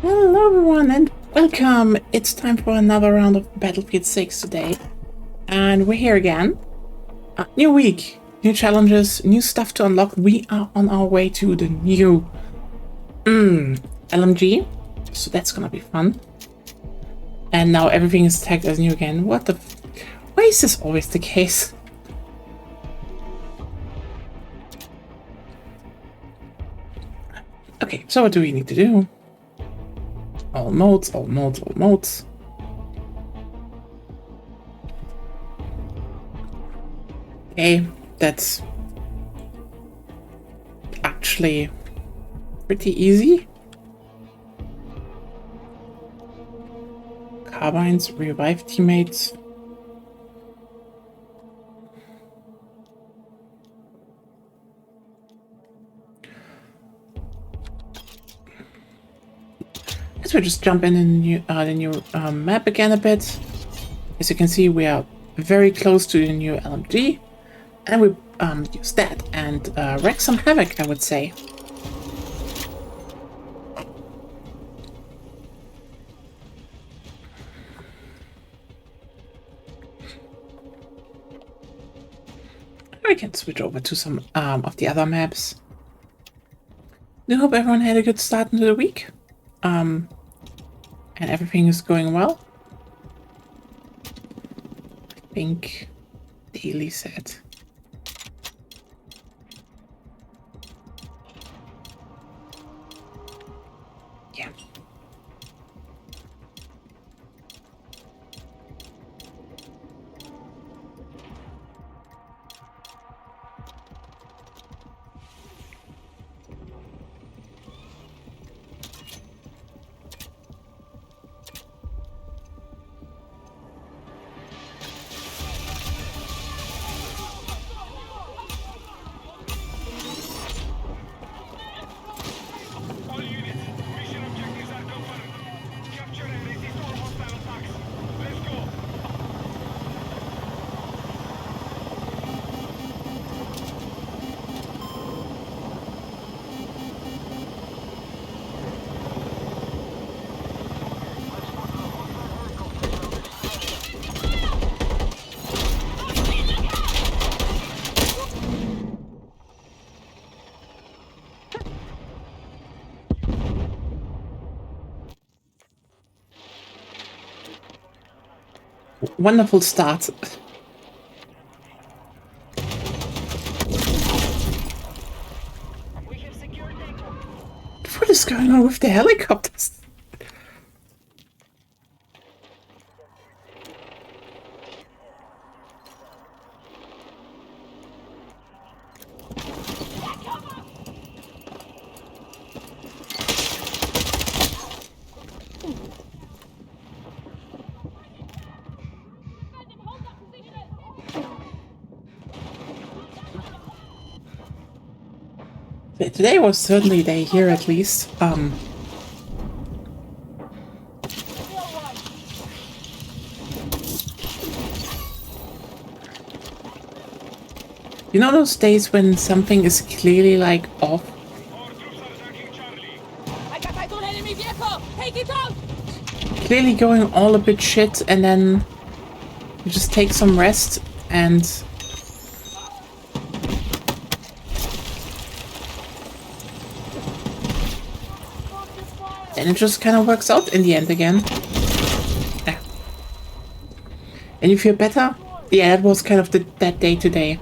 Hello everyone and welcome! It's time for another round of Battlefield 6 today. And we're here again. New week, new challenges, new stuff to unlock. We are on our way to the new LMG. So that's gonna be fun. And now everything is tagged as new again. What the why is this always the case? Okay, so what do we need to do? All modes, all modes, all modes. Okay, that's actually pretty easy. Carbines, revive teammates. Guess we'll just jump in the new map again a bit. As you can see, we are very close to the new LMG, and we use that and wreak some havoc, I would say. We can switch over to some of the other maps. I hope everyone had a good start into the week. And everything is going well. I think daily set. Yeah. Wonderful start. What is going on with the helicopters? Today was certainly a day here, at least. You know those days when something is clearly like off? Clearly going all a bit shit, and then you just take some rest and then it just kind of works out in the end again. Yeah. And you feel better? Yeah, that was kind of that day today.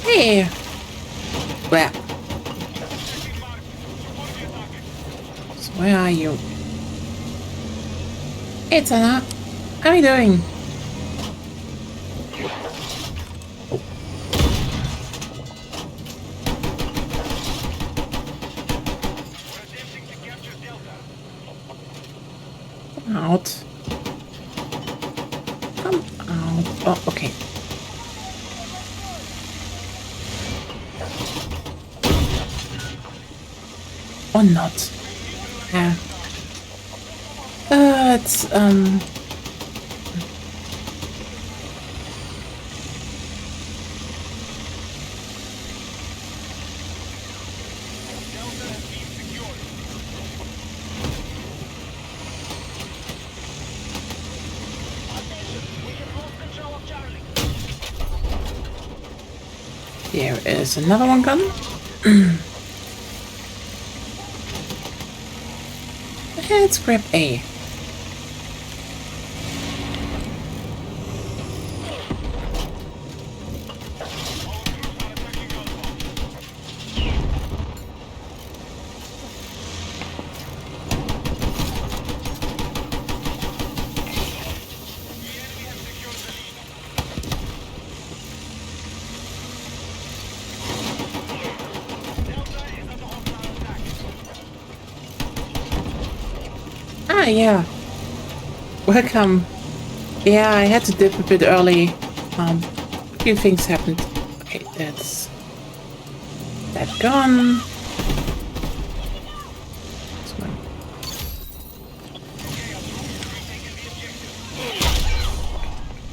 Hey! Well. So where are you? Hey, Tana. How are you doing? Come out. Come out. Oh, okay. Or not. Yeah. It's, There is another one gone. Let's grab A. Ah, yeah. Welcome. Yeah, I had to dip a bit early. A few things happened. Okay, that's that gone. This one.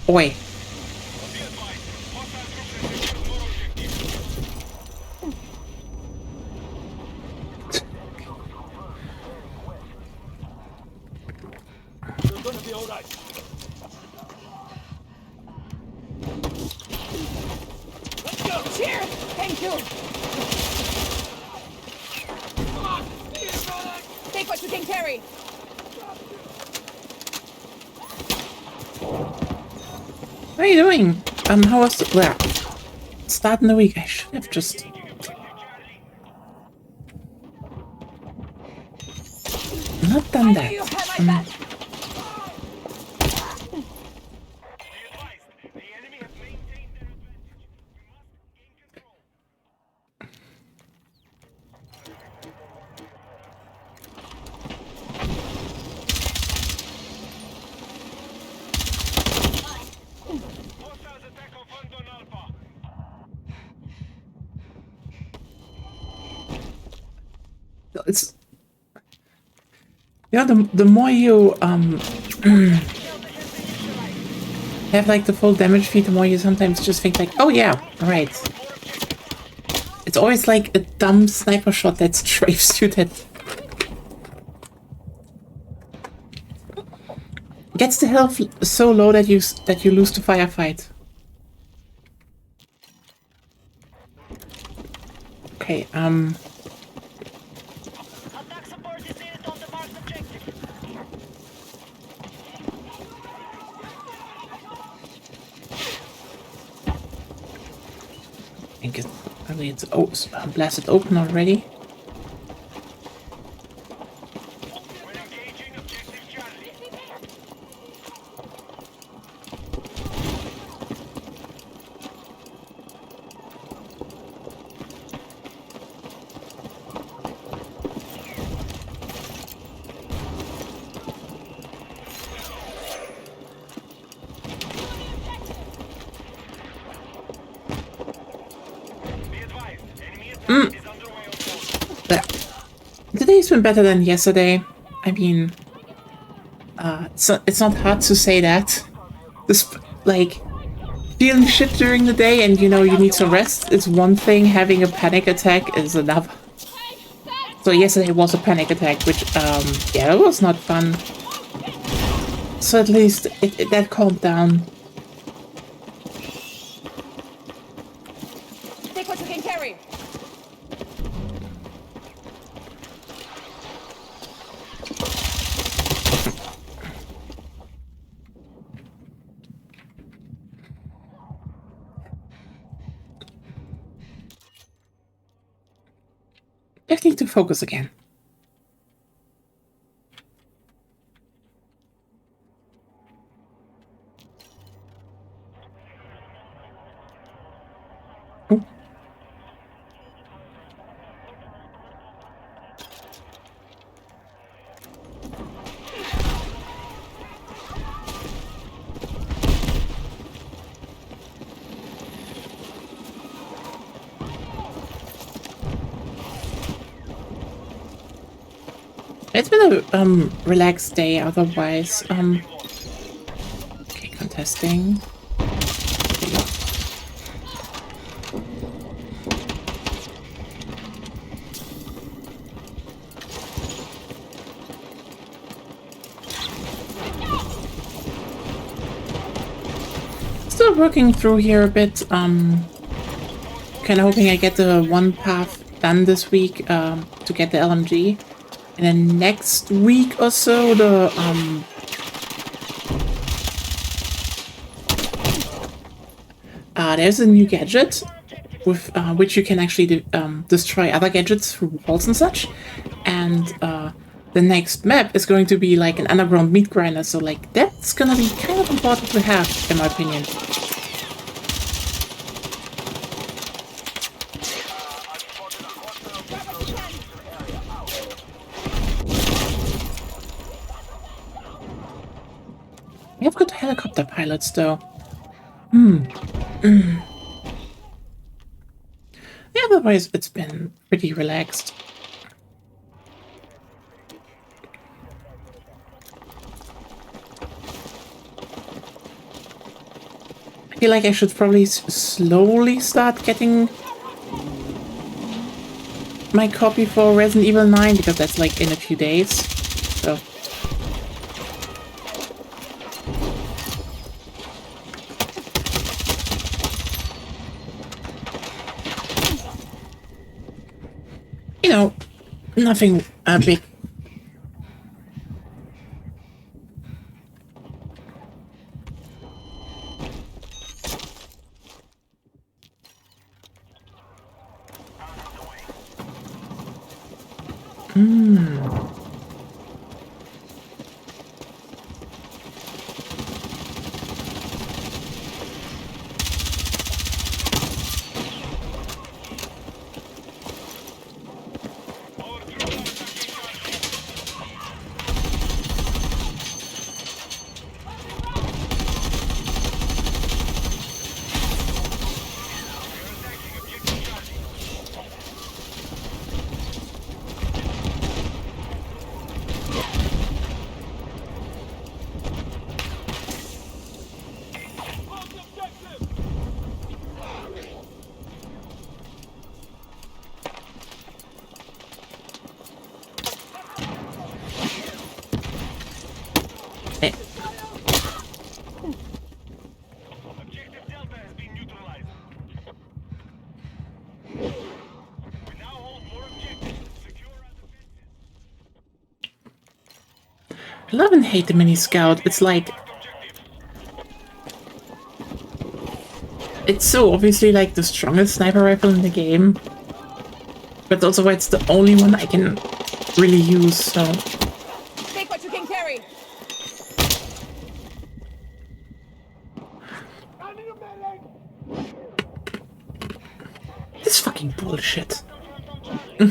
Wait. You're gonna be all right. Let's go. Cheers! Thank you! Come on. Take what you can carry! What are you doing? How was the start in the week? I should have just not done that. You have my back! It's yeah. The more you have like the full damage feed, the more you sometimes just think like, oh yeah, right. It's always like a dumb sniper shot that strafes you that gets the health so low that you lose the firefight. Okay, Attack support is needed on the marked objective. I think it's blasted open already. We're engaging objective Charlie. Be advised, enemy attack is underway on board. Today's been better than yesterday. I mean, it's not hard to say that. This like feeling shit during the day and you know you need some rest is one thing. Having a panic attack is another. So yesterday was a panic attack, which yeah, it was not fun. So at least that calmed down. Take what you can carry! I need to focus again. Oh. It's been a relaxed day otherwise. Okay, contesting. Still working through here a bit. Kind of hoping I get the one path done this week to get the LMG. And then next week or so, there's a new gadget with which you can actually destroy other gadgets through walls and such. And the next map is going to be like an underground meat grinder, so like that's gonna be kind of important to have, in my opinion. We have good helicopter pilots, though. Yeah, otherwise, it's been pretty relaxed. I feel like I should probably slowly start getting my copy for Resident Evil 9, because that's like in a few days. So. You know, nothing big. Objective Delta has been neutralized. We now hold more objectives. Secure our defenses. I love and hate the mini scout. It's like, it's so obviously like the strongest sniper rifle in the game, but also it's the only one I can really use, so. Take what you can carry. This fucking bullshit. All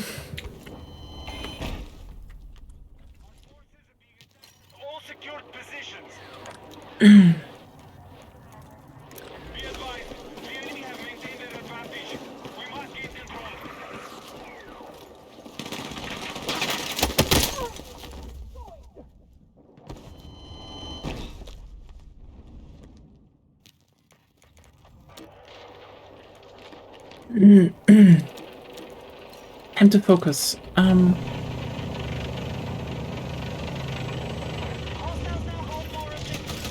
secured positions. Be advised, the enemy have maintained an advantage. We must gain control. Time to focus. Hostiles now hold more objectives.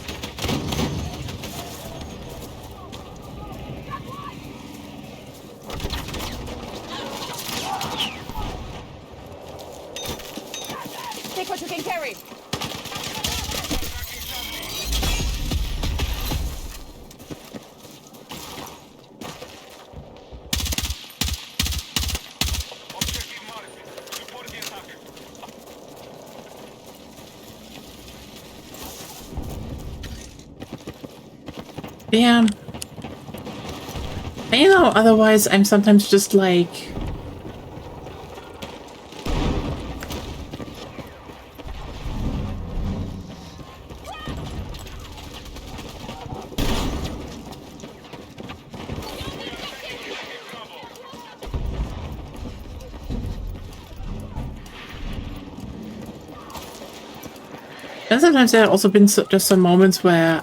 Take what you can carry. Objective marked. Yeah. And, you know, otherwise I'm sometimes just like... And sometimes there have also been just some moments where,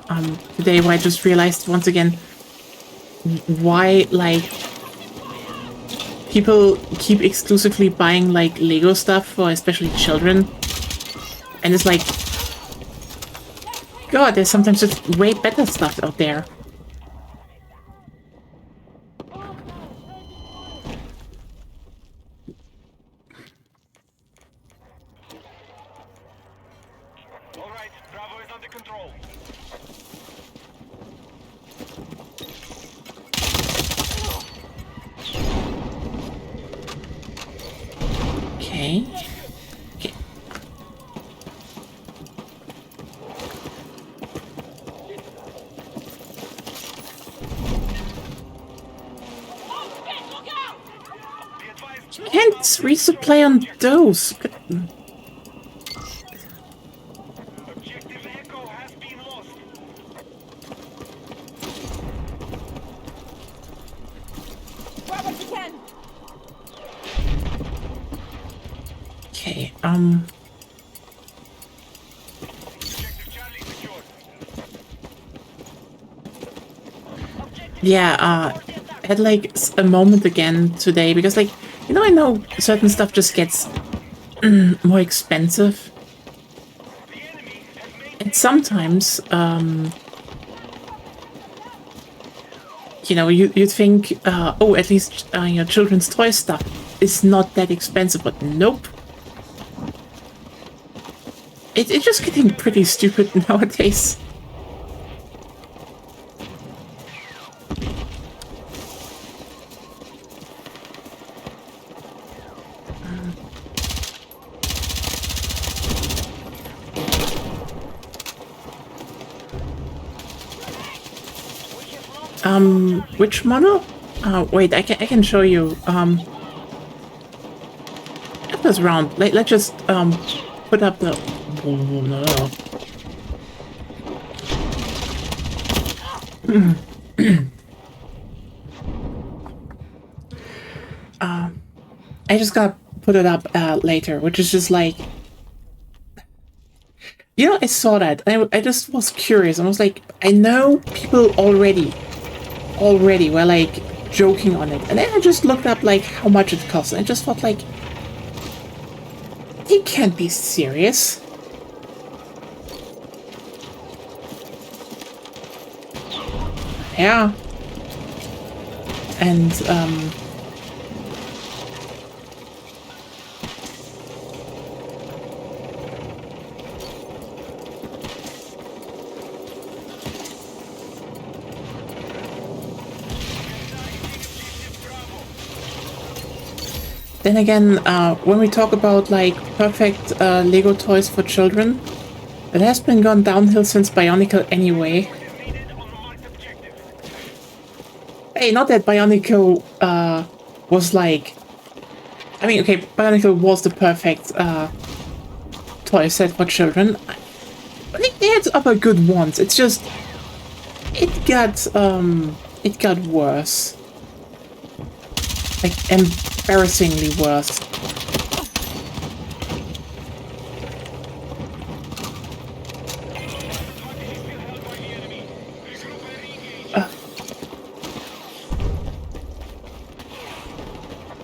today where I just realized once again why, like, people keep exclusively buying, like, Lego stuff for especially children. And it's like, God, there's sometimes just way better stuff out there. All right, Bravo is under control. Okay. Okay. Be advised, Can't resupply on those. objective Echo has been lost. Grab what you can. Okay, Objective Charlie secured. yeah, I had like a moment again today because, like, you know certain stuff just gets more expensive. The enemy has made And sometimes, you know, you'd think, oh, at least, you know, children's toy stuff is not that expensive, but nope. It's just getting pretty stupid nowadays. Which model? Wait, I can show you. It was round. Let's just put up the. Oh, no. I just gotta put it up later, which is just like, you know, I saw that. I just was curious. I was like, I know people already were like joking on it, and then I just looked up like how much it costs, and I just thought like, he can't be serious. Yeah. And then again, when we talk about like perfect Lego toys for children, it has been gone downhill since Bionicle anyway. is needed on the marked objective. Hey, not that Bionicle was like... I mean, okay, Bionicle was the perfect toy set for children. But they had other good ones. It's just... It got worse. Like, embarrassingly worse.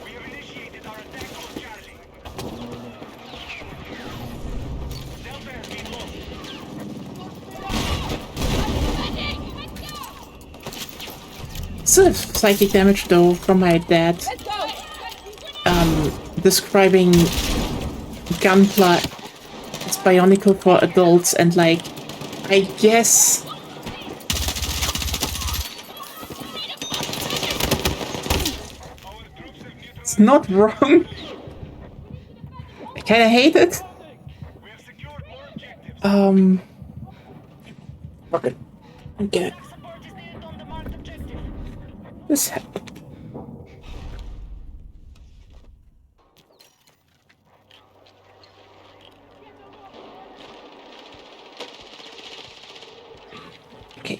We have initiated our attack on Charlie. Delta has been lost. Still have psychic damage though from my dad Let's go. describing Gunpla as Bionicle for adults, and like, I guess it's not wrong. I kinda hate it. We have secured more objectives. Okay. Okay. Support is needed This. Okay.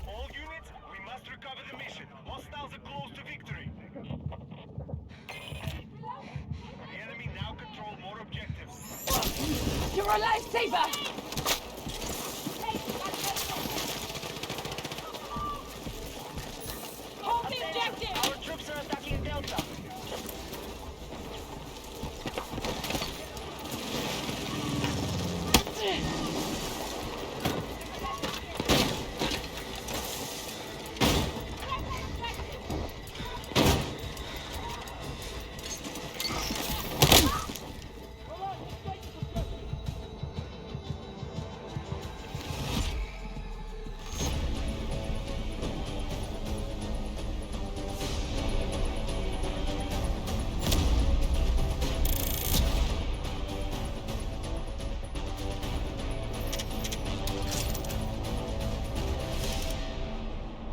All units, we must recover the mission. Hostiles are close to victory. The enemy now control more objectives. You're a lifesaver! Hold the objective! Our troops are attacking Delta.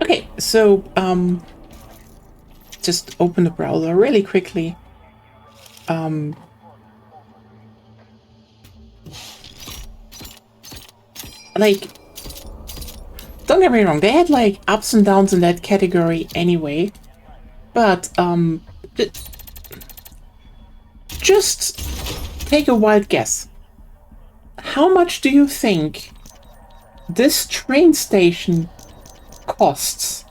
Okay, so just open the browser really quickly. Like, don't get me wrong, they had like ups and downs in that category anyway, but just take a wild guess. How much do you think this train station costs?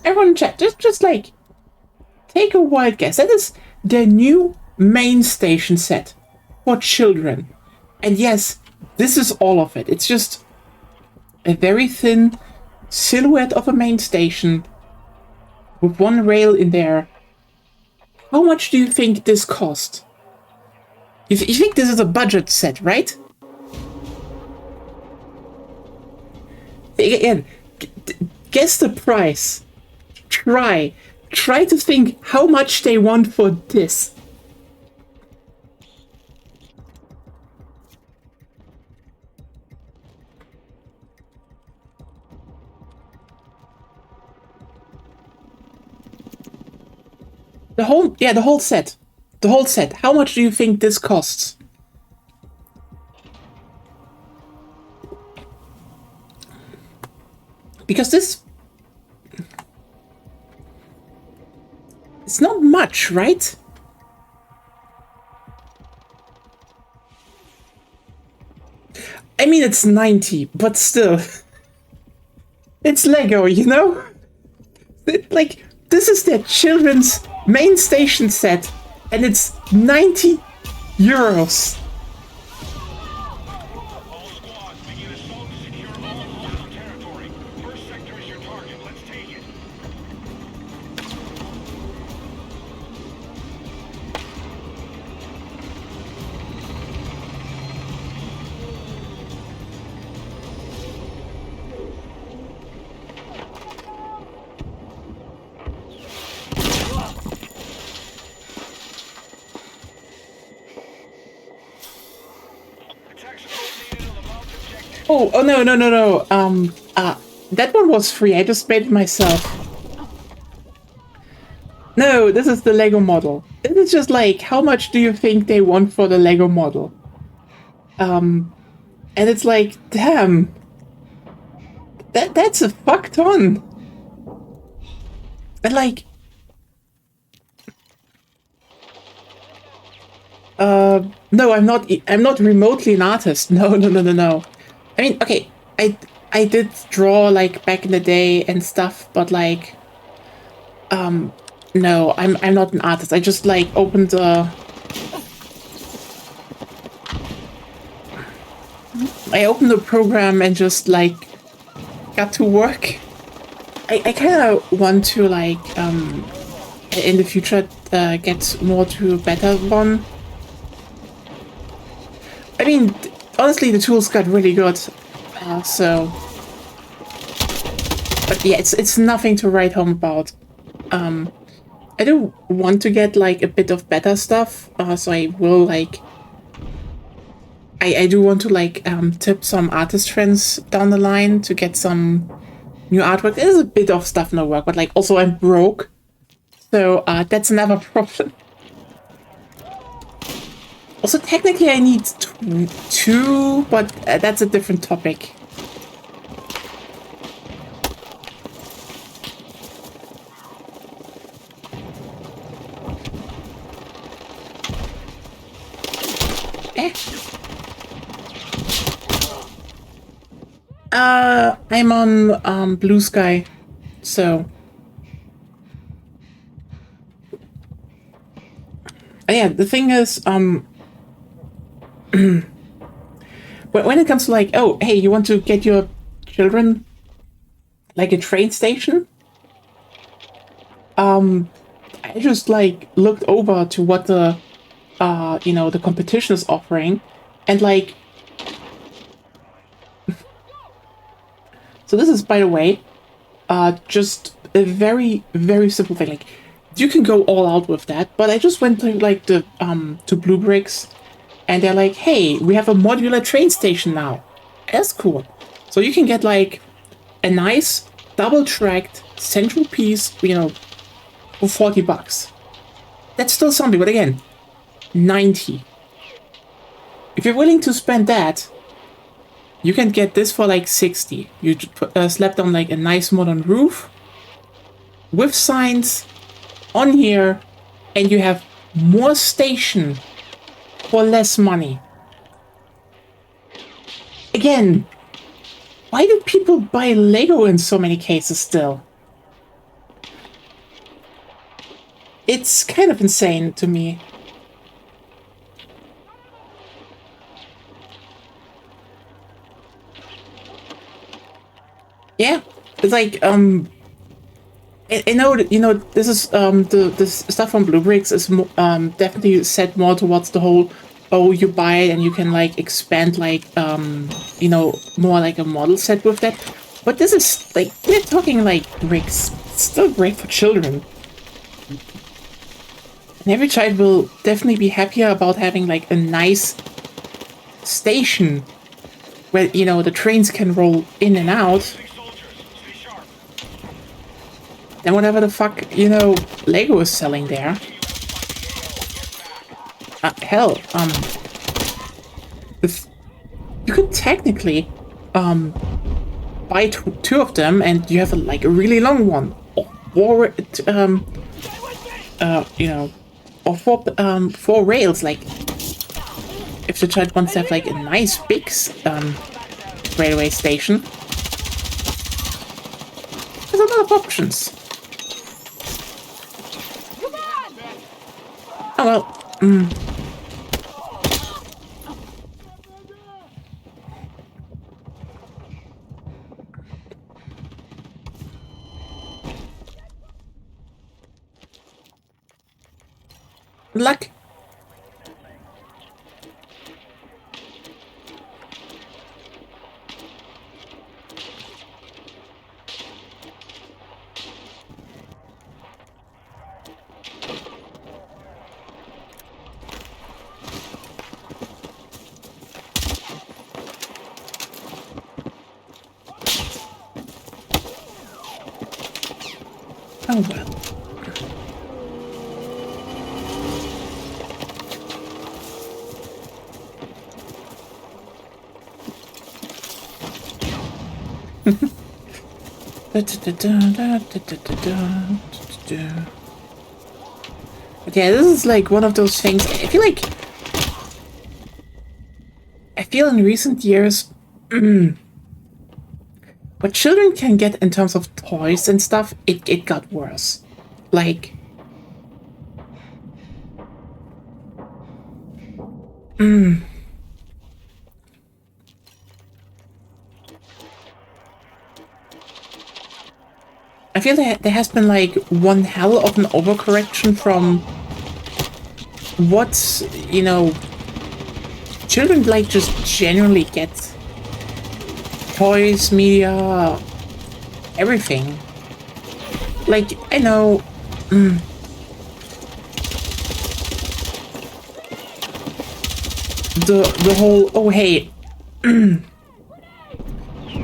Everyone chat, just like take a wild guess. That is their new main station set for children. And yes, this is all of it. It's just a very thin silhouette of a main station with one rail in there. How much do you think this cost? You think this is a budget set, right? Again, guess the price. Try to think how much they want for this. The whole set. The whole set. How much do you think this costs? Because this... it's not much, right? I mean, it's 90, but still. It's Lego, you know? Like, this is their children's main station set, and it's 90 euros. All squads begin assault to secure all hostile territory. First sector is your target. Let's take it. Attack support needed on the Mount objective. Oh no. That one was free. I just made it myself. No, this is the Lego model. It's just like, how much do you think they want for the Lego model? And it's like, damn. That's a fuck ton. And like... no, I'm not remotely an artist. No. I mean, okay, I did draw like back in the day and stuff, but like, no, I'm not an artist. I just like opened the... I opened the program and just like got to work. I kind of want to like in the future get more to a better one. I mean, honestly, the tools got really good, so. But yeah, it's nothing to write home about. I do want to get like a bit of better stuff, so I will like. I do want to like tip some artist friends down the line to get some new artwork. There's a bit of stuff in the work, but like also I'm broke, so that's another problem. Also, technically, I need two, but that's a different topic. I'm on Blue Sky, so yeah. The thing is, when it comes to like, oh, hey, you want to get your children like a train station? I just like looked over to what the the competition is offering, and like. So this is, by the way, just a very, very simple thing. Like, you can go all out with that, but I just went to like the to Blue Bricks, and they're like, "Hey, we have a modular train station now." That's cool. So you can get like a nice double-tracked central piece, for $40. That's still something, but again, 90. If you're willing to spend that, you can get this for like 60. You slap on like a nice modern roof with signs on here, and you have more station for less money. Again, why do people buy Lego in so many cases still? It's kind of insane to me. Yeah, it's like I know that this is the stuff from Blue Bricks is definitely set more towards the whole, oh, you buy it and you can like expand like more like a model set with that. But this is like, we're talking like bricks. It's still great for children. And every child will definitely be happier about having like a nice station where the trains can roll in and out. And whatever the fuck, Lego is selling there. Hell, you could technically, buy two of them and you have like a really long one. Or or four rails, like, if the child wants to have like a nice big, railway station. There's a lot of options. Oh well. Good luck. Oh well. But yeah, this is like one of those things. I feel in recent years, what children can get in terms of toys and stuff, it got worse. Like, feel that there has been like one hell of an overcorrection from what, you know, children like just genuinely get. Toys, media, everything. Like, I know, the whole, oh hey,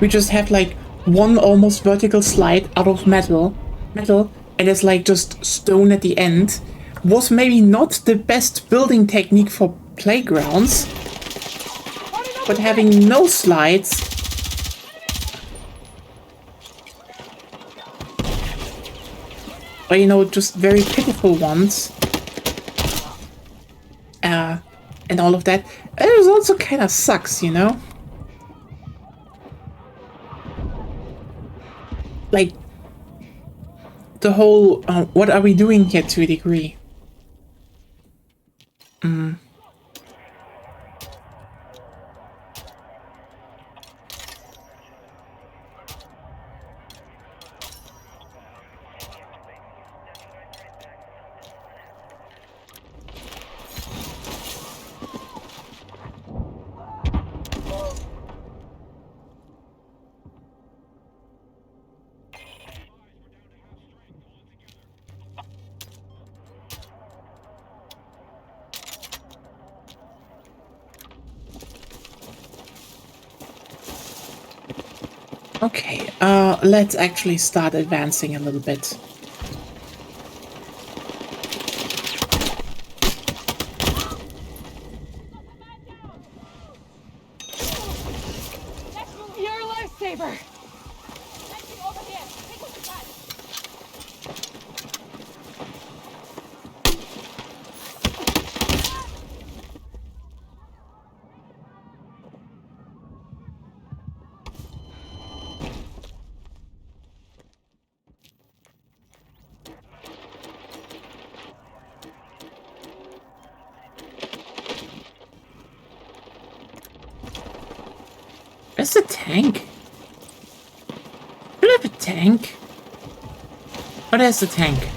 we just have like one almost vertical slide out of metal, and it's like just stone at the end, was maybe not the best building technique for playgrounds, but having no slides, or you know, just very pitiful ones, and all of that, it also kind of sucks, you know? Like, the whole, what are we doing here to a degree? Okay, let's actually start advancing a little bit. You're a lifesaver. Taxi over here. Take what you got. Where's the tank? Do I have a tank? Oh, there's the tank.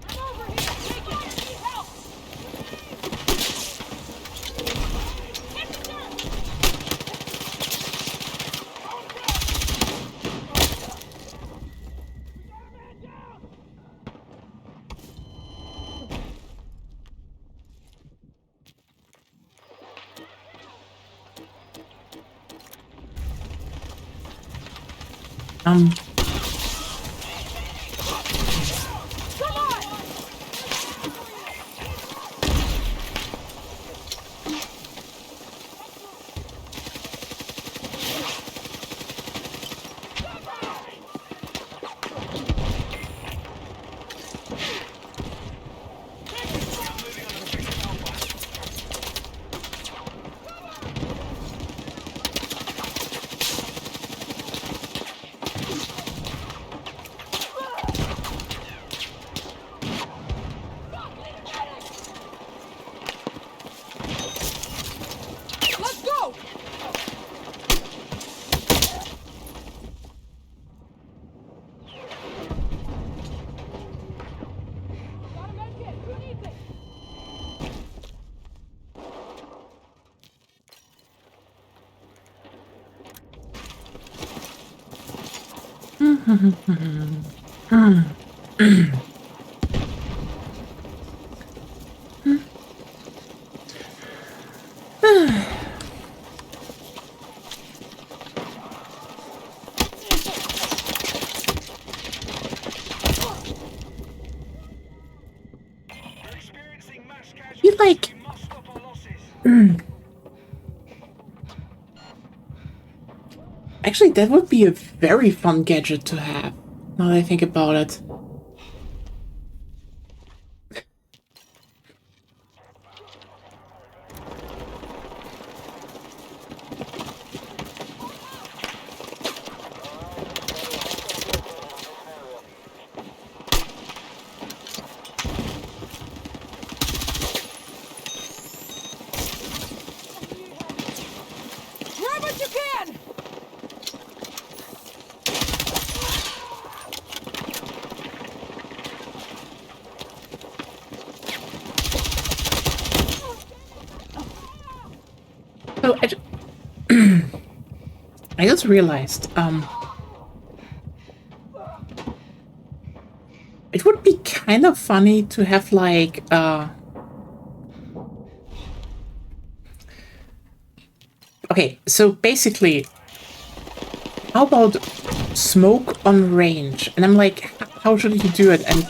I'm over here. Take it. I need help. Get the dirt. Um, Come on. Let's go. Got a med kit. Who needs it? You like... We must stop our losses. Actually, that would be a very fun gadget to have, now that I think about it. Grab what you can! So, I just realized, it would be kind of funny to have, like, okay, so basically, how about smoke on range? And I'm like, how should you do it? And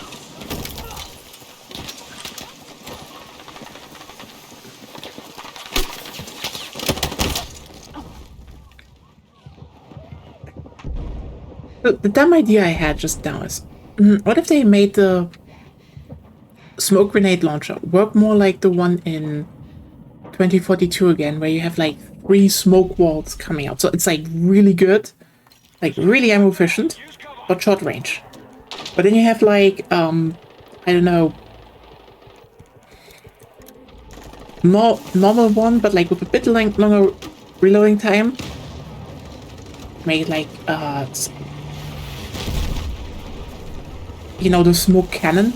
the dumb idea I had just now is, what if they made the smoke grenade launcher work more like the one in 2042 again, where you have like 3 smoke walls coming out. So it's like really good, like really ammo efficient, but short range. But then you have like, I don't know, normal one, but like with a bit longer reloading time. Make it like, you know, the smoke cannon.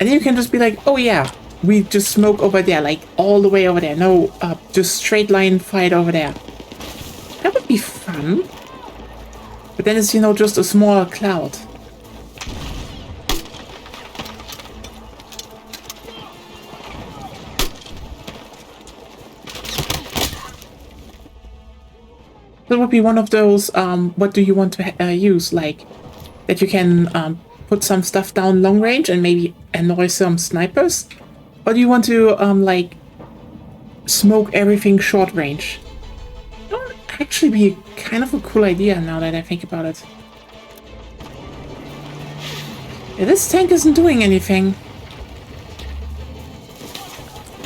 And then you can just be like, oh yeah, we just smoke over there, like all the way over there. No, just straight line fight over there. That would be fun. But then it's, you know, just a smaller cloud. That would be one of those, what do you want to use? Like, that you can put some stuff down long range and maybe annoy some snipers? Or do you want to, like, smoke everything short range? That would actually be kind of a cool idea now that I think about it. Yeah, this tank isn't doing anything.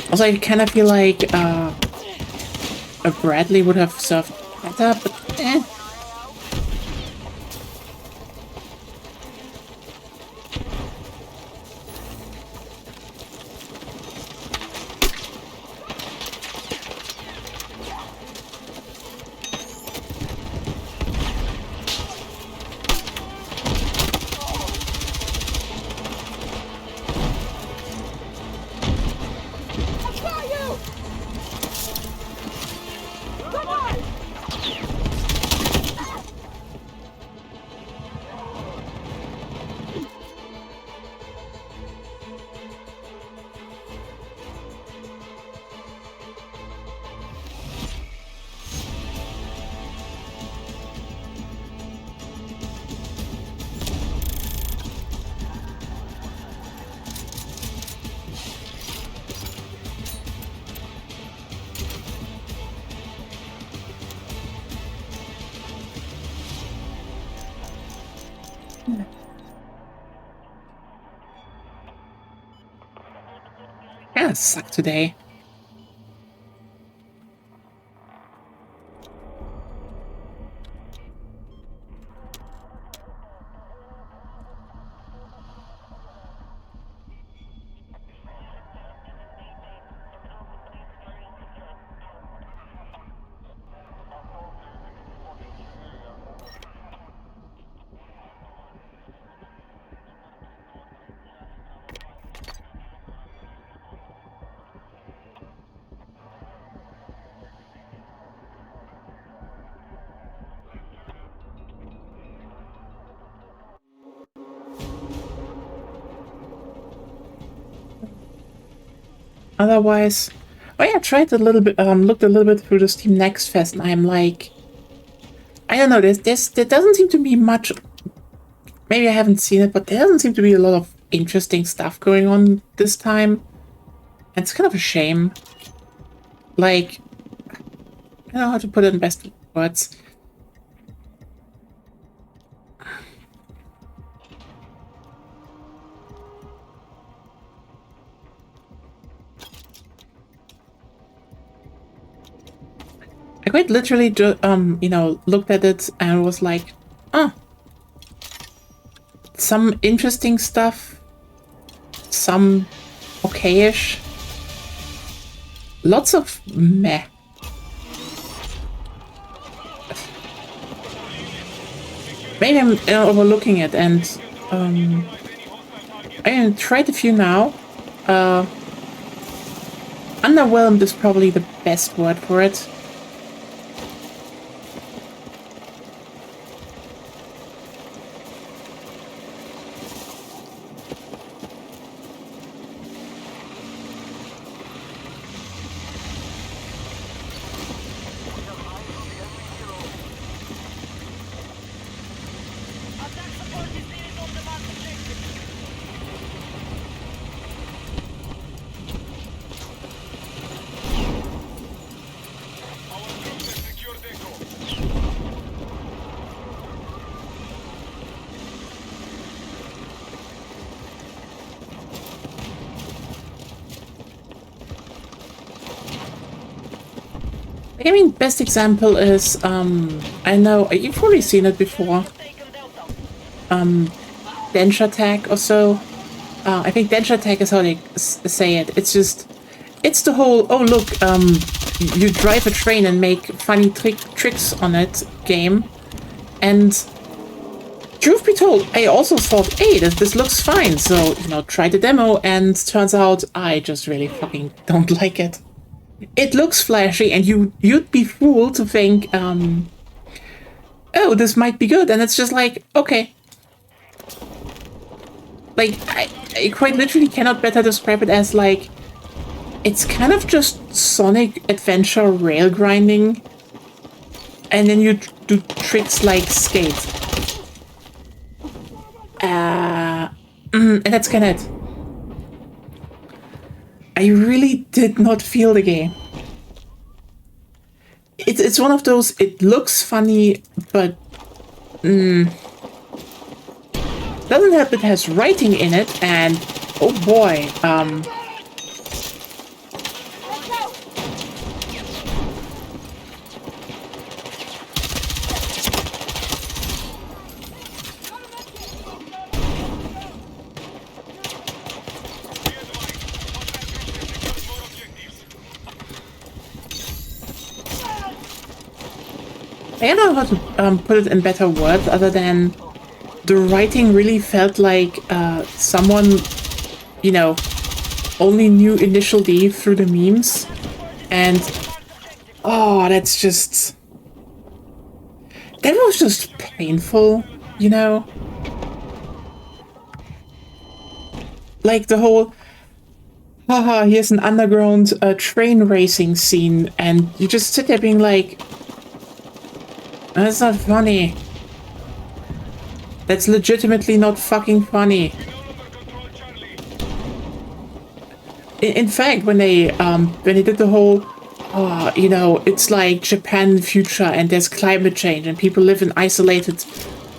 Also, I kind of feel like a Bradley would have served better, but eh. Kinda suck today. Otherwise, oh yeah, I tried a little bit, looked a little bit through the Steam Next Fest, and I'm like, I don't know, there doesn't seem to be much, maybe I haven't seen it, but there doesn't seem to be a lot of interesting stuff going on this time. It's kind of a shame. Like, I don't know how to put it in best words. I quite literally, you know, looked at it and was like, oh, some interesting stuff, some okayish, lots of meh. Maybe I'm overlooking it, and I tried a few now. Underwhelmed is probably the best word for it. Attack support is needed on the mark objective. Our troops have secured Echo. Like, I mean, best example is, I know, you've probably seen it before, Taken Delta. Dench attack or so. I think Dench attack is how they say it. It's just, it's the whole, oh look, you drive a train and make funny tricks on it game. And truth be told, I also thought, hey, this looks fine. So, you know, try the demo, and turns out I just really fucking don't like it. It looks flashy, and you'd be fooled to think, oh, this might be good, and it's just like, okay. Like, I quite literally cannot better describe it as, like, it's kind of just Sonic Adventure rail grinding, and then you do tricks like skate. And that's kind of it. I really did not feel the game. It's one of those, it looks funny, but doesn't help it has writing in it, and oh boy, I don't know how to put it in better words other than the writing really felt like someone, you know, only knew Initial D through the memes. And, oh, that's just... That was just painful, you know? Like the whole, haha, here's an underground train racing scene, and you just sit there being like, that's not funny. That's legitimately not fucking funny. In fact, when they did the whole, you know, it's like Japan in the future and there's climate change and people live in isolated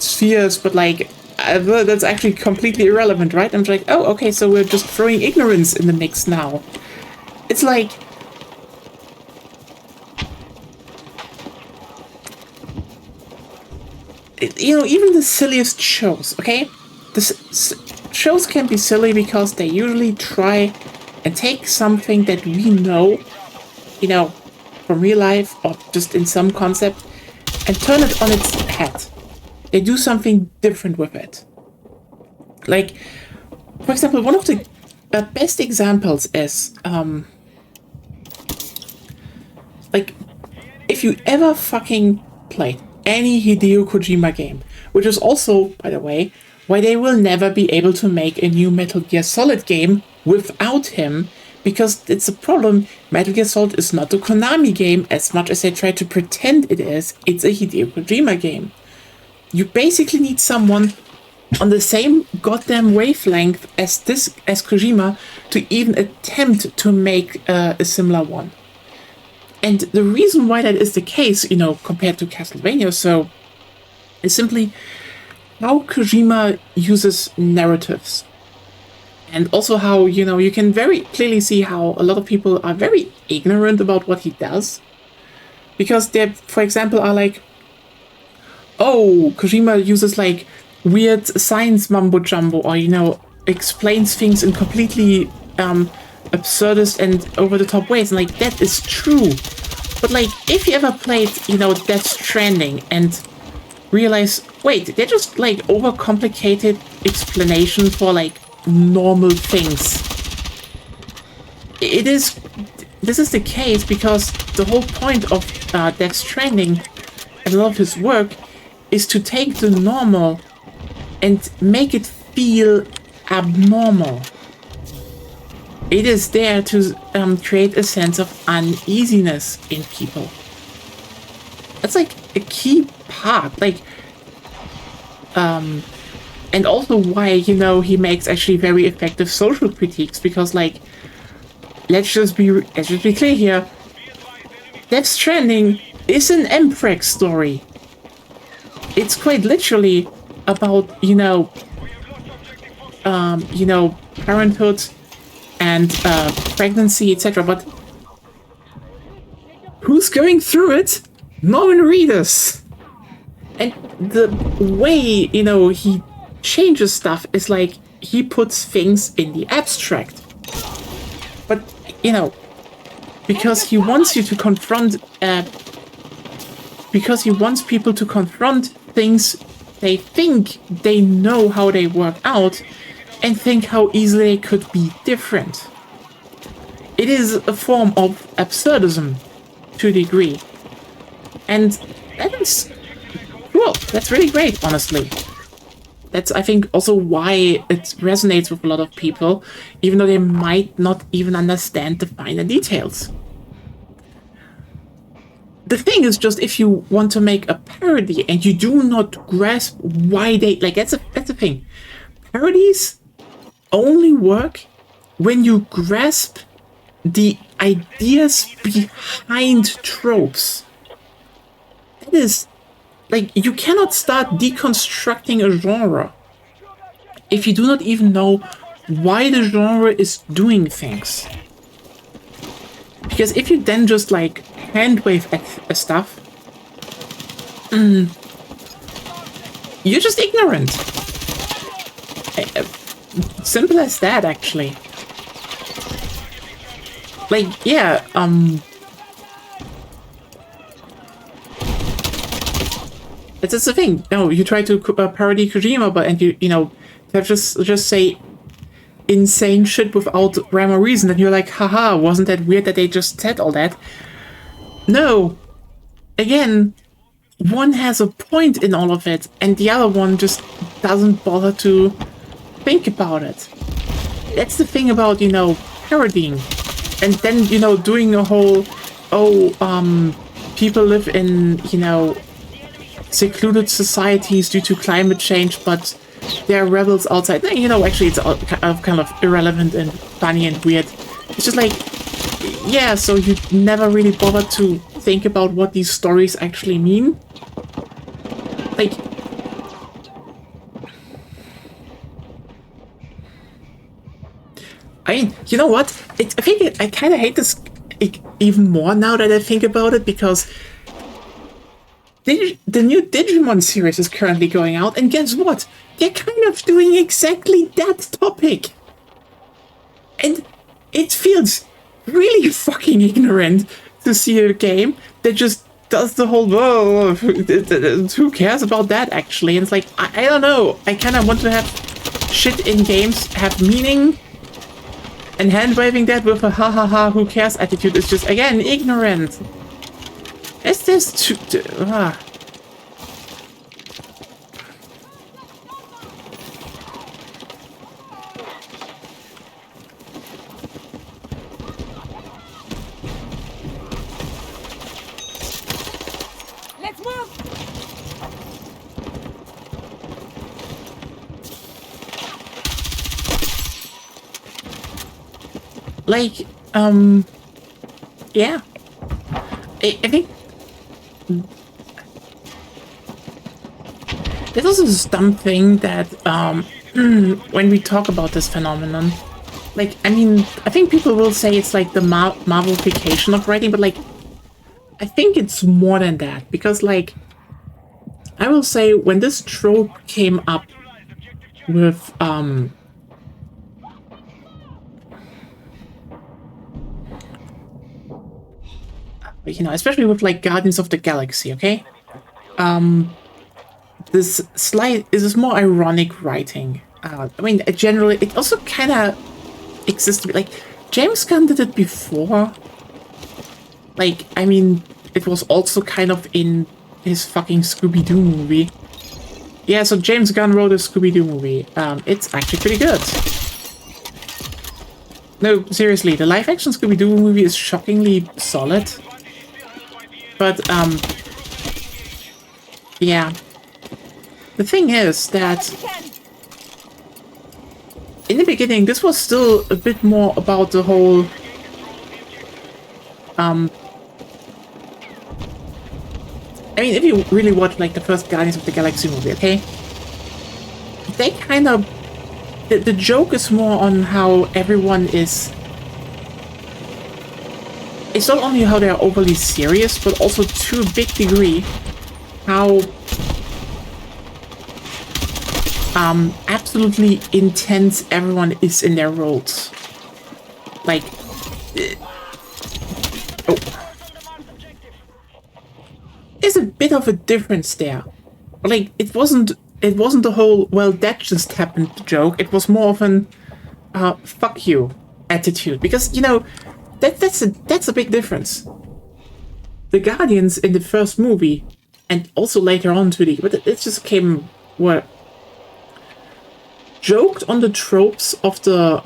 spheres, but like, that's actually completely irrelevant, right? I'm like, oh, okay, so we're just throwing ignorance in the mix now. It's like, you know, even the silliest shows, okay? Shows can be silly because they usually try and take something that we know, you know, from real life or just in some concept, and turn it on its head. They do something different with it. Like, for example, one of the best examples is, like, if you ever fucking played any Hideo Kojima game, which is also, by the way, why they will never be able to make a new Metal Gear Solid game without him, because it's a problem. Metal Gear Solid is not a Konami game as much as they try to pretend it is. It's a Hideo Kojima game. You basically need someone on the same goddamn wavelength as Kojima to even attempt to make a similar one. And the reason why that is the case, you know, compared to Castlevania, so is simply how Kojima uses narratives. And also how, you know, you can very clearly see how a lot of people are very ignorant about what he does. Because they, for example, are like, oh, Kojima uses like weird science mumbo jumbo, or, you know, explains things in completely absurdist and over the top ways. And like, that is true. But like, if you ever played, you know, Death Stranding and realize, wait, they're just like overcomplicated explanation for like normal things. This is the case because the whole point of Death Stranding and a lot of his work is to take the normal and make it feel abnormal. It is there to create a sense of uneasiness in people. That's like a key part, like, and also why, you know, he makes actually very effective social critiques, because like, let's just be clear here, Death Stranding is an Empress story. It's quite literally about, you know, parenthood and pregnancy, etc. But who's going through it? Norman Reedus. And the way, you know, he changes stuff is like he puts things in the abstract. But, you know, because he wants you to confront, because he wants people to confront things they think they know how they work out and think how easily they could be different. It is a form of absurdism to a degree. And that is cool. That's really great, honestly. That's, I think, also why it resonates with a lot of people, even though they might not even understand the finer details. The thing is just, if you want to make a parody and you do not grasp why they, like, that's the thing. Parodies only work when you grasp the ideas behind tropes. That is, like, you cannot start deconstructing a genre if you do not even know why the genre is doing things. Because if you then just, like, hand wave at stuff, you're just ignorant. Simple as that, actually. Like, yeah, that's the thing. No, you try to parody Kojima, but and you know, just say insane shit without rhyme or reason, and you're like, haha, wasn't that weird that they just said all that? No. Again, one has a point in all of it, and the other one just doesn't bother to think about it. That's the thing about, you know, parodying. And then, you know, doing a whole, people live in, you know, secluded societies due to climate change, but they're rebels outside. You know, actually, it's kind of irrelevant and funny and weird. It's just like, yeah, so you never really bother to think about what these stories actually mean. Like, I mean, you know what? I think I kind of hate this even more now that I think about it, because the new Digimon series is currently going out, and guess what? They're kind of doing exactly that topic. And it feels really fucking ignorant to see a game that just does the whole, whoa, who cares about that, actually? And it's like, I don't know. I kind of want to have shit in games have meaning, and hand-waving that with a ha-ha-ha, who cares attitude is just, again, ignorant. It's just Let's move! Like, yeah. I think this is a dumb thing that, when we talk about this phenomenon, like, I mean, I think people will say it's like the Marvelification of writing, but like, I think it's more than that, because like, I will say when this trope came up with, you know, especially with like Guardians of the Galaxy, okay? This is more ironic writing. I mean, generally, it also kind of exists. Like, James Gunn did it before. Like, I mean, it was also kind of in his fucking Scooby-Doo movie. Yeah, so James Gunn wrote a Scooby-Doo movie. It's actually pretty good. No, seriously, the live-action Scooby-Doo movie is shockingly solid. But, yeah. The thing is that in the beginning, this was still a bit more about the whole, I mean, if you really watch, like, the first Guardians of the Galaxy movie, okay? They kind of... The joke is more on how everyone is... It's not only how they're overly serious, but also to a big degree, how... absolutely intense everyone is in their roles. Like... oh. There's a bit of a difference there. Like, it wasn't the whole, well, that just happened joke. It was more of an, fuck you attitude. Because, you know, that's a big difference. The Guardians in the first movie, and also later on to the, but it just came, were joked on the tropes of the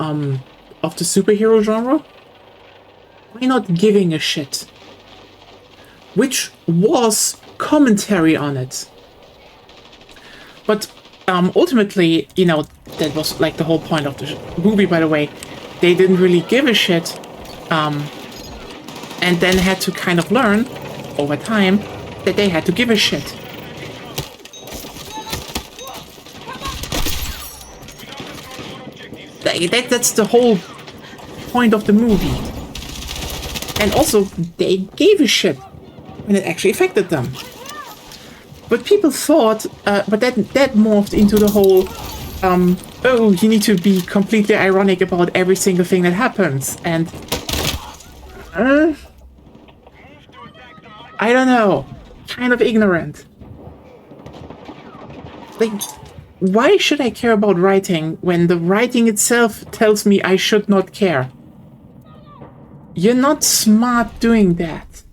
superhero genre by not giving a shit. Which was commentary on it. But ultimately, you know, that was like the whole point of the movie, by the way. They didn't really give a shit, and then had to kind of learn over time that they had to give a shit. That's the whole point of the movie. And also, they gave a shit when it actually affected them. But people thought, but that morphed into the whole, oh, you need to be completely ironic about every single thing that happens, and, I don't know, kind of ignorant. Like, why should I care about writing when the writing itself tells me I should not care? You're not smart doing that.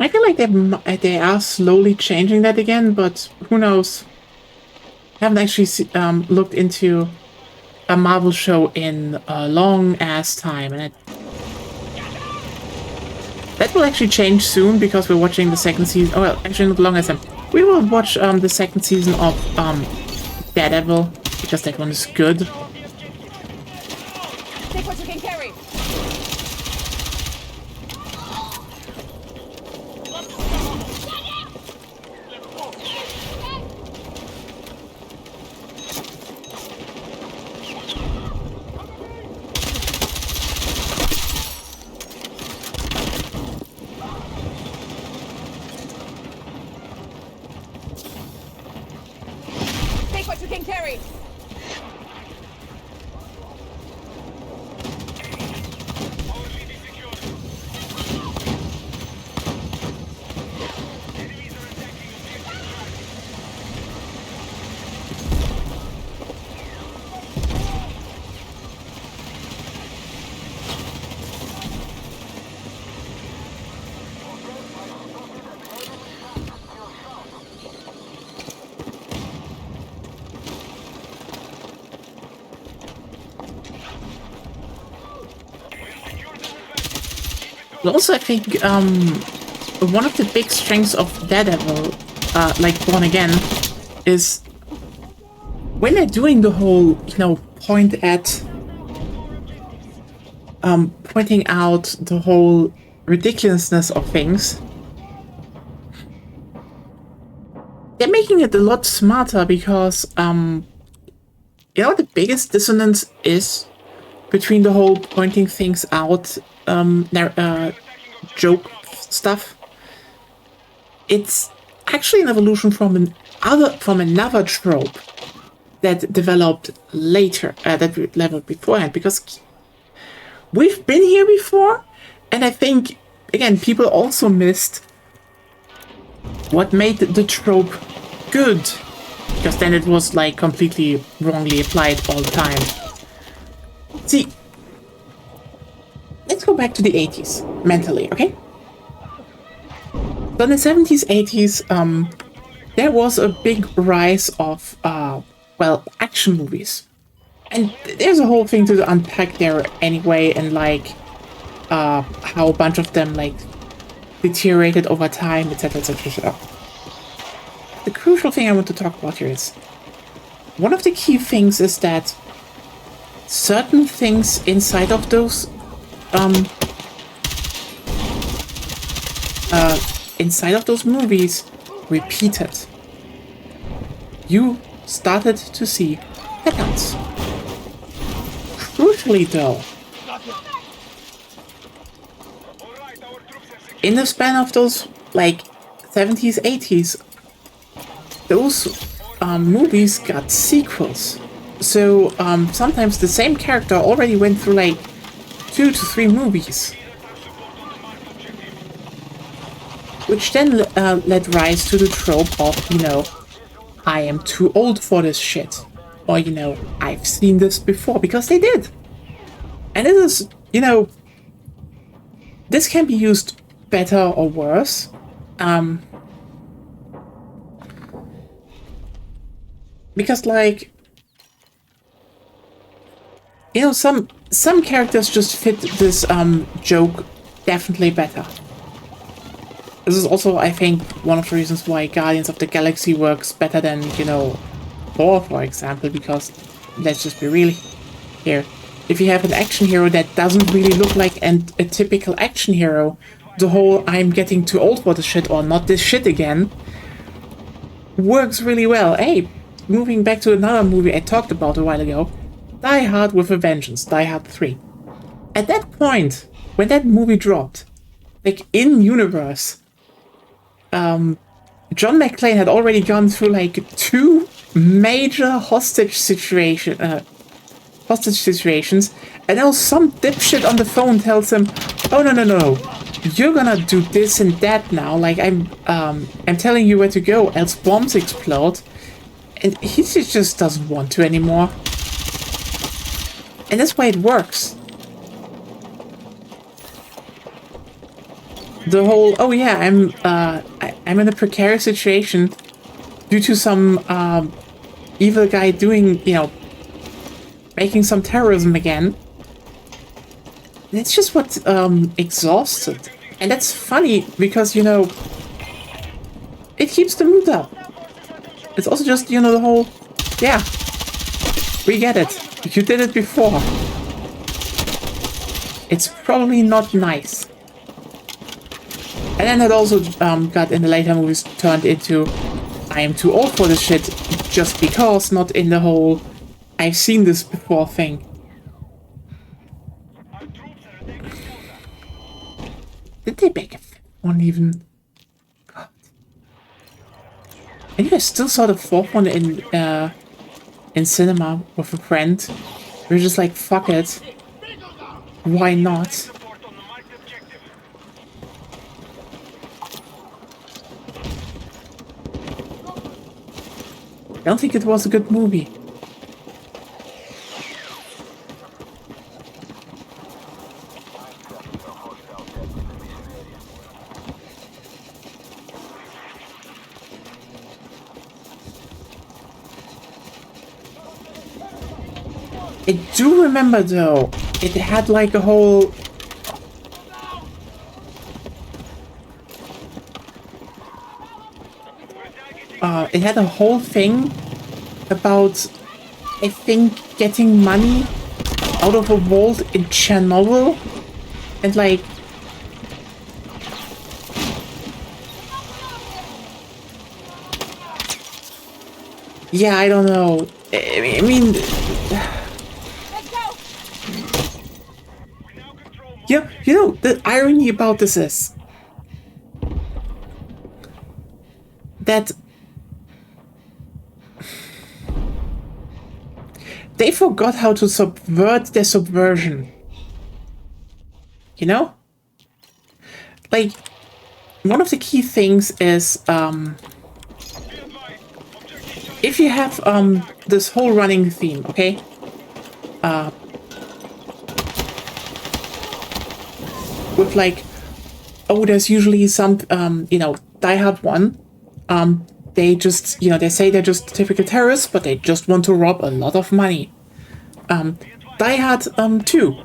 I feel like they are slowly changing that again, but who knows? I haven't actually looked into a Marvel show in a long-ass time, and that will actually change soon because we're watching the second season. Oh, well, actually not long as time. We will watch the second season of Daredevil because that one is good. Take what you can carry. Take what you can carry. But also, I think one of the big strengths of Daredevil, like Born Again, is when they're doing the whole, pointing out the whole ridiculousness of things, they're making it a lot smarter because, the biggest dissonance is between the whole pointing things out joke stuff. It's actually an evolution from another trope that developed later, that developed beforehand, because we've been here before, and I think, again, people also missed what made the trope good, because then it was like completely wrongly applied all the time. See, let's go back to the 80s mentally, okay? So in the 70s, 80s, there was a big rise of, action movies. And there's a whole thing to unpack there anyway, and like, how a bunch of them, like, deteriorated over time, etc., etc. The crucial thing I want to talk about here is, one of the key things is that certain things inside of those, movies repeated. You started to see patterns. Crucially though, in the span of those, like, 70s, 80s, those movies got sequels. So sometimes the same character already went through like 2 to 3 movies, which then led rise to the trope of, I am too old for this shit, or, I've seen this before, because they did. And it is, this can be used better or worse. Because, like, some characters just fit this joke definitely better. This is also, I think, one of the reasons why Guardians of the Galaxy works better than, Thor, for example, because, let's just be real here, if you have an action hero that doesn't really look like a typical action hero, the whole I'm getting too old for this shit, or not this shit again, works really well. Hey, moving back to another movie I talked about a while ago, Die Hard with a Vengeance, Die Hard 3. At that point, when that movie dropped, like, in-universe, John McClane had already gone through, like, 2 major hostage situations, and now some dipshit on the phone tells him, oh, no, you're gonna do this and that now, like, I'm telling you where to go, else bombs explode, and he just doesn't want to anymore. And that's why it works. The whole, oh yeah, I'm in a precarious situation due to some evil guy doing, making some terrorism again. It's just what exhausted. And that's funny because, it keeps the mood up. It's also just, the whole, yeah, we get it. You did it before. It's probably not nice. And then it also got, in the later movies, turned into I am too old for this shit just because, not in the whole I've seen this before thing. Did they make a one even? God. And I still saw the 4th one in cinema with a friend. We were just like, fuck it. Why not? I don't think it was a good movie. I do remember though, it had like a whole it had a whole thing about, I think, getting money out of a vault in Chernobyl, and like, yeah, I don't know. I mean, Let's go! you know, the irony about this is that they forgot how to subvert their subversion. You know? Like, one of the key things is, if you have, this whole running theme, okay? With like, oh, there's usually some, you know, Die Hard 1. They just, you know, they say they're just typical terrorists, but they just want to rob a lot of money. Die Hard 2.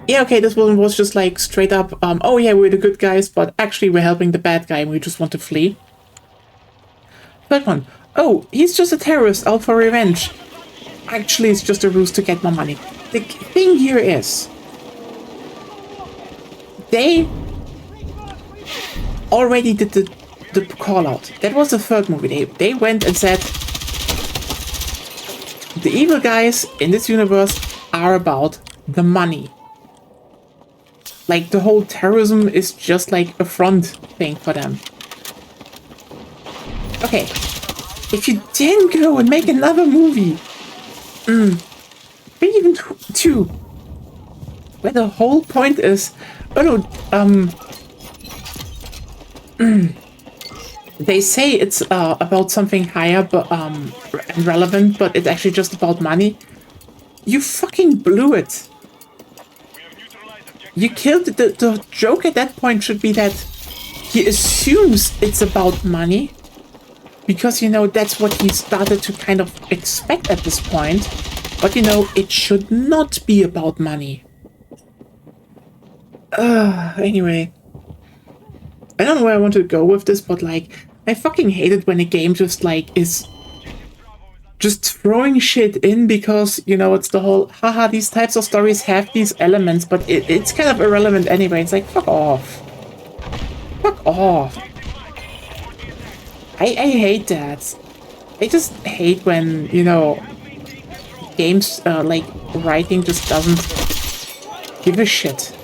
Yeah, okay, this one was just like straight up, oh yeah, we're the good guys, but actually we're helping the bad guy and we just want to flee. Third one. Oh, he's just a terrorist out for revenge. Actually, it's just a ruse to get more money. The thing here is, they already did the call out. That was the third movie. They went and said, the evil guys in this universe are about the money. Like, the whole terrorism is just like a front thing for them. Okay, if you didn't go and make another movie, maybe even two, where the whole point is, oh no, they say it's about something higher, but and relevant, but it's actually just about money. You fucking blew it. You killed it. The joke at that point should be that he assumes it's about money, because, you know, that's what he started to kind of expect at this point. But, you know, it should not be about money. Anyway. I don't know where I want to go with this, but, like, I fucking hate it when a game just, like, is just throwing shit in because, you know, it's the whole, haha, these types of stories have these elements, but it's kind of irrelevant anyway. It's like, fuck off. Fuck off. I hate that. I just hate when, you know, games, like, writing just doesn't give a shit.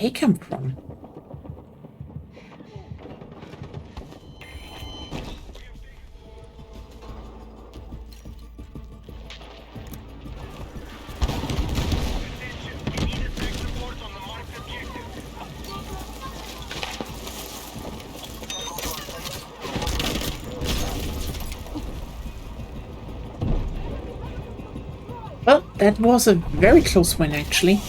they come from? We need attack support on the marked objective. Well, that was a very close one, actually.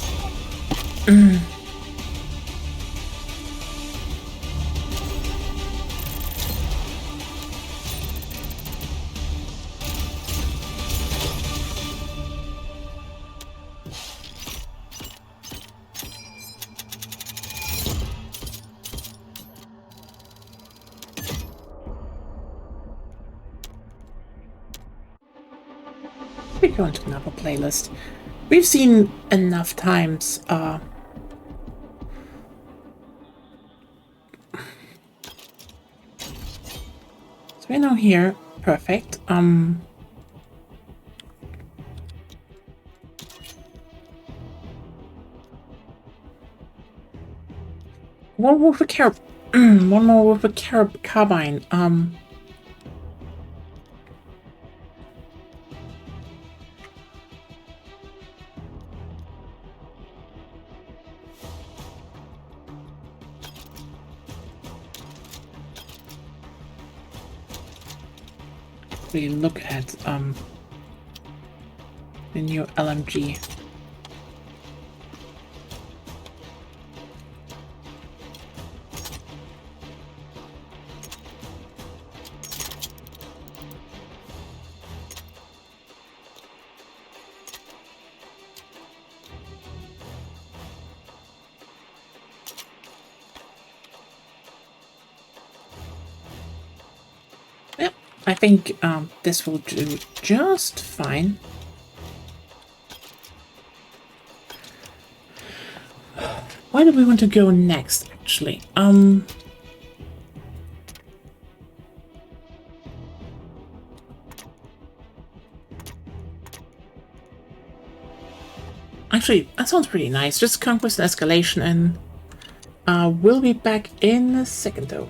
We go into another playlist. We've seen enough times. So we're now here. Perfect. One more with a one more with a carbine. We look at the new LMG. Yep, I think this will do just fine. Where do we want to go next, actually? Actually, that sounds pretty nice. Just conquest and escalation, and we'll be back in a second, though.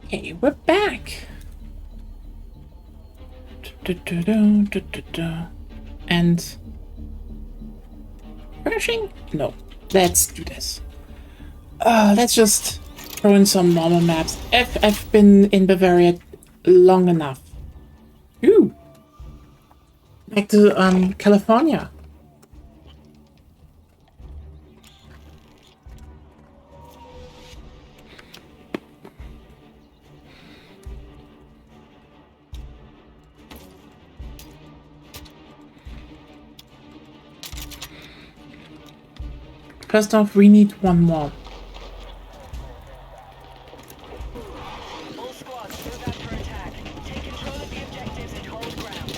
Okay, we're back. And crashing? No. Let's do this. Let's just throw in some normal maps. I've been in Bavaria long enough. Ooh. Back to California. First off, we need one more. All squads, move out for attack. Take control of the objectives and hold ground.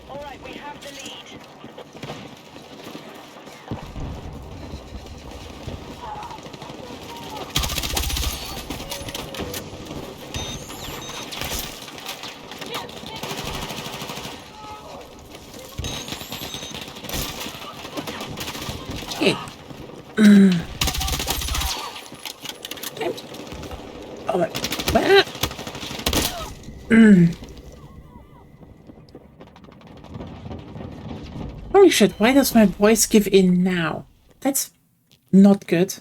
All right, we have the lead. Okay. Oh, wait. Holy shit, why does my voice give in now? That's not good.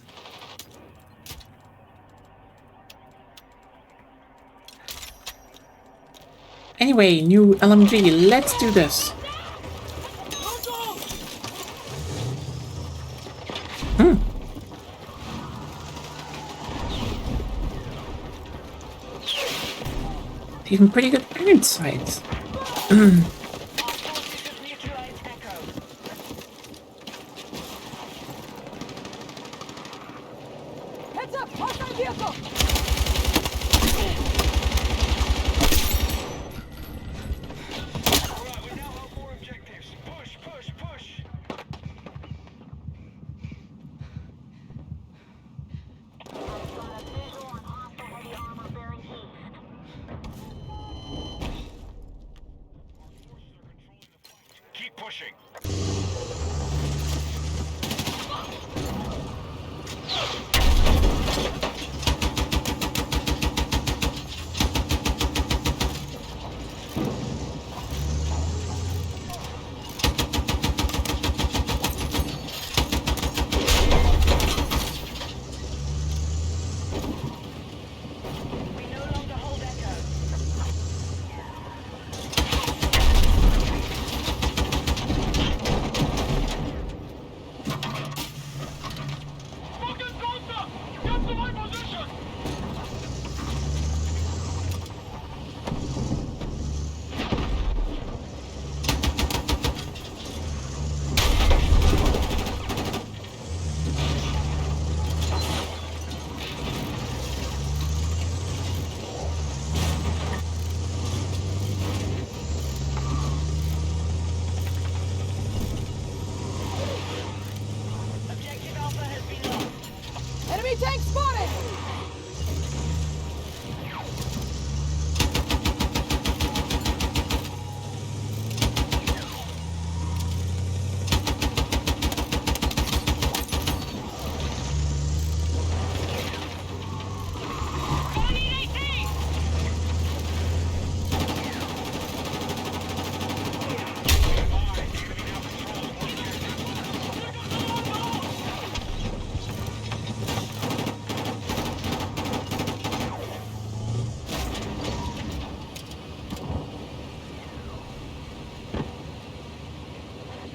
Anyway, new LMG, let's do this. Even pretty good iron sights. Our forces have neutralized Echo. Heads up! Hostile vehicle! All right, we now have more objectives. Push, push, push. Keep pushing. We no longer hold Echo. Fucking Costa! Get to my position! Objective Alpha has been lost. Enemy tank spotted!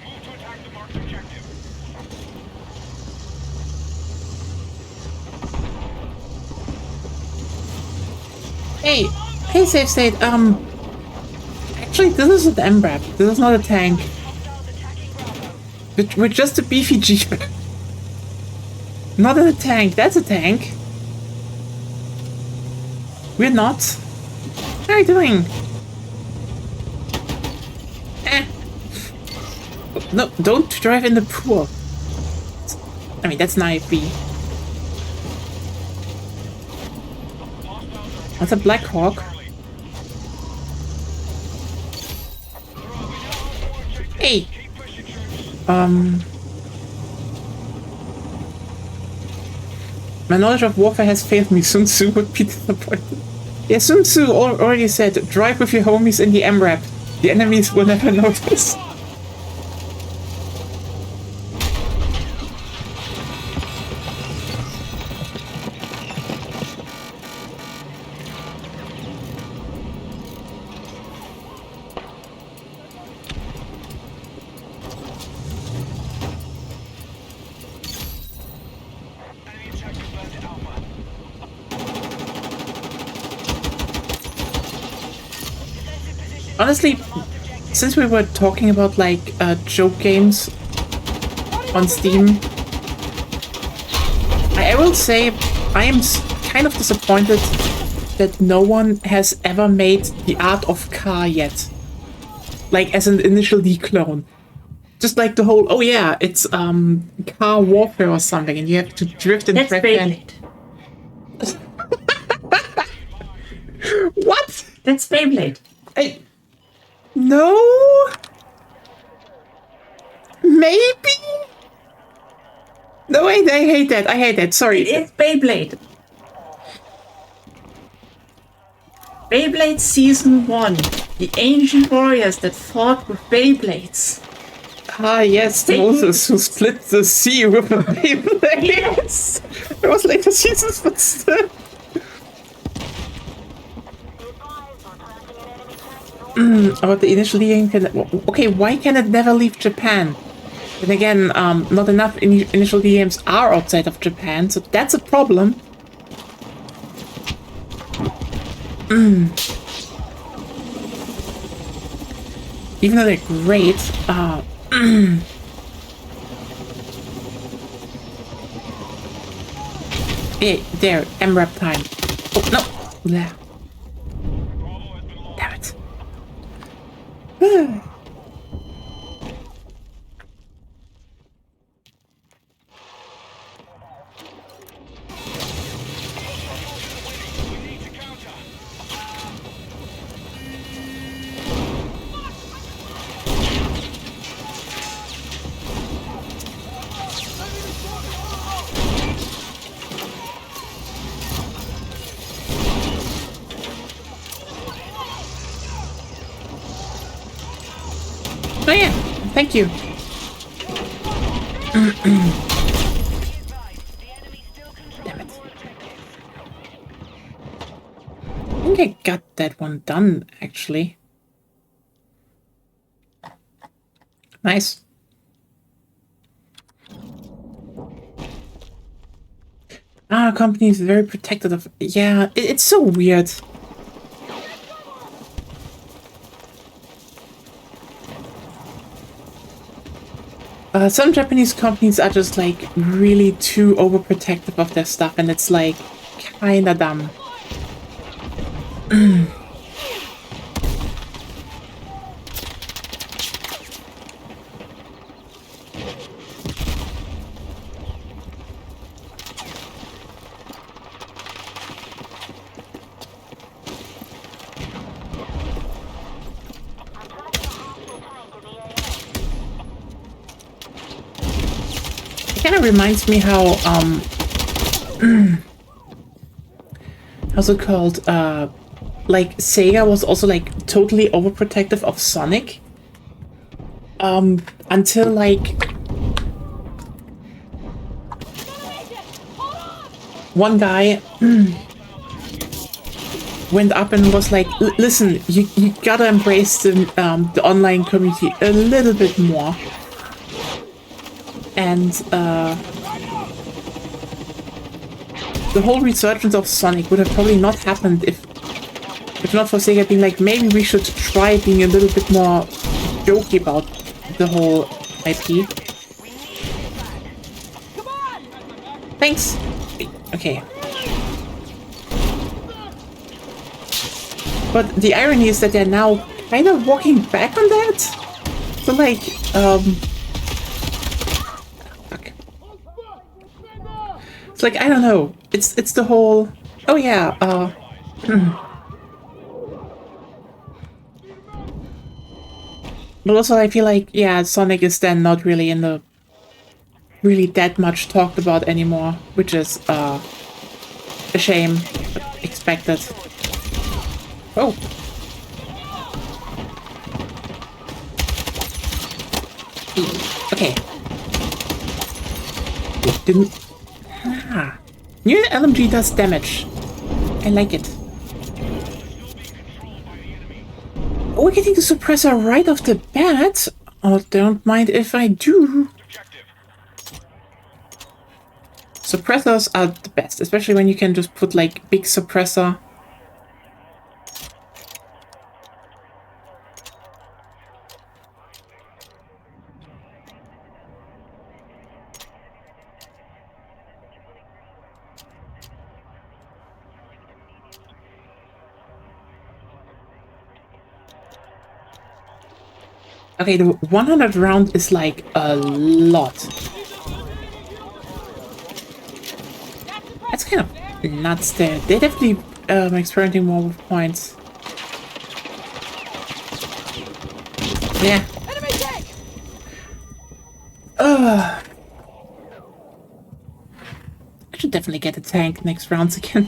Move to attack the marked objective. Hey, hey, safe state. Actually, this is an MRAP. This is not a tank. Hostiles attacking Bravo. We're just a beefy jeep. Not in a tank. That's a tank. We're not. How are you doing? Eh. No, don't drive in the pool. I mean, that's not B. That's a Black Hawk. Hey. My knowledge of warfare has failed me. Sun Tzu would be disappointed. Yeah, Sun Tzu already said, drive with your homies in the MRAP. The enemies will never notice. Honestly, since we were talking about like joke games on Steam, I will say I am kind of disappointed that no one has ever made the Art of Car yet. Like as an initial D clone. Just like the whole, oh yeah, it's car warfare or something, and you have to drift and That's Beyblade. What? That's Beyblade. No? Maybe? No, wait, I hate that. I hate that. Sorry. It is Beyblade. Beyblade Season 1. The ancient warriors that fought with Beyblades. Ah, yes, Moses who split the sea with a Beyblade. Yes. It was later seasons, but still. About the initial DM, okay, why can it never leave Japan? And again, not enough initial DMs are outside of Japan, so that's a problem. Even though they're great, yeah, there, MRAP time. Oh, no! There. Damn it. Oh yeah, thank you. Damn it. I think I got that one done, actually. Nice. Our company is very protective of... Yeah, it's so weird. Some Japanese companies are just like really too overprotective of their stuff, and it's like kinda dumb. Kind of reminds me how how's it called, like Sega was also like totally overprotective of Sonic until like one guy went up and was like, listen, you gotta embrace the online community a little bit more. And the whole resurgence of Sonic would have probably not happened if not for Sega being like, maybe we should try being a little bit more jokey about the whole IP. Thanks. Okay. But the irony is that they're now kind of walking back on that. So like, it's like, I don't know. It's the whole, oh yeah, But also I feel like, yeah, Sonic is then not really in the really that much talked about anymore, which is a shame, but expected. Oh. Okay. Didn't... Ah. New LMG does damage. I like it. Oh, we're getting the suppressor right off the bat. Oh, don't mind if I do. Suppressors are the best, especially when you can just put like big suppressor. Okay, the 100 round is like a lot. That's kind of nuts there. They're definitely experimenting more with points. Yeah. I should definitely get a tank next rounds again.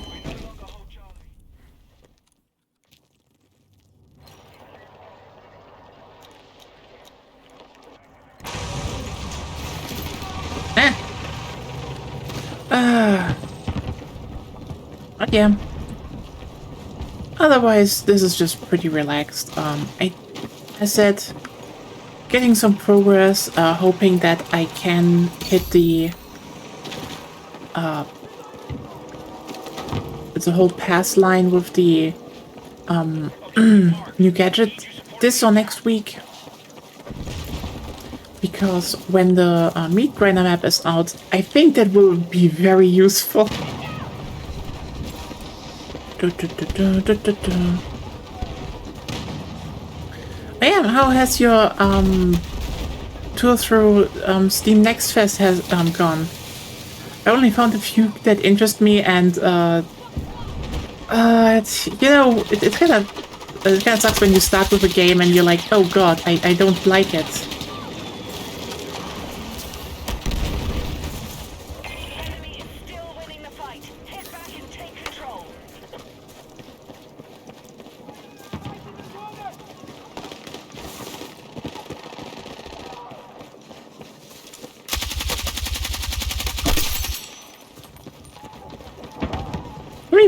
Yeah. Otherwise, this is just pretty relaxed. I said, getting some progress, hoping that I can hit the whole pass line with the new gadget this or next week. Because when the meat grinder map is out, I think that will be very useful. Yeah, how has your tour through Steam Next Fest has gone? I only found a few that interest me, and it's, you know, it kind of sucks when you start with a game and you're like, oh god, I don't like it.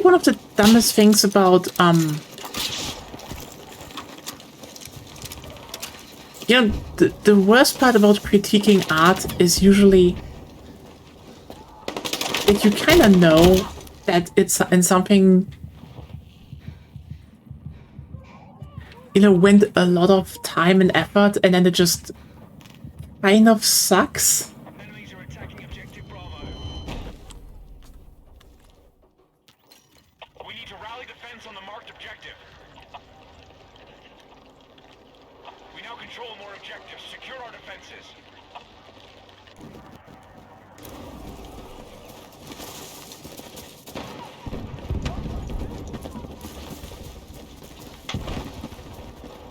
One of the dumbest things about you know, the worst part about critiquing art is usually that you kind of know that it's in something, you know, went a lot of time and effort, and then it just kind of sucks.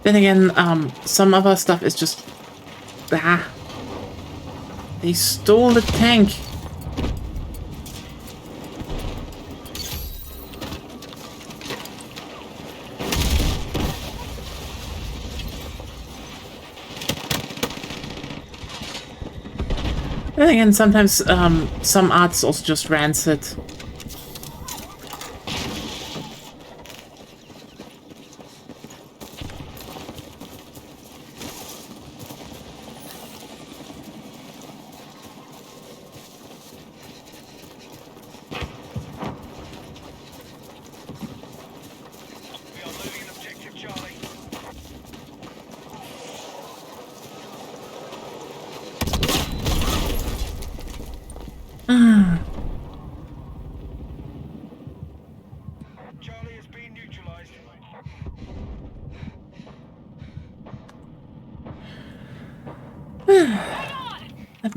Then again, some other stuff is just... They stole the tank. Then again, sometimes some art's also just rancid.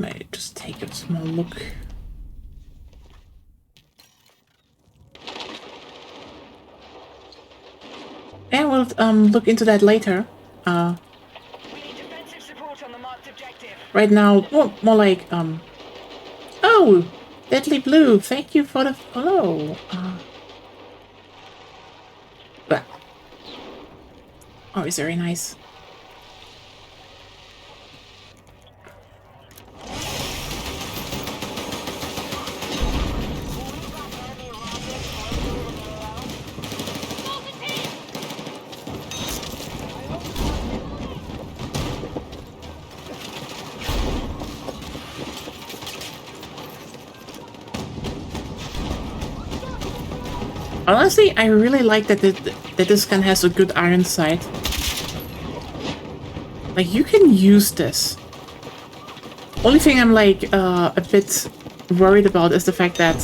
Let me just take a small look. Yeah, we'll look into that later. We need defensive support on the marked objective. Right now, more like oh, Deadly Blue, thank you for the follow. Oh, it's very nice. Honestly, I really like that this gun has a good iron sight. Like, you can use this. Only thing I'm like a bit worried about is the fact that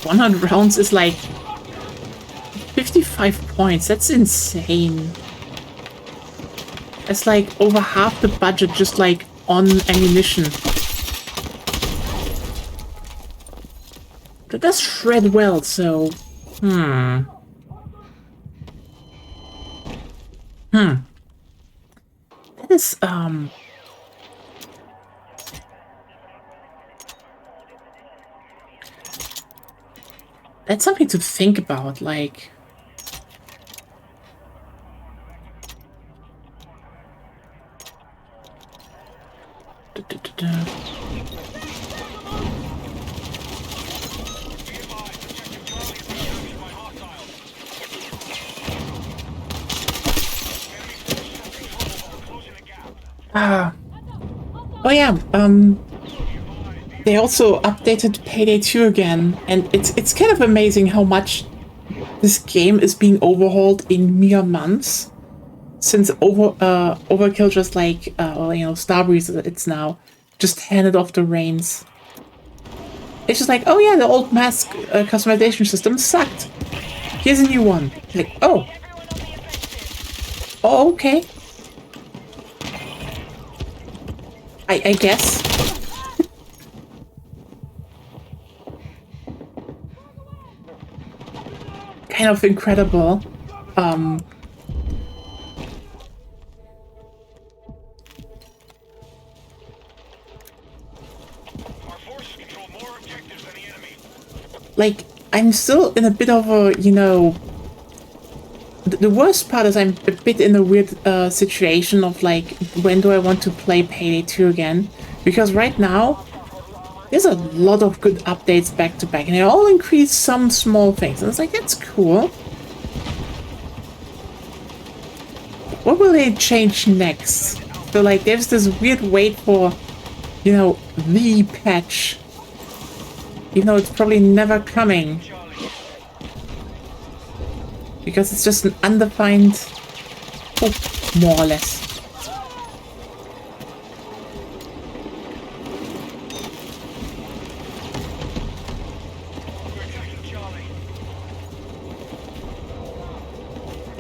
100 rounds is like 55 points. That's insane. It's like over half the budget just like on ammunition. That does shred well, so... That is, that's something to think about, like... Oh yeah, they also updated Payday 2 again, and it's kind of amazing how much this game is being overhauled in mere months. Since Overkill just like, well, you know, Starbreeze it's now, just handed off the reins. It's just like, oh yeah, the old mask customization system sucked. Here's a new one. Like, oh. Oh, okay. I guess. Kind of incredible. Like, I'm still in a bit of a, you know... The worst part is I'm a bit in a weird situation of, like, when do I want to play Payday 2 again? Because right now, there's a lot of good updates back to back, and they all increase some small things. And it's like, that's cool. What will they change next? So, like, there's this weird wait for, you know, the patch. Even though it's probably never coming. Because it's just an undefined hope, more or less.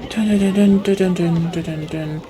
Dun dun dun dun dun dun dun dun.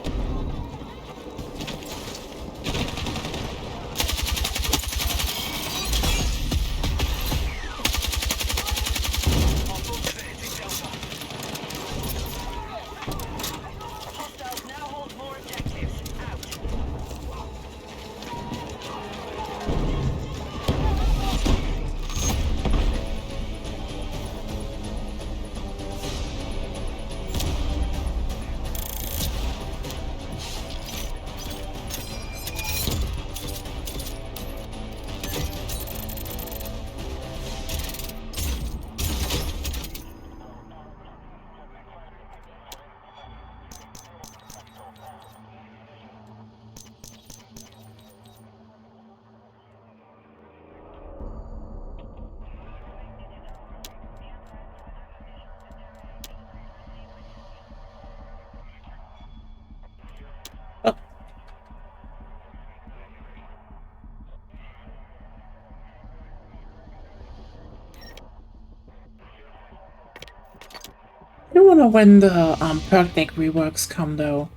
I don't know when the perk deck reworks come though,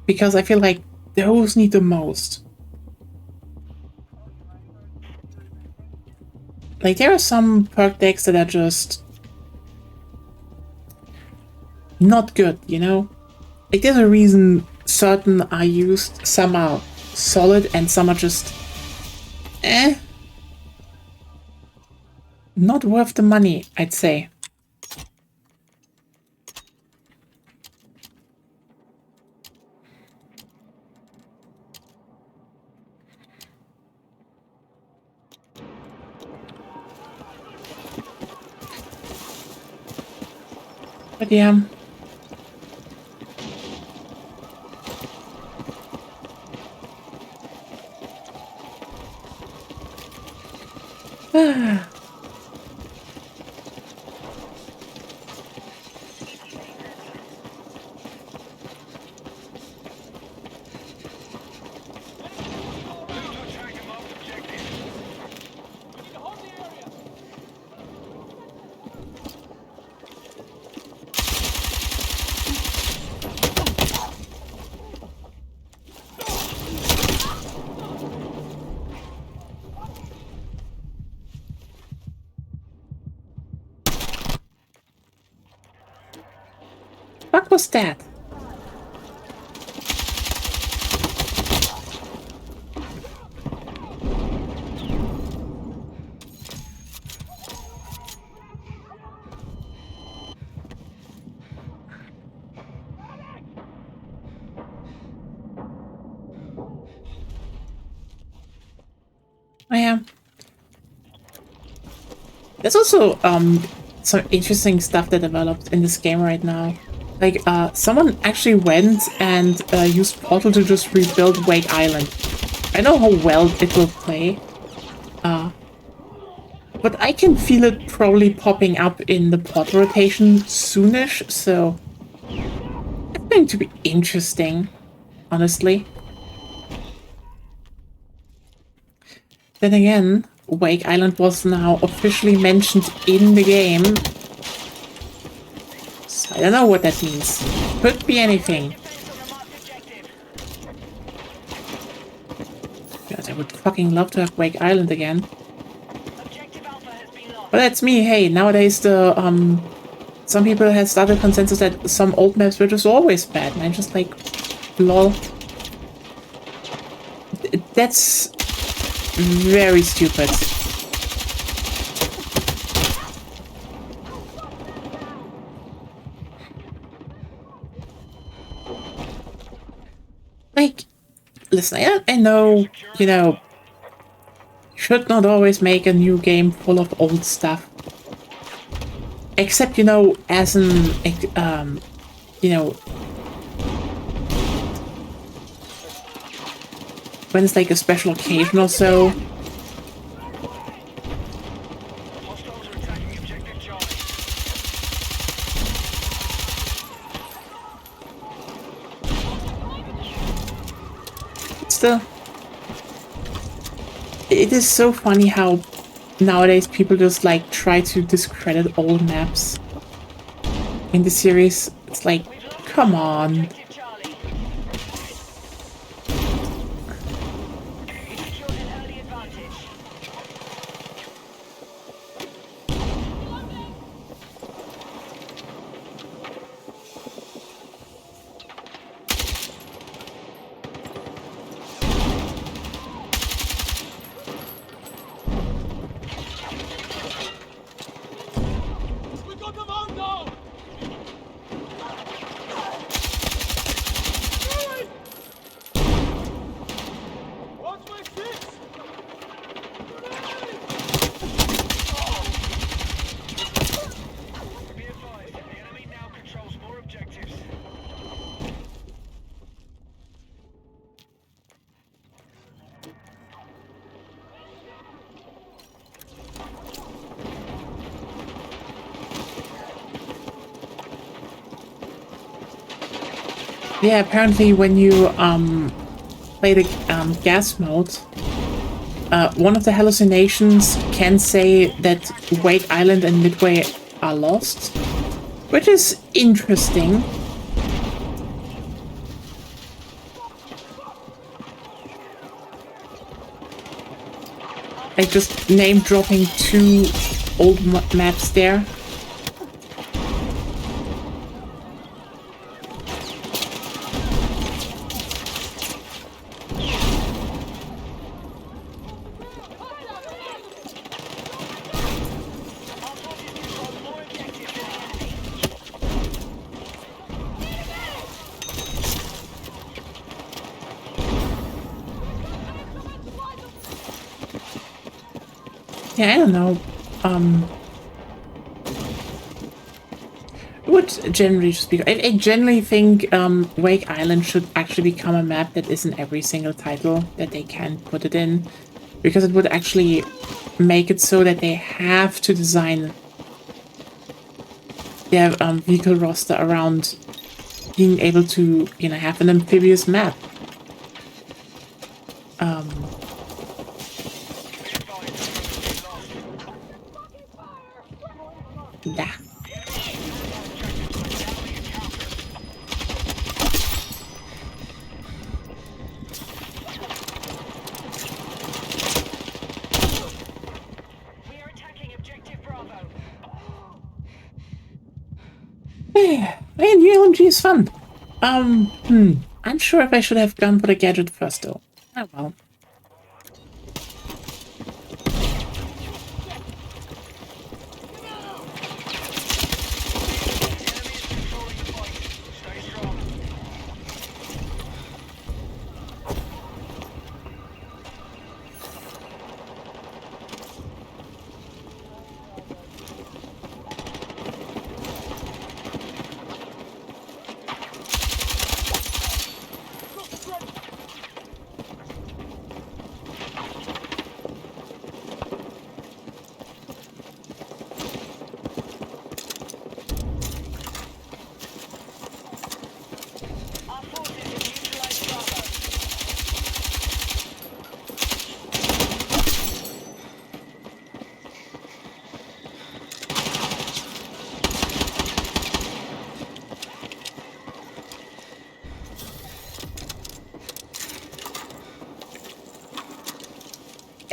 because I feel like those need the most. Like, there are some perk decks that are just not good, you know? Like, there's a reason certain are used, some are solid, and some are just not worth the money, I'd say. Yeah. Move to attack and mark objective. We need to hold the area. What was that? I am. There's also some interesting stuff that developed in this game right now. Like someone actually went and used Portal to just rebuild Wake Island. I know how well it will play. But I can feel it probably popping up in the Portal rotation soonish, so it's going to be interesting, honestly. Then again, Wake Island was now officially mentioned in the game. So I don't know what that means. Could be anything. God, I would fucking love to have Wake Island again. But that's me. Hey, nowadays the some people have started consensus that some old maps were just always bad, and I'm just like, lol. That's very stupid. Like, listen, I know, you know, should not always make a new game full of old stuff. Except, you know, as an, you know, when it's like a special occasion or so. Hostiles are attacking objective Charlie. Still, it is so funny how nowadays people just like try to discredit old maps in the series. It's like, come on. We got them on now. Watch my six. Be advised, the enemy now controls more objectives. Yeah, apparently when you play the gas mode, one of the hallucinations can say that Wake Island and Midway are lost, which is interesting. Like just name dropping two old maps there. Yeah, I don't know. It would generally speak, I generally think Wake Island should actually become a map that is in every single title that they can put it in, because it would actually make it so that they have to design their vehicle roster around being able to, you know, have an amphibious map. Yeah. We are attacking objective Bravo. Hey, new LMG is fun. Unsure if I should have gone for the gadget first though. Oh well. Stay strong. Our forces have neutralized Bravo.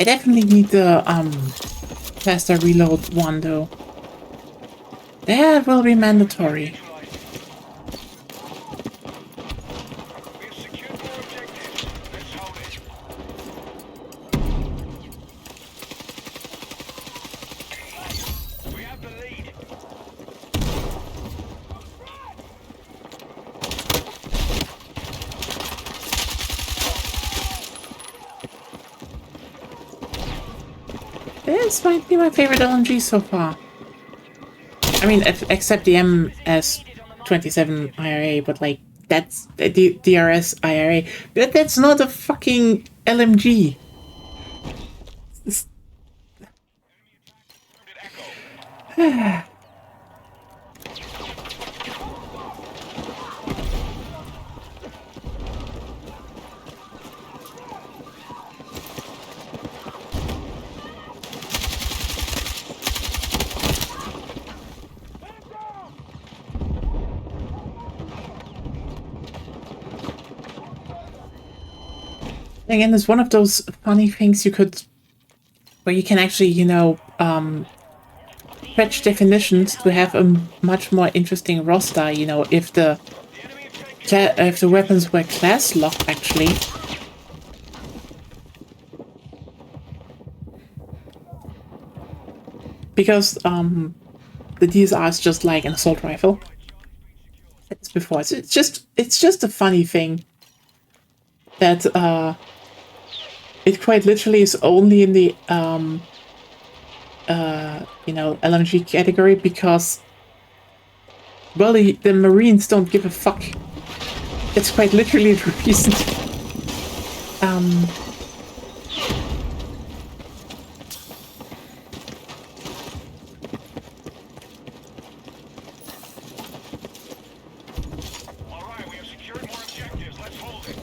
I definitely need the faster reload one though. That will be mandatory. We have secured more objectives. Let's hold it. We have the lead. This might be my favorite LMG so far. I mean, except the MS-27 IRA, but like, that's the DRS IRA. That's not a fucking LMG. Again, it's one of those funny things you could, where you can actually, you know, stretch definitions to have a much more interesting roster. You know, if the weapons were class locked, actually. Because the DSR is just like an assault rifle. Said this before. It's just a funny thing that it quite literally is only in the you know, LMG category because, well, the Marines don't give a fuck. It's quite literally the reason. All right, we have secured more objectives. Let's hold it.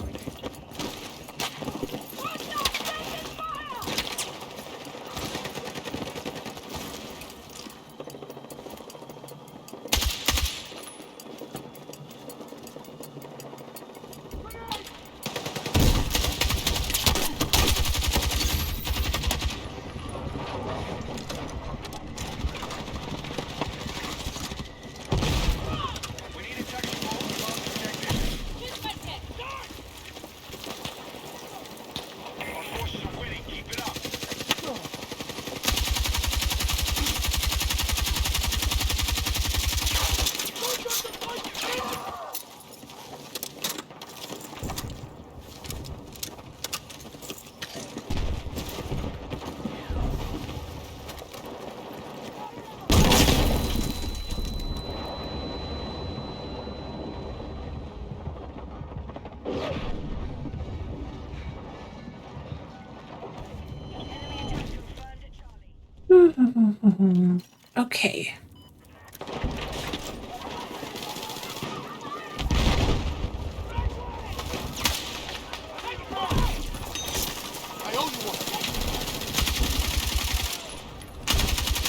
Okay.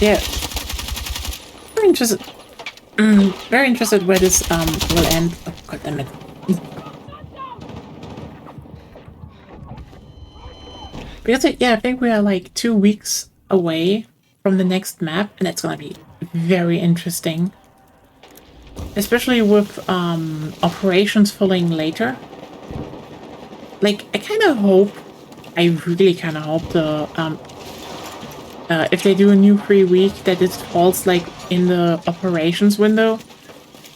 Yeah. Very interested. Very interested where this will end. Oh, God damn it. Because yeah, I think we are like 2 weeks away from the next map, and it's gonna be very interesting. Especially with operations following later. Like, I really kind of hope if they do a new free week, that it falls like in the operations window,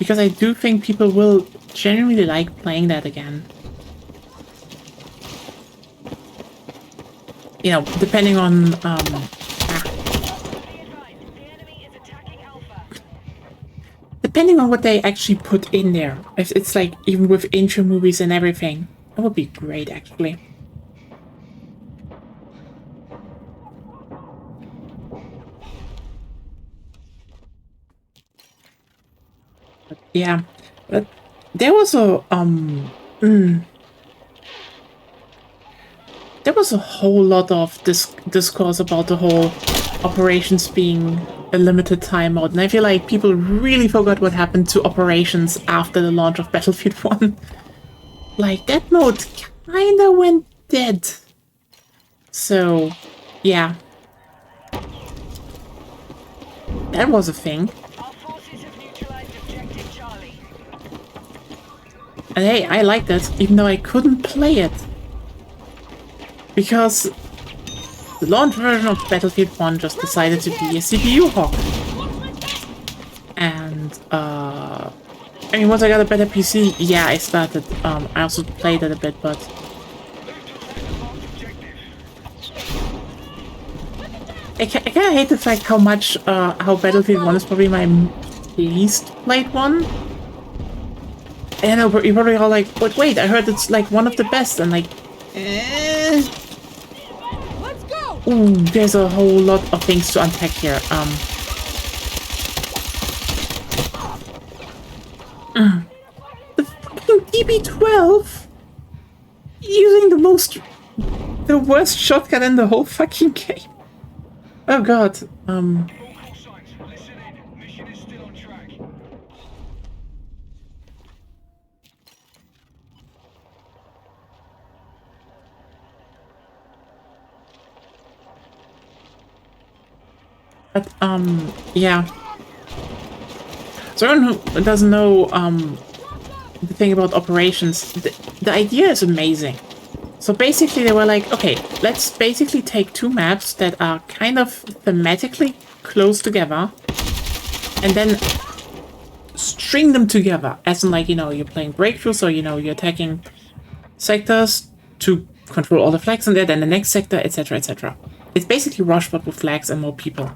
because I do think people will genuinely like playing that again. You know, depending on depending on what they actually put in there. If it's like even with intro movies and everything, that would be great actually. Yeah, but there was a there was a whole lot of discourse about the whole operations being a limited time mode, and I feel like people really forgot what happened to operations after the launch of Battlefield 1. Like, that mode kinda went dead. So, yeah. That was a thing. Our forces have neutralized objective Charlie. And hey, I liked it, even though I couldn't play it. Because the launch version of Battlefield 1 just decided to be a CPU hog. And, I mean, once I got a better PC, yeah, I started, I also played it a bit, but... I kinda hate the fact how much, how Battlefield 1 is probably my least played one. And I know, you're probably all like, but wait, I heard it's like one of the best, and like, Let's go. Ooh, there's a whole lot of things to unpack here. The fucking DB12 using the worst shotgun in the whole fucking game. Oh god. All call signs. Listen in. Mission is still on track. But yeah. So everyone who doesn't know the thing about operations, the idea is amazing. So basically they were like, okay, let's basically take two maps that are kind of thematically close together and then string them together. As in, like, you know, you're playing breakthrough, so, you know, you're attacking sectors to control all the flags in there, then the next sector, etc, etc. It's basically Rush, but with flags and more people.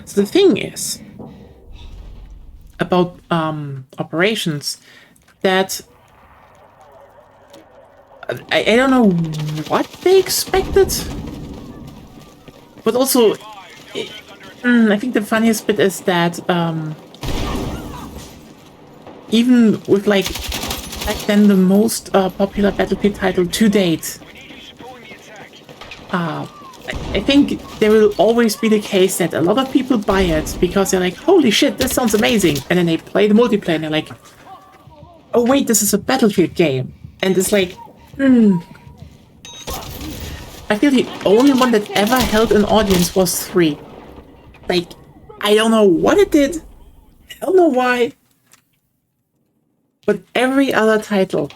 So the thing is about operations that I don't know what they expected, but also I think the funniest bit is that even with like back then the most popular Battlefield title to date, I think there will always be the case that a lot of people buy it because they're like, holy shit, this sounds amazing, and then they play the multiplayer and they're like, oh wait, this is a Battlefield game, and it's like, I feel the only one that ever held an audience was 3. Like, I don't know what it did, I don't know why, but every other title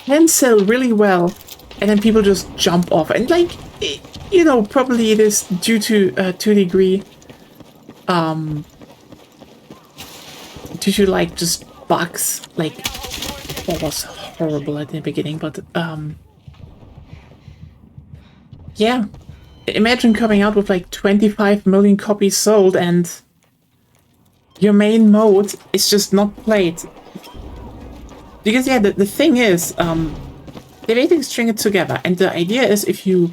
can sell really well, and then people just jump off, and like, you know, probably it is due to a degree, due to like just bugs, like what was horrible at the beginning, but yeah, imagine coming out with like 25 million copies sold and your main mode is just not played. Because yeah, the thing is, they basically string it together, and the idea is if you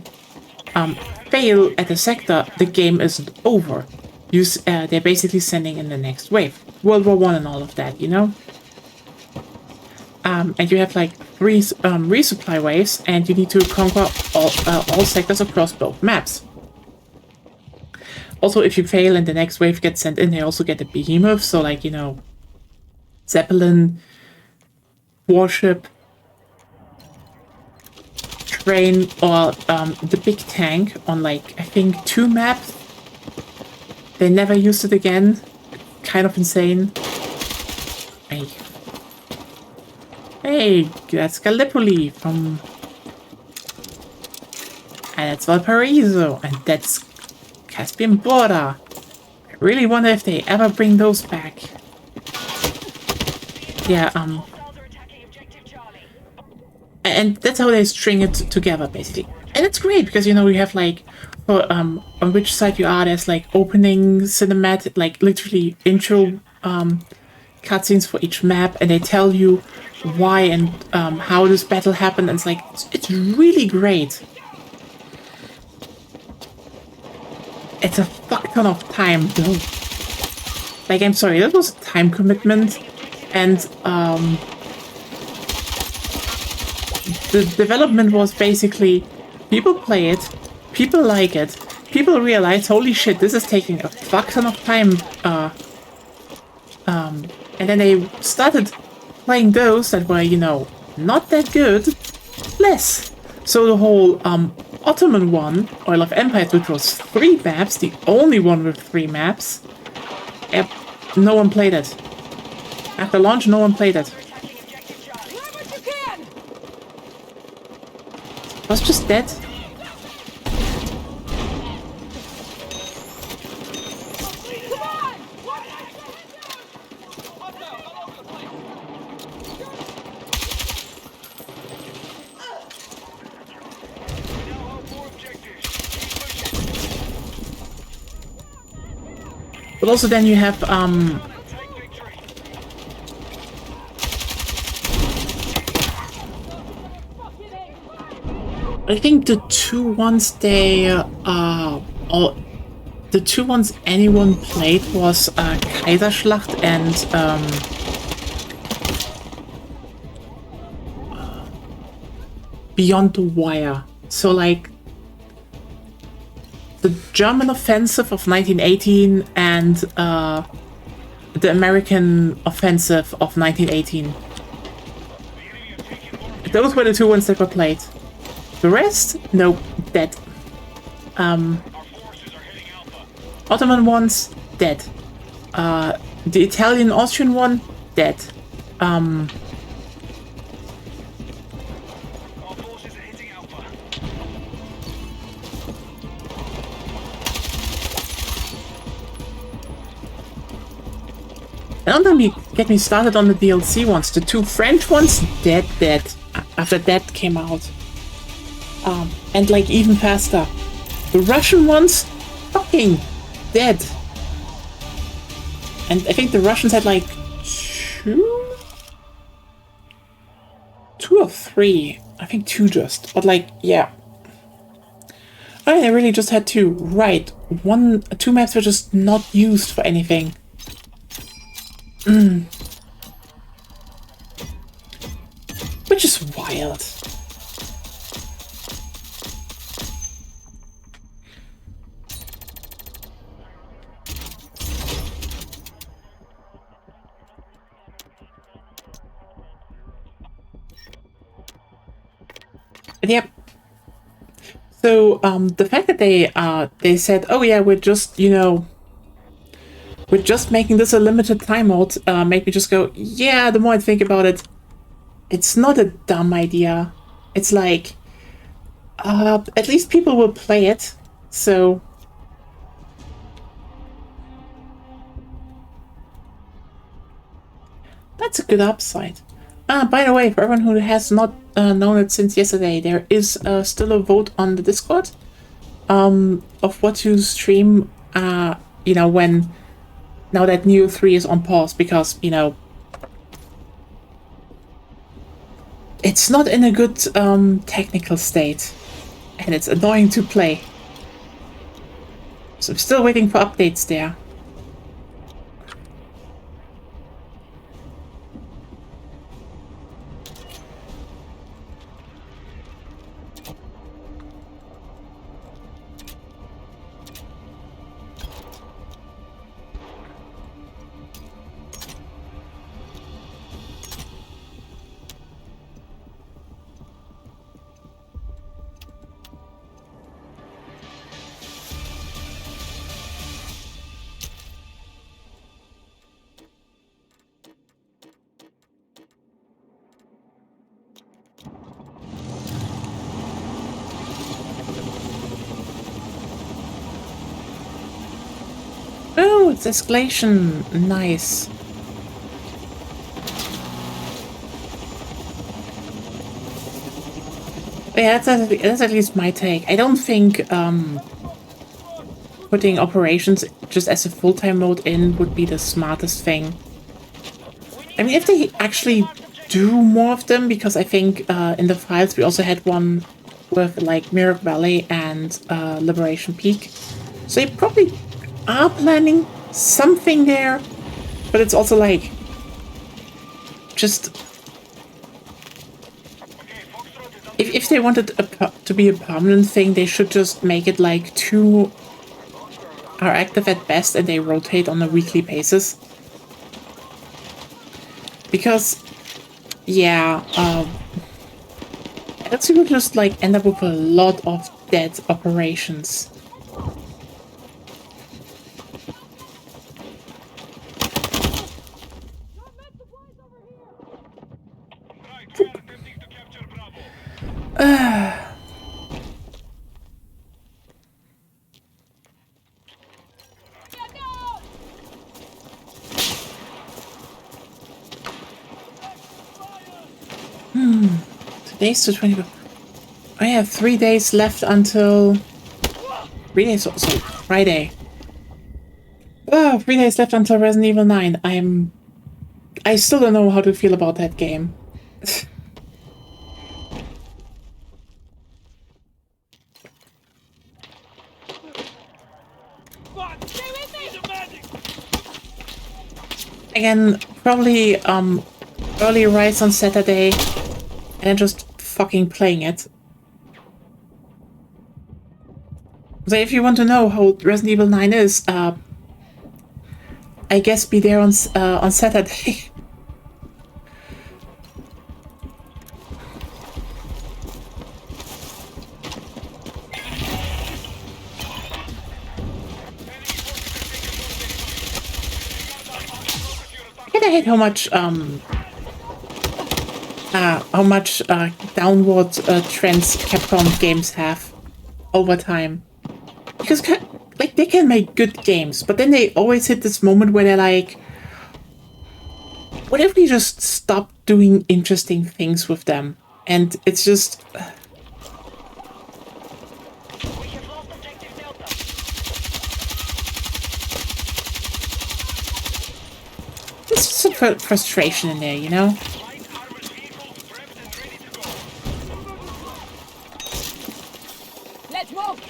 fail at a sector, the game isn't over. They're basically sending in the next wave. World War One and all of that, you know? And you have like 3 resupply waves, and you need to conquer all sectors across both maps. Also, if you fail and the next wave gets sent in, they also get a behemoth, so like, you know, Zeppelin, warship, train, or the big tank on like, I think 2 maps. They never used it again. Kind of insane. Hey, that's Gallipoli from... And that's Valparaiso, and that's Caspian Border. I really wonder if they ever bring those back. Yeah, and that's how they string it together, basically. And it's great, because, you know, you have, like, for, on which side you are, there's, like, opening cinematic, like, literally intro, cutscenes for each map, and they tell you why and, how this battle happened, and it's, like, it's really great. It's a fuck ton of time, though. Like, I'm sorry, that was a time commitment, and, the development was basically, people play it, people like it, people realize, holy shit, this is taking a fuck ton of time, and then they started playing those that were, you know, not that good, less. So the whole, Ottoman one, Oil of Empires, which was 3 maps, the only one with 3 maps, no one played it. After launch, no one played it. Was just dead. But also then you have I think the 2 ones the 2 ones anyone played was Kaiserschlacht and Beyond the Wire. So like the German offensive of 1918 and the American offensive of 1918. Those were the 2 ones that were played. The rest? Nope, dead. Ottoman ones, dead. The Italian-Austrian one, dead. Our forces are hitting Alpha. And don't get me started on the DLC ones. The 2 French ones, dead. After that came out. And like even faster. The Russian ones, fucking dead. And I think the Russians had like 2 or 3. I think 2 just. But like, yeah. I really just had to write 2 maps were just not used for anything. Which is wild. Yep. So the fact that they said, oh yeah, we're just, you know, we're just making this a limited time mode, made me just go, yeah, the more I think about it, it's not a dumb idea. It's like, at least people will play it, so... That's a good upside. By the way, for everyone who has not known it since yesterday, there is still a vote on the Discord of what to stream, you know, now that Neo 3 is on pause, because, you know, it's not in a good technical state, and it's annoying to play. So I'm still waiting for updates there. Oh, it's escalation. Nice. Yeah, that's at least my take. I don't think putting operations just as a full-time mode in would be the smartest thing. I mean, if they actually do more of them, because I think in the files we also had one with like Mirror Valley and Liberation Peak. So they probably are planning something there, but it's also like just if they wanted to be a permanent thing, they should just make it like 2 are active at best and they rotate on a weekly basis. Because yeah, else you would just like end up with a lot of dead operations. Today's the 20th. I have 3 days left until 3 days. So Friday. 3 days left until Resident Evil 9. I still don't know how to feel about that game. Again, probably early rise on Saturday and then just fucking playing it. So if you want to know how Resident Evil 9 is, I guess be there on Saturday. I hate how much downward trends Capcom games have over time. Because like they can make good games, but then they always hit this moment where they're like, what if we just stop doing interesting things with them? And it's just there's some frustration in there, you know? Let's move.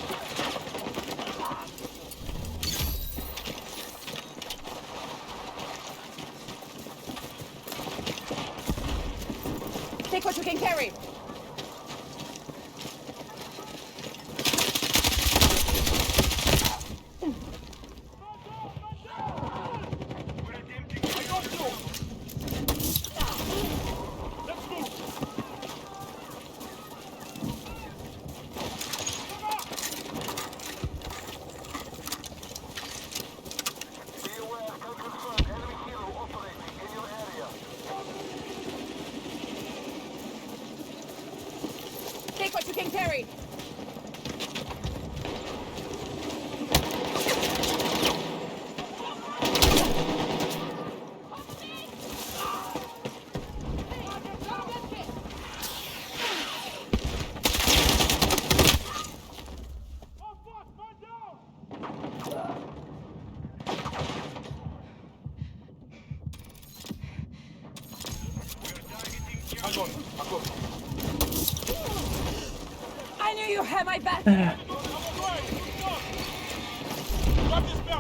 Take what you can carry. Take what you can carry. I knew you had my back. Be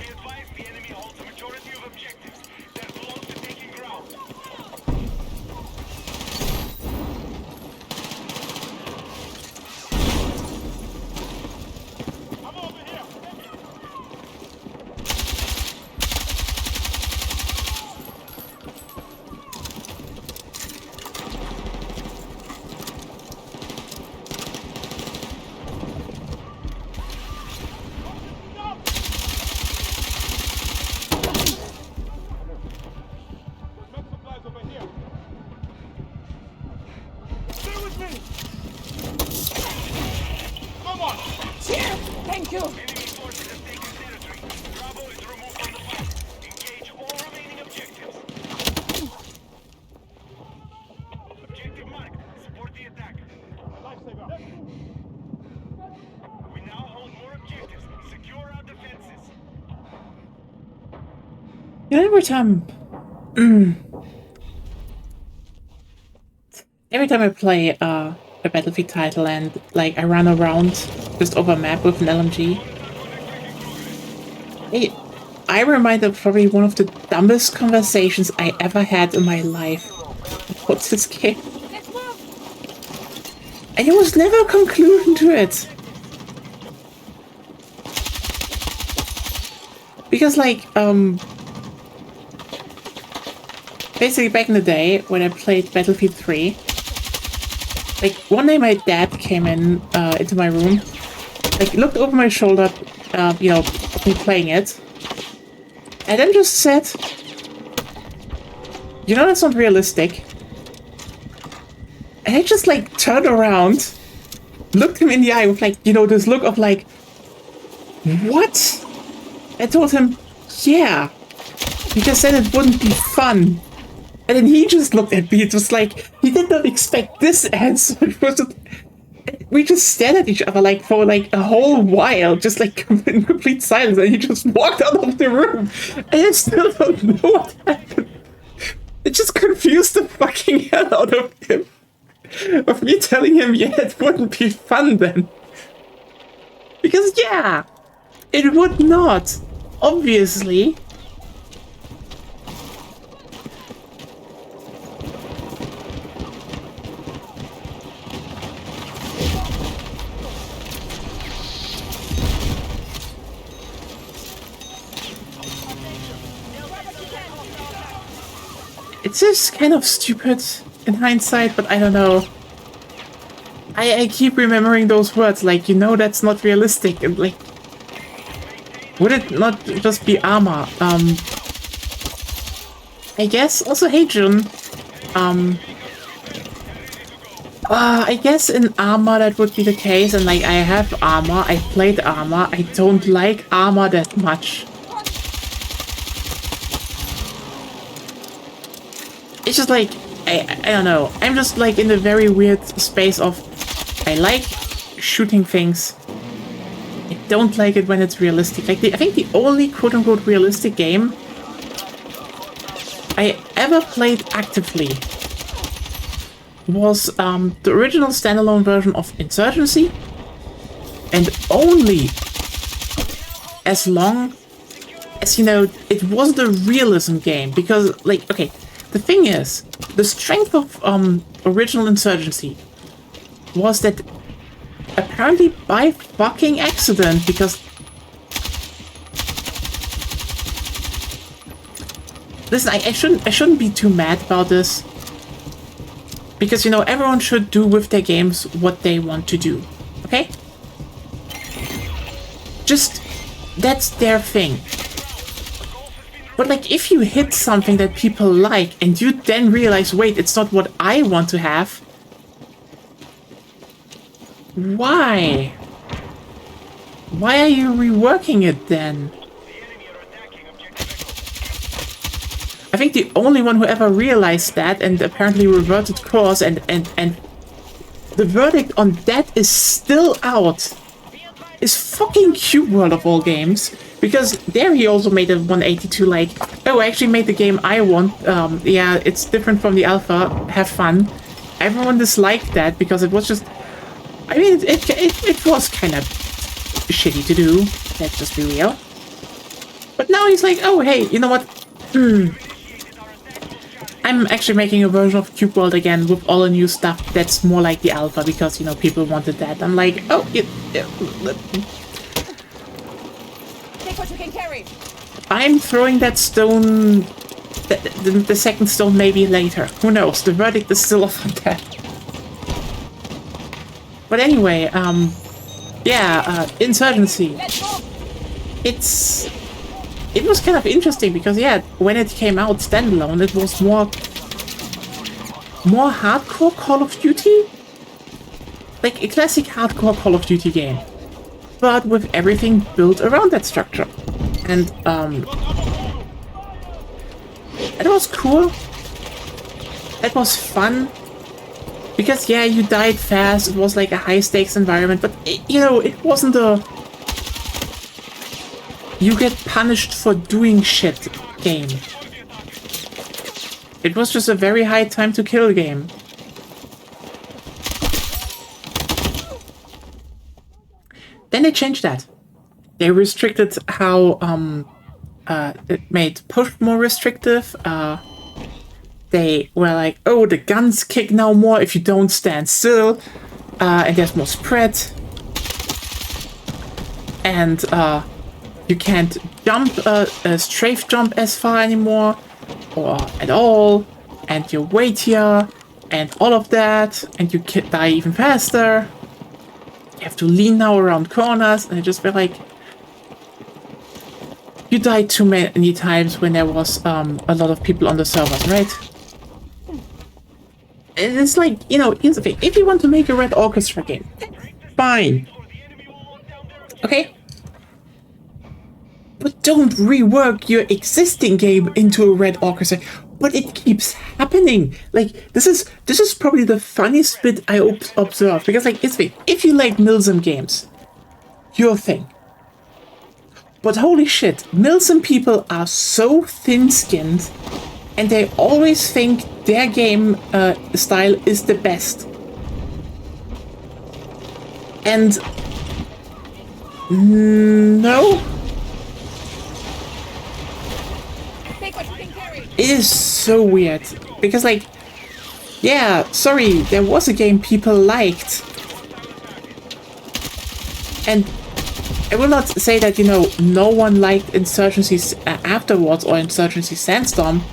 advised, the enemy holds the majority of objectives. They're close to taking ground. I'm over here. Med supplies over here. Stay with me. Come on. Here! Thank you! Enemy forces have taken territory. Bravo is removed from the fight. Engage all remaining objectives. Objective marked. Support the attack. Lifesaver! We now hold more objectives. Secure our defenses. You know, every time I play a Battlefield title and like I run around just over a map with an LMG, I remind of probably one of the dumbest conversations I ever had in my life about this game. Let's move! And there was never a conclusion to it. Because like, basically back in the day when I played Battlefield 3, like one day my dad came in into my room, like looked over my shoulder, you know, of me playing it, and then just said, "You know that's not realistic." And I just like turned around, looked him in the eye with like, you know, this look of like, "What?" I told him, "Yeah," because then it wouldn't be fun. And then he just looked at me. It was like he did not expect this answer. It was just, we just stared at each other like for like a whole while, just like in complete silence. And he just walked out of the room. And I still don't know what happened. It just confused the fucking hell out of him. Of me telling him, yeah, it wouldn't be fun then. Because yeah, it would not. Obviously. It's just kind of stupid in hindsight, but I don't know. I keep remembering those words, like, you know that's not realistic, and like, would it not just be armor? I guess also, hey Jun, I guess in armor that would be the case, and like, I have armor, I played armor, I don't like armor that much. It's just like, I don't know, I'm just like in the very weird space of, I like shooting things, I don't like it when it's realistic. Like, I think the only quote-unquote realistic game I ever played actively was the original standalone version of Insurgency, and only as long as, you know, it wasn't a realism game, because, like, okay, the thing is, the strength of original Insurgency was that apparently by fucking accident, because listen, I shouldn't be too mad about this, because, you know, everyone should do with their games what they want to do, okay? Just, that's their thing. But like, if you hit something that people like, and you then realize, wait, it's not what I want to have, why? Why are you reworking it then? I think the only one who ever realized that and apparently reverted course, and the verdict on that is still out, is fucking Cube World of all games. Because there he also made a 182, like, oh, I actually made the game I want, yeah, it's different from the alpha, have fun. Everyone disliked that because it was just, I mean, it was kind of shitty to do. Let's just be real. But now he's like, oh, hey, you know what? I'm actually making a version of Cube World again with all the new stuff that's more like the alpha because, you know, people wanted that. I'm like, oh, Take what you can carry. I'm throwing that stone, the second stone maybe later. Who knows? The verdict is still off on that. But anyway, yeah, Insurgency. Let's go. It was kind of interesting because, yeah, when it came out standalone, it was more hardcore Call of Duty. Like a classic hardcore Call of Duty game. But with everything built around that structure. And, it was cool. It was fun. Because, yeah, you died fast. It was like a high-stakes environment. But, you know, it wasn't a... You get punished for doing shit game. It was just a very high time to kill game. Then they changed that. They restricted how it made push more restrictive. They were like, oh, the guns kick now more if you don't stand still. And there's more spread. And you can't jump, strafe jump as far anymore, or at all, and you're weightier, and all of that, and you can die even faster. You have to lean now around corners, and I just feel like you died too many times when there was a lot of people on the servers, right? And it's like, you know, here's the thing. If you want to make a Red Orchestra game, fine. Okay? But don't rework your existing game into a Red Orchestra. But it keeps happening. Like, this is probably the funniest bit I observed. Because, like, it's like, if you like Milsim games, your thing. But holy shit, Milsim people are so thin-skinned, and they always think their game style is the best. And no. It is so weird, because, like, yeah, sorry, there was a game people liked. And I will not say that, you know, no one liked Insurgency afterwards or Insurgency Sandstorm.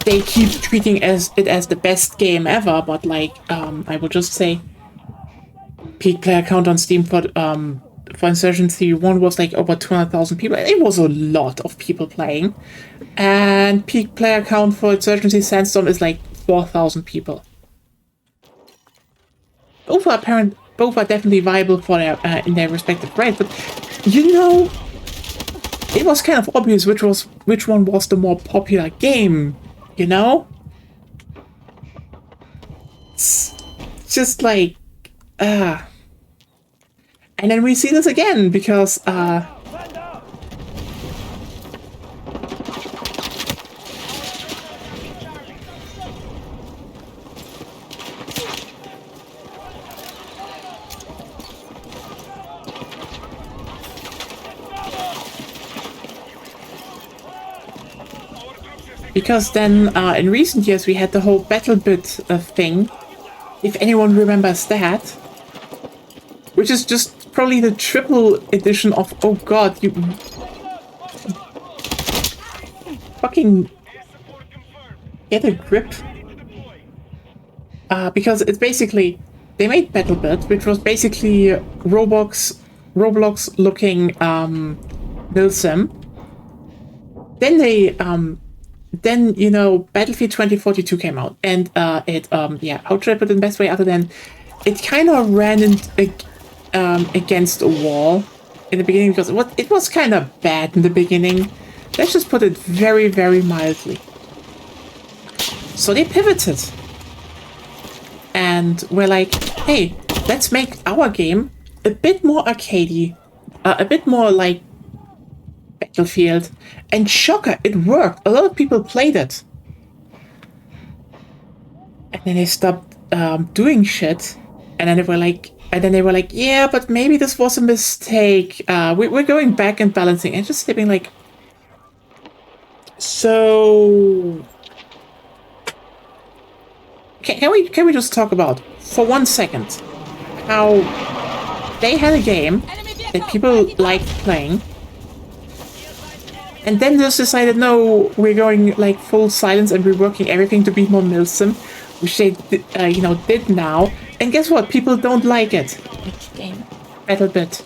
They keep treating it as the best game ever, but, like, I will just say peak player count on Steam for Insurgency 1 was like over 200,000 people. It was a lot of people playing. And peak player count for Insurgency Sandstorm is like 4,000 people. Both are definitely viable for their in their respective right, but you know, it was kind of obvious which one was the more popular game, you know? It's just like and then we see this again because then in recent years we had the whole battle bit thing, if anyone remembers that, which is just probably the triple edition of, oh god, you fucking get a grip. Because it's basically, they made BattleBit, which was basically Roblox looking Milsim. Then they then, you know, Battlefield 2042 came out, and yeah, how should I put it in the best way other than it kind of ran against a wall in the beginning, because it was kind of bad in the beginning. Let's just put it very, very mildly. So they pivoted. And we're like, hey, let's make our game a bit more arcadey, a bit more like Battlefield. And shocker, it worked. A lot of people played it. And then they stopped doing shit. And then they were like, yeah, but maybe this was a mistake. We're going back and balancing. And just being like, so can we just talk about for 1 second how they had a game that people liked playing, and then just decided, no, we're going like full silence and reworking everything to be more Milsim, which they did now. And guess what? People don't like it. Which game? Battlebit.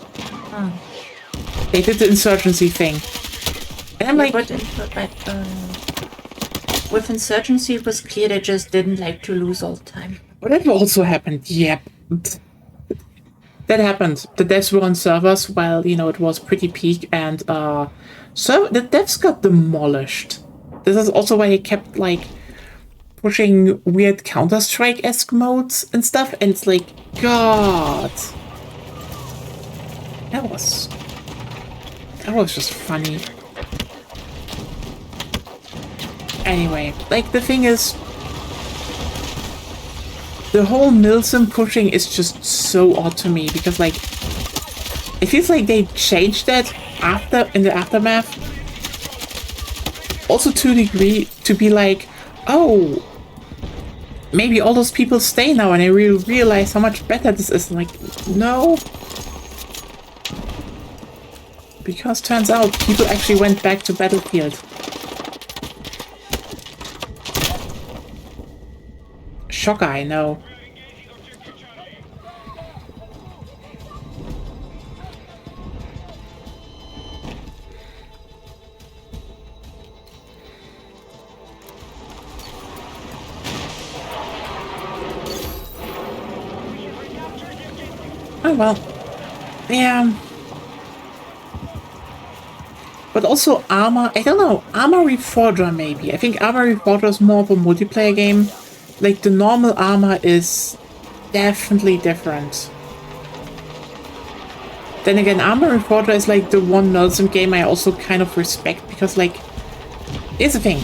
They did the insurgency thing. And I'm like, with insurgency, it was clear they just didn't like to lose all the time. well, that also happened. Yep. That happened. The devs were on servers while, it was pretty peak, and so the devs got demolished. This is also why they kept, like, pushing weird Counter-Strike-esque modes and stuff, and it's like, God. That was just funny. Anyway, like, the thing is, the whole Milsim pushing is just so odd to me, because, like, it feels like they changed that in the aftermath. Also to a degree, to be like, oh, maybe all those people stay now and I realize how much better this is. Like, no. Because turns out people actually went back to Battlefield. Shocker, I know. Oh well. Yeah. But also Arma, I don't know, Arma Reforger maybe. I think Arma Reforger is more of a multiplayer game. Like, the normal Arma is definitely different. Then again, Arma Reforger is like the one Nelson game I also kind of respect, because, like, here's the thing.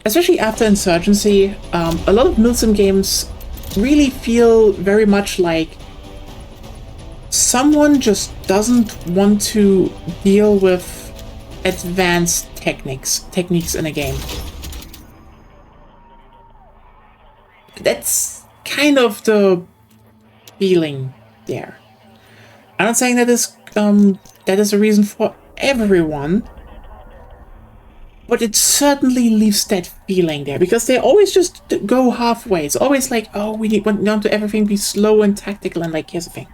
Especially after Insurgency, a lot of Milsim games really feel very much like someone just doesn't want to deal with advanced techniques in a game. That's kind of the feeling there. I'm not saying that is a reason for everyone, but it certainly leaves that feeling there, because they always just go halfway. It's always like, oh, we want to everything be slow and tactical, and like, here's the thing.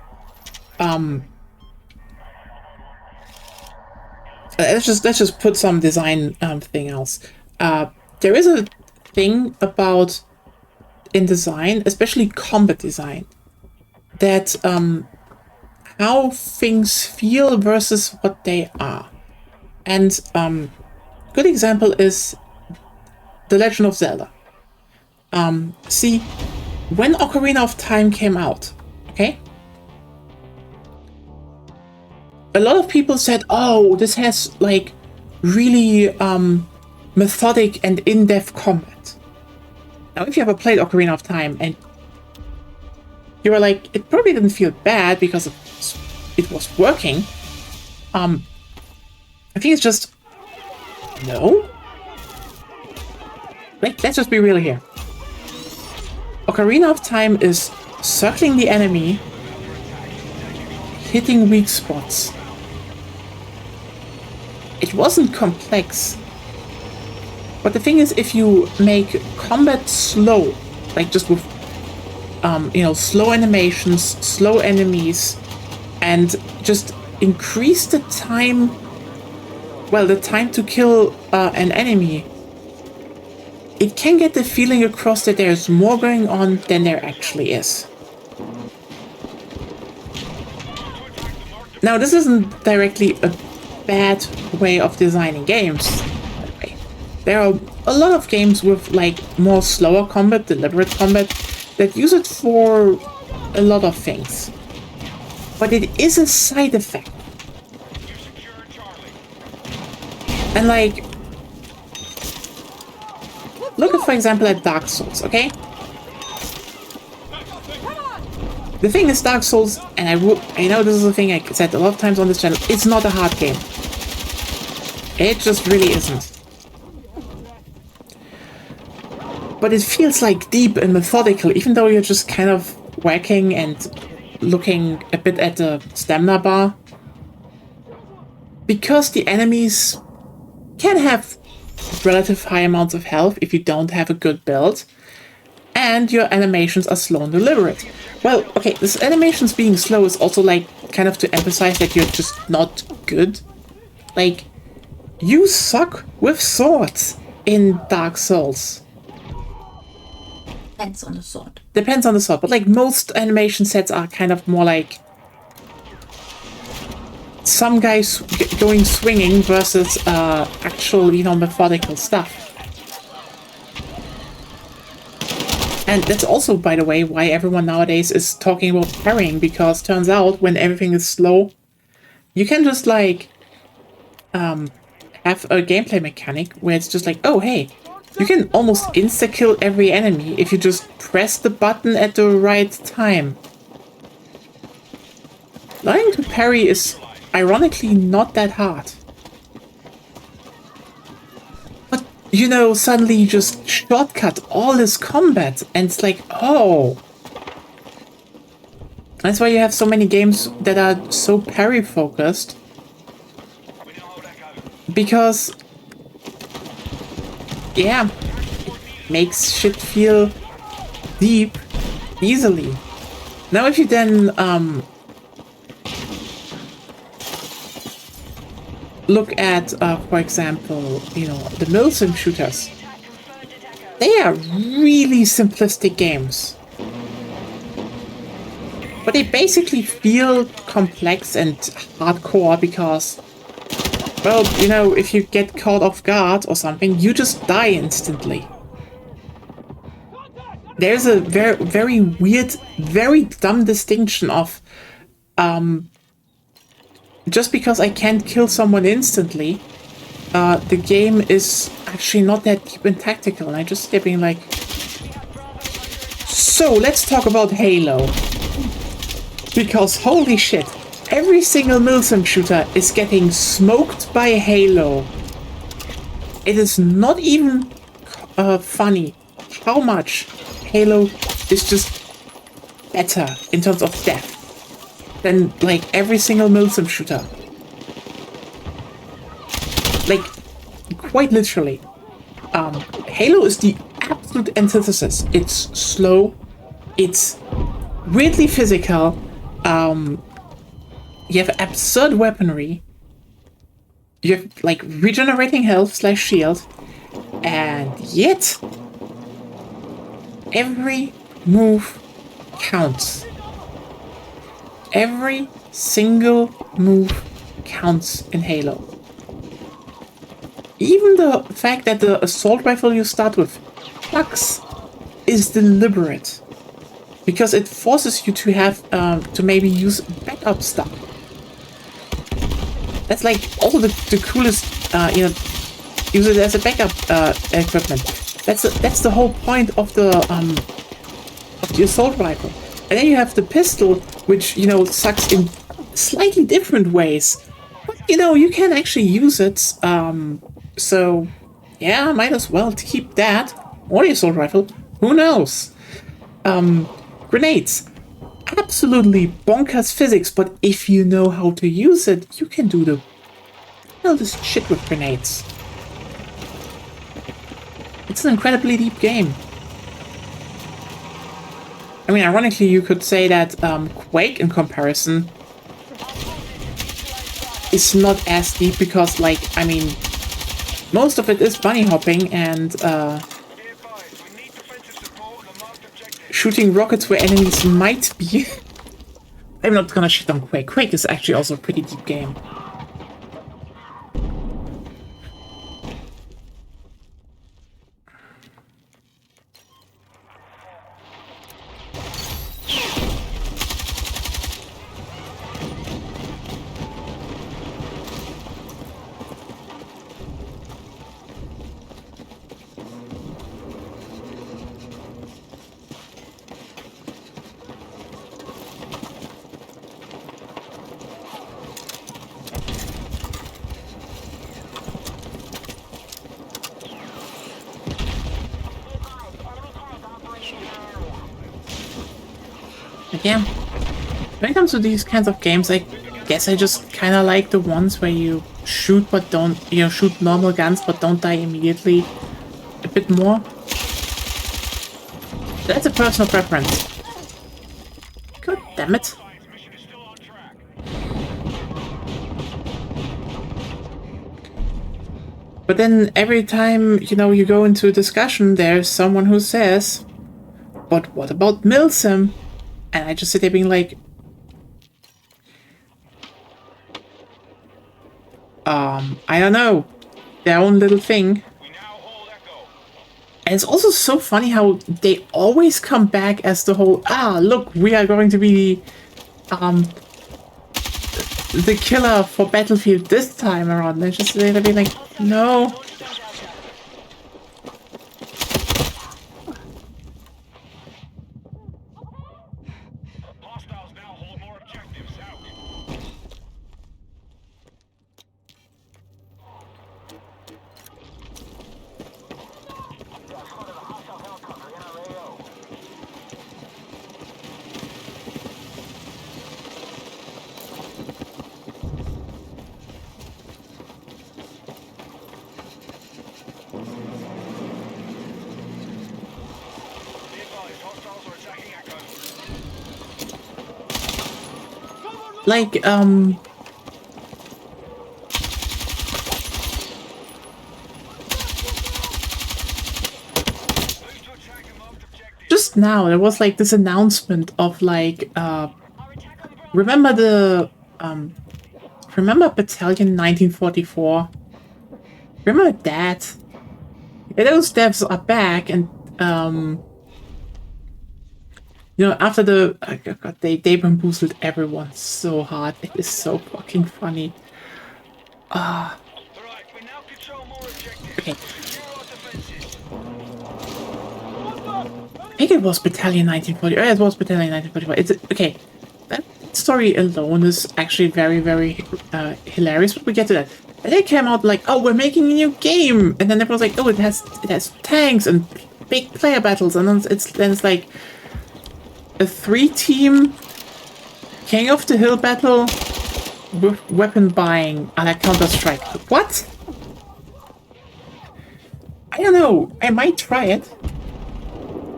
Let's just put some design thing else. There is a thing about in design, especially combat design, that how things feel versus what they are. And good example is The Legend of Zelda. See, when Ocarina of Time came out, okay? A lot of people said, oh, this has, like, really methodic and in-depth combat. Now, if you ever played Ocarina of Time and you were like, it probably didn't feel bad because it was working, I think it's just, no? Like, let's just be real here. Ocarina of Time is circling the enemy, hitting weak spots. It wasn't complex. But the thing is, if you make combat slow, like just with, slow animations, slow enemies, and just increase the time, the time to kill an enemy, it can get the feeling across that there's more going on than there actually is. Now, this isn't directly a bad way of designing games. There are a lot of games with, like, more slower combat, deliberate combat, that use it for a lot of things. But it is a side effect. And, like, look at, for example, at Dark Souls, okay? The thing is, Dark Souls, and I know this is a thing I said a lot of times on this channel, it's not a hard game. It just really isn't. But it feels like deep and methodical, even though you're just kind of whacking and looking a bit at the stamina bar. Because the enemies can have relative high amounts of health if you don't have a good build, and your animations are slow and deliberate. Well, okay, this animations being slow is also like kind of to emphasize that you're just not good. Like, you suck with swords in Dark Souls. Depends on the sword. Depends on the sword, but like most animation sets are kind of more like some guys going swinging versus actual, you know, methodical stuff. And that's also, by the way, why everyone nowadays is talking about parrying, because turns out when everything is slow, you can just like have a gameplay mechanic where it's just like, oh hey, you can almost insta-kill every enemy if you just press the button at the right time. Learning to parry is ironically not that hard. But, you know, suddenly you just shortcut all this combat and it's like, oh. That's why you have so many games that are so parry focused. Because, yeah, it makes shit feel deep easily. Now if you then look at, for example, you know, the milsim shooters, they are really simplistic games. But they basically feel complex and hardcore because, well, you know, if you get caught off guard or something, you just die instantly. There's a very weird, very dumb distinction of, just because I can't kill someone instantly, the game is actually not that deep and tactical, and I just kept being like... So, let's talk about Halo. Because holy shit, every single milsim shooter is getting smoked by Halo. It is not even funny how much Halo is just better in terms of death than like every single milsim shooter. Like, quite literally. Halo is the absolute antithesis. It's slow, it's weirdly physical, you have absurd weaponry, you have like regenerating health / shield, and yet every move counts. Every single move counts in Halo. Even the fact that the assault rifle you start with plugs is deliberate. Because it forces you to have, to maybe use backup stuff. That's like also the coolest, you know, use it as a backup equipment. That's the whole point of the assault rifle. And then you have the pistol, which, you know, sucks in slightly different ways. But, you know, you can actually use it. So, yeah, might as well keep that. Or the assault rifle. Who knows? Grenades. Absolutely bonkers physics, but if you know how to use it, you can do the wildest shit with grenades. It's an incredibly deep game. I mean, ironically, you could say that Quake, in comparison, is not as deep because, like, I mean, most of it is bunny hopping and shooting rockets where enemies might be. I'm not gonna shit on Quake. Quake is actually also a pretty deep game. But yeah, when it comes to these kinds of games, I guess I just kind of like the ones where you shoot but don't, shoot normal guns but don't die immediately a bit more. That's a personal preference. God damn it. Mission is still on track. But then every time, you go into a discussion, there's someone who says, but what about Milsim? And I just sit there being like, I don't know. Their own little thing. We now hold Echo. And it's also so funny how they always come back as the whole, look, we are going to be the killer for Battlefield this time around. They're just they'll be like, no. Hostiles now hold more objectives. Out. Be advised, hostiles are attacking Echo. Like, Move to attack and marked objectives. just now there was like this announcement of like, remember remember Battalion 1944? Remember that? Yeah, those devs are back, and after the God, they bamboozled everyone so hard. It is so fucking funny. Right, we now control more objectives. Okay, Secure our defenses. I think it was Battalion 1940. Oh, it was Battalion 1945. It's okay. That story alone is actually very, very hilarious. But we get to that. And they came out like, oh, we're making a new game, and then everyone's like, oh, it has tanks and big player battles, and then it's like a 3-team King of the Hill battle with weapon buying a la Counter-Strike. What? I don't know. I might try it.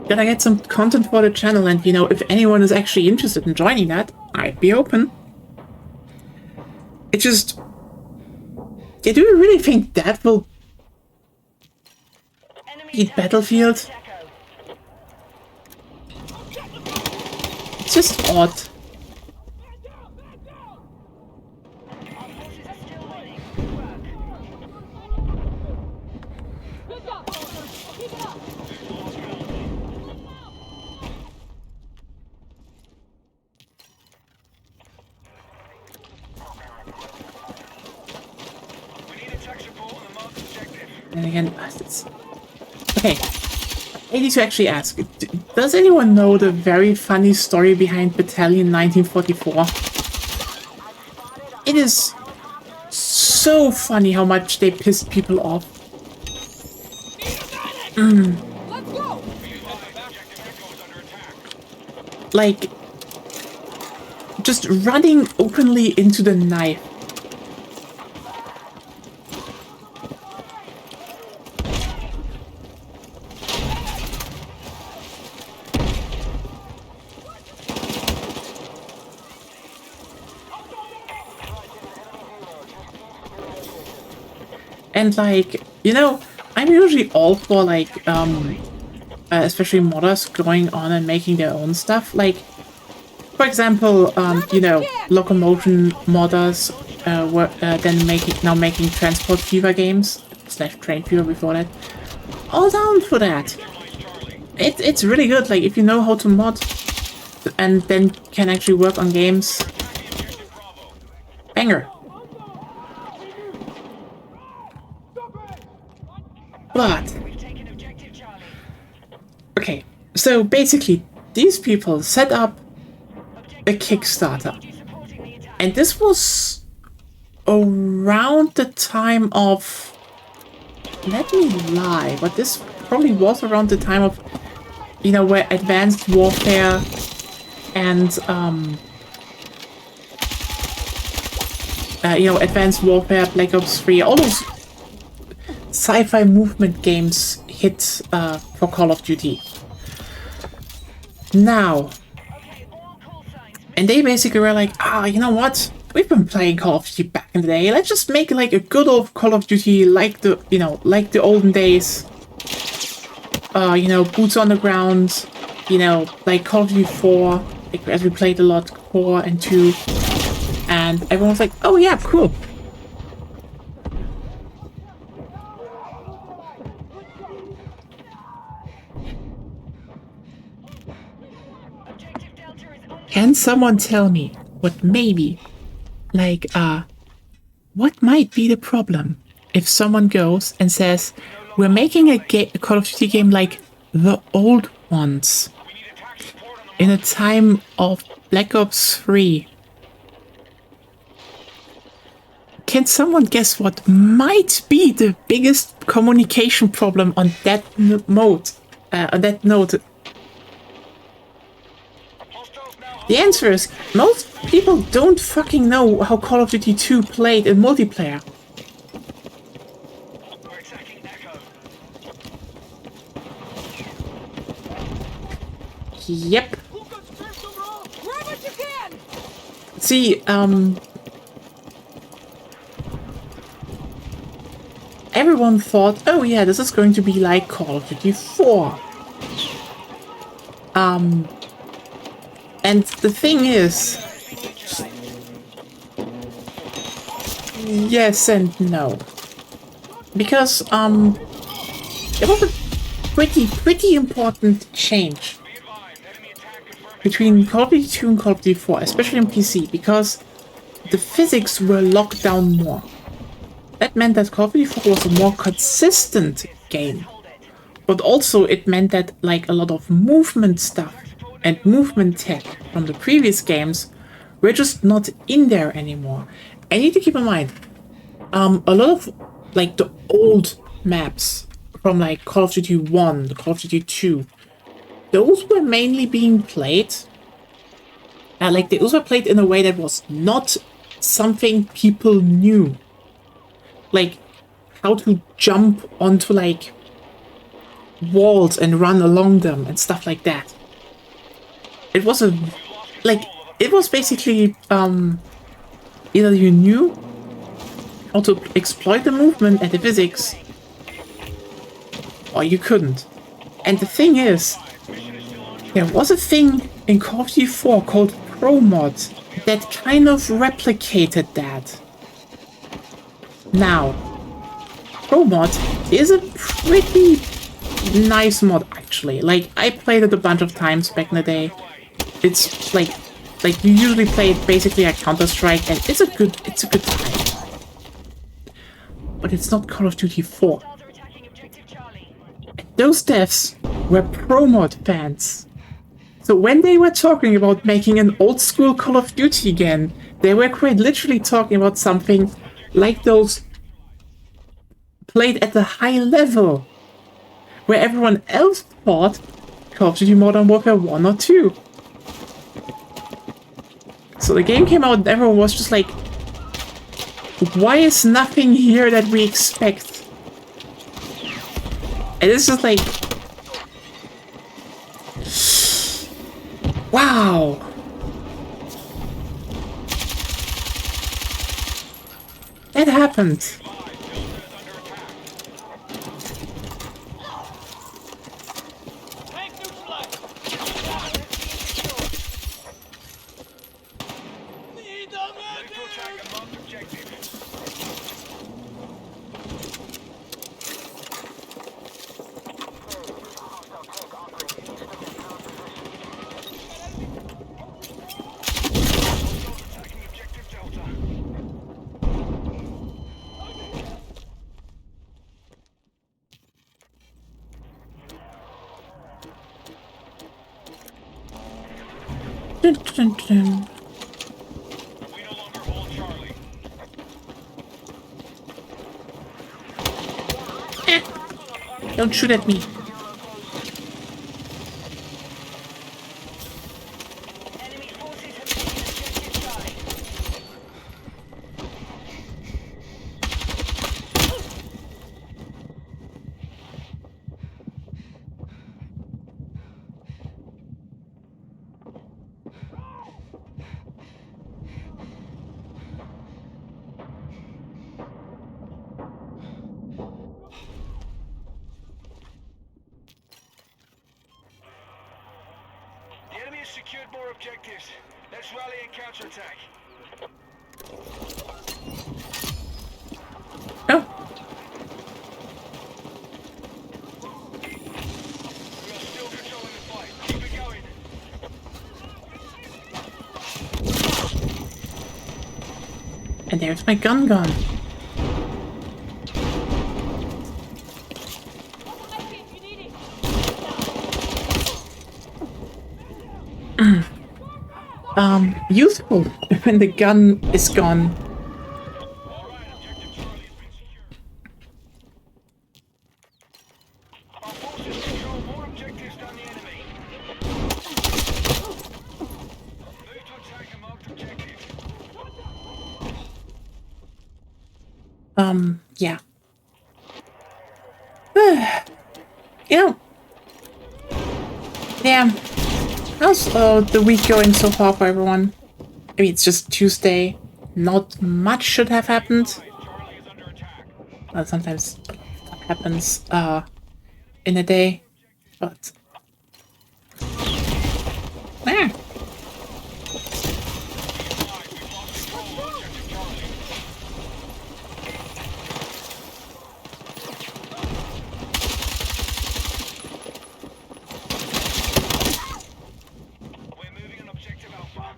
Then I get some content for the channel, and if anyone is actually interested in joining that, I'd be open. It just... do you really think that will beat Battlefield? It's just odd. Our forces are still winning. Good work. Good job, soldiers. Keep it up. We need attack support on the marked objective. And again, it's... okay. I need to actually ask, does anyone know the very funny story behind Battalion 1944? It is so funny how much they pissed people off. Let's go. Objective Echo is under attack. Like, just running openly into the knife. And like, I'm usually all for like, especially modders going on and making their own stuff. Like, for example, locomotion modders were then making Transport Fever games / Train Fever before that. All down for that. It's really good. Like, if you know how to mod and then can actually work on games, banger. But We've taken objective Charlie. okay, so basically, these people set up a Kickstarter, Supporting the attack. and this was around the time of... let me lie, but this probably was around the time of, where Advanced Warfare and you know, Advanced Warfare, Black Ops 3, all those sci-fi movement games hit for Call of Duty. Now, and they basically were like, you know what? We've been playing Call of Duty back in the day. Let's just make like a good old Call of Duty like the, you know, like the olden days. You know, boots on the ground, you know, like Call of Duty 4, like, as we played a lot, 4 and 2. And everyone was like, oh yeah, cool. Can someone tell me what maybe, like, what might be the problem if someone goes and says, we're making a Call of Duty game like the old ones in a time of Black Ops 3? Can someone guess what might be the biggest communication problem on that note? The answer is, most people don't fucking know how Call of Duty 2 played in multiplayer. Yep. See, everyone thought, oh yeah, this is going to be like Call of Duty 4. And the thing is, yes and no. Because, there was a pretty important change between Call of Duty 2 and Call of Duty 4, especially on PC, because the physics were locked down more. That meant that Call of Duty 4 was a more consistent game. But also it meant that like a lot of movement stuff and movement tech from the previous games were just not in there anymore. And you need to keep in mind, a lot of like the old maps from like Call of Duty 1, the Call of Duty 2, those were mainly being played, those were played in a way that was not something people knew. Like how to jump onto like walls and run along them and stuff like that. It was it was basically either you knew how to exploit the movement and the physics, or you couldn't. And the thing is, there was a thing in Call of Duty 4 called Pro Mod that kind of replicated that. Now, Pro Mod is a pretty nice mod actually. Like, I played it a bunch of times back in the day. It's like you usually play it basically like Counter-Strike, and it's a good time. But it's not Call of Duty 4. Those devs were Pro Mod fans. So when they were talking about making an old school Call of Duty again, they were quite literally talking about something like those played at the high level, where everyone else thought Call of Duty Modern Warfare 1 or 2. So the game came out and everyone was just like, why is nothing here that we expect? And it's just like, wow. That happened. Dun, dun, dun. We no longer hold Charlie. Don't shoot at me. secured more objectives. Let's rally and counterattack. Oh, We are still controlling the fight. Keep it going. and there's my gun gone. Useful when the gun is gone. Alright, objective Charlie has been secured. Our forces control more objectives than the enemy. Move to attack a marked objective. Yeah. You know. Yeah. How's the week going so far for everyone? I mean, it's just Tuesday. Not much should have happened. Charlie is under attack. Well, sometimes stuff happens in a day, but ah. We're moving on objective Alpha.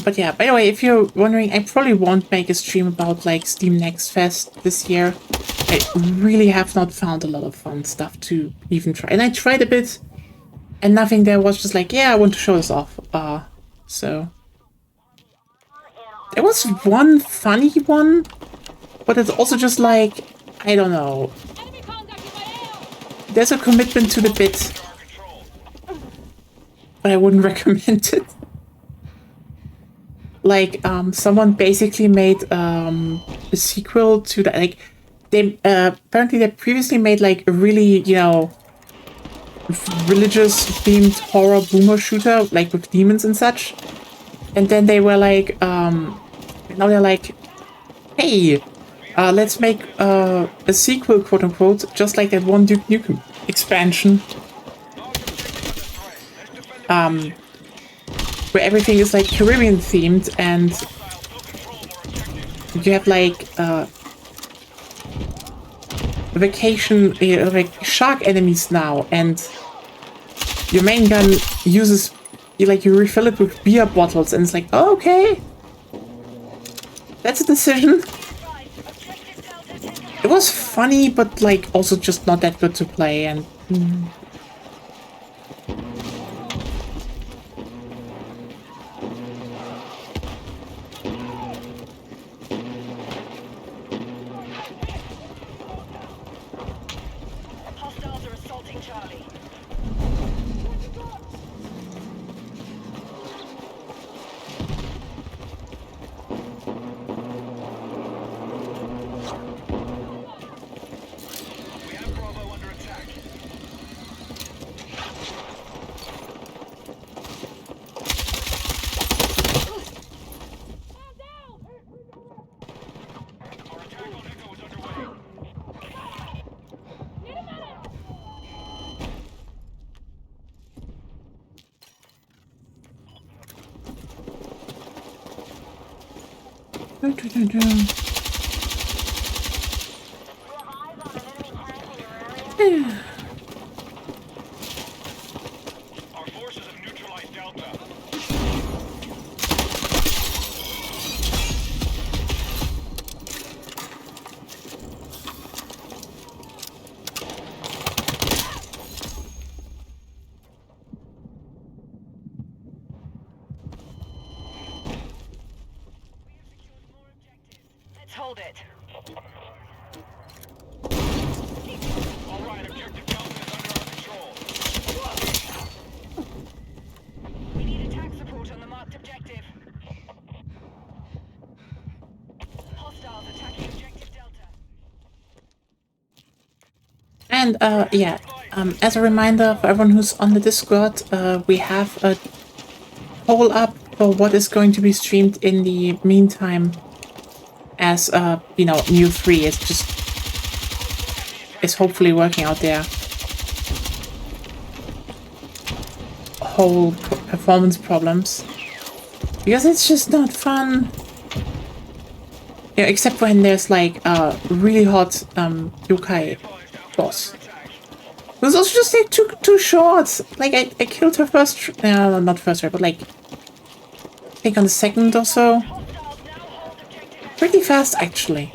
But yeah, by the way, if you're wondering, I probably won't make a stream about like Steam Next Fest this year. I really have not found a lot of fun stuff to even try. And I tried a bit, and nothing there was just like, yeah, I want to show this off. So there was one funny one, but it's also just like, I don't know. Enemy contact by AO! There's a commitment to the bit, Our control. but I wouldn't recommend it. Like, someone basically made a sequel to that. Like, they apparently they previously made like a really, you know, religious themed horror boomer shooter, like with demons and such. And then they were like, now they're like, hey, let's make a sequel, quote unquote, just like that one Duke Nukem expansion. Where everything is like Caribbean themed and you have like vacation, like shark enemies now, and your main gun uses, you refill it with beer bottles, and it's like, oh, okay, that's a decision. It was funny, but like also just not that good to play, and Hostiles are assaulting Charlie. We have Bravo under attack. Our attack on Echo is underway. Our forces have neutralized Delta. Let's hold it. All right, objective Delta is under our control. We need attack support on the marked objective. Hostiles attacking objective Delta. And yeah, as a reminder for everyone who's on the Discord, we have a poll up for what is going to be streamed in the meantime. as New 3 is hopefully working out their whole performance problems, because it's just not fun. Except when there's like a really hot yokai boss. It was also just like too short. Like I killed her first, not first try, but like I think on the second or so. Pretty fast actually.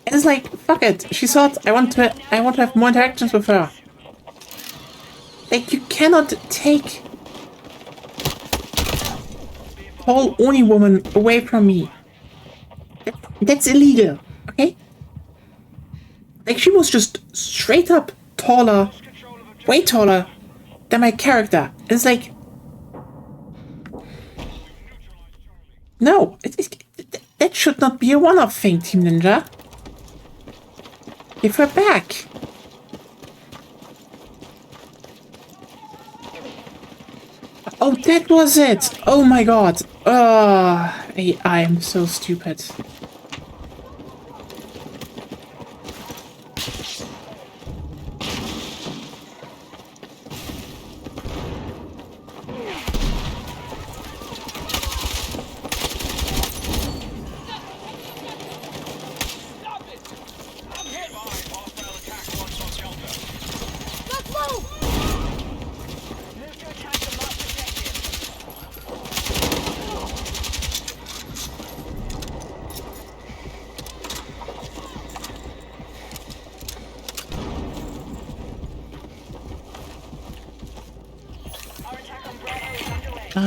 And it's like, fuck it. She thought I want to have more interactions with her. Like, you cannot take whole Oni woman away from me. That's illegal, okay? Like, she was just straight up taller, way taller than my character. It's like, no, that should not be a one-off thing, Team Ninja. Give her back. Oh, that was it. Oh my god. I am so stupid.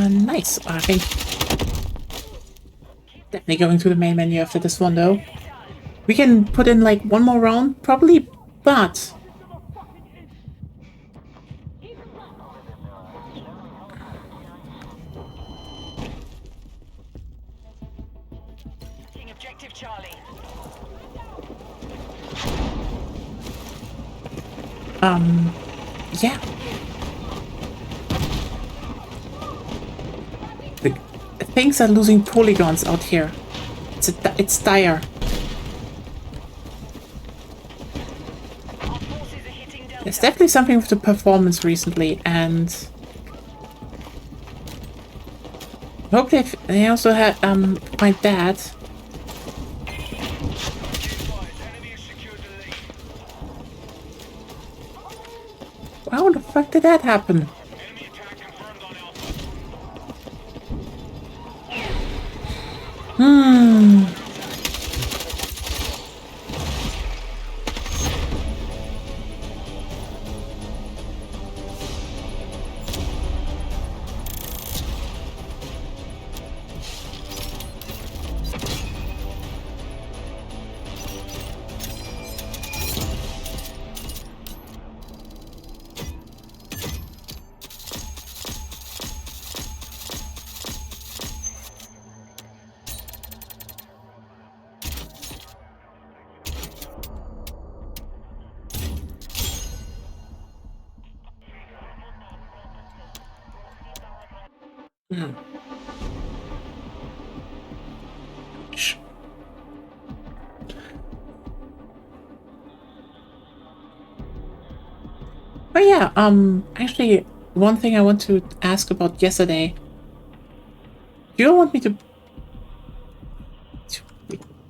Nice. I think definitely going to the main menu after this one, though. We can put in like one more round, probably, but Objective Charlie. yeah. Things are losing polygons out here. It's dire. There's definitely something with the performance recently, and hopefully they also had find that. How the fuck did that happen? But yeah, actually, one thing I want to ask about yesterday. Do you want me to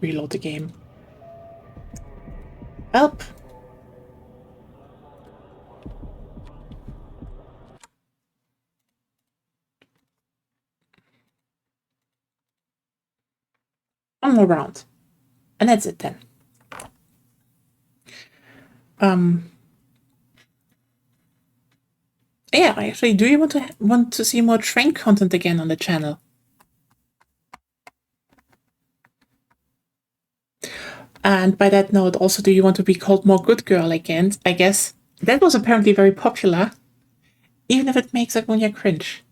reload the game? Help! One more round. And that's it then. Yeah, actually, do you want to see more train content again on the channel? And by that note, also, do you want to be called more good girl again? I guess that was apparently very popular, even if it makes Agonia cringe.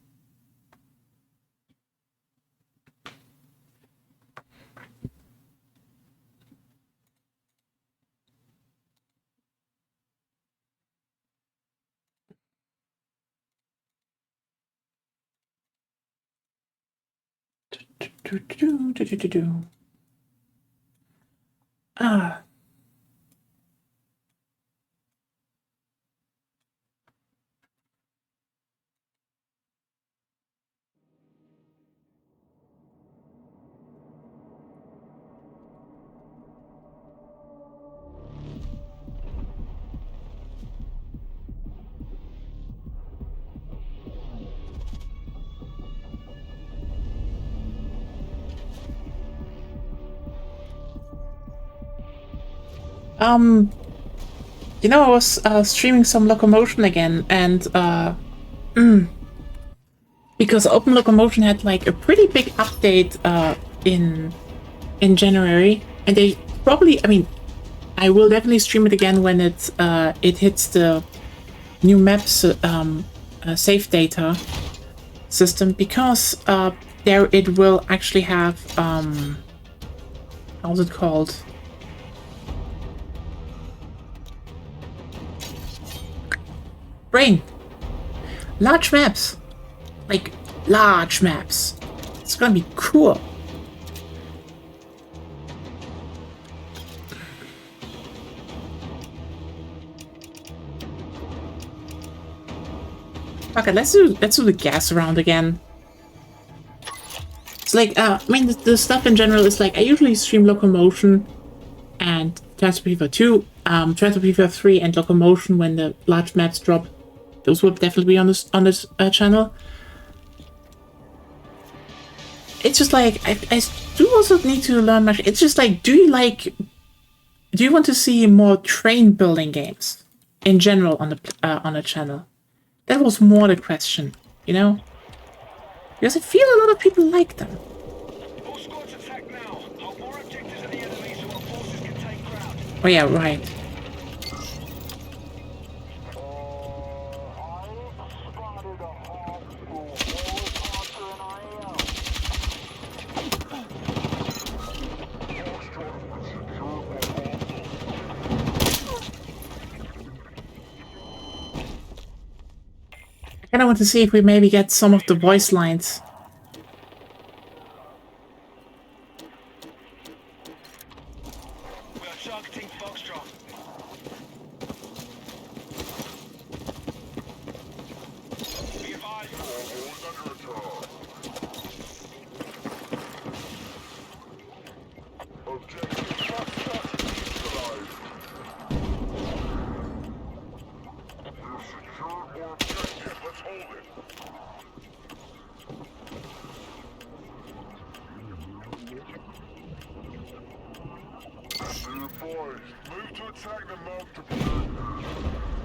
Ah. You know, I was streaming some Locomotion again, and because Open Locomotion had like a pretty big update in January, and they probably, I mean, I will definitely stream it again when it hits the new maps save data system, because there it will actually have how's it called? Brain. Large maps. Like, large maps. It's gonna be cool. Okay, let's do the gas round again. It's like, I mean, the stuff in general is like, I usually stream Locomotion and Transfer Fever 2, Transfer Fever 3 and Locomotion when the large maps drop. Those will definitely be on this channel. It's just like, I do also need to learn much. It's just like, do you want to see more train building games in general on the channel? That was more the question, you know? Because I feel a lot of people like them. All squads attack now. Hold more objectives of the enemy so our forces can take ground. Oh yeah, right. I kind of want to see if we maybe get some of the voice lines. We are targeting Foxtrot. Be advised.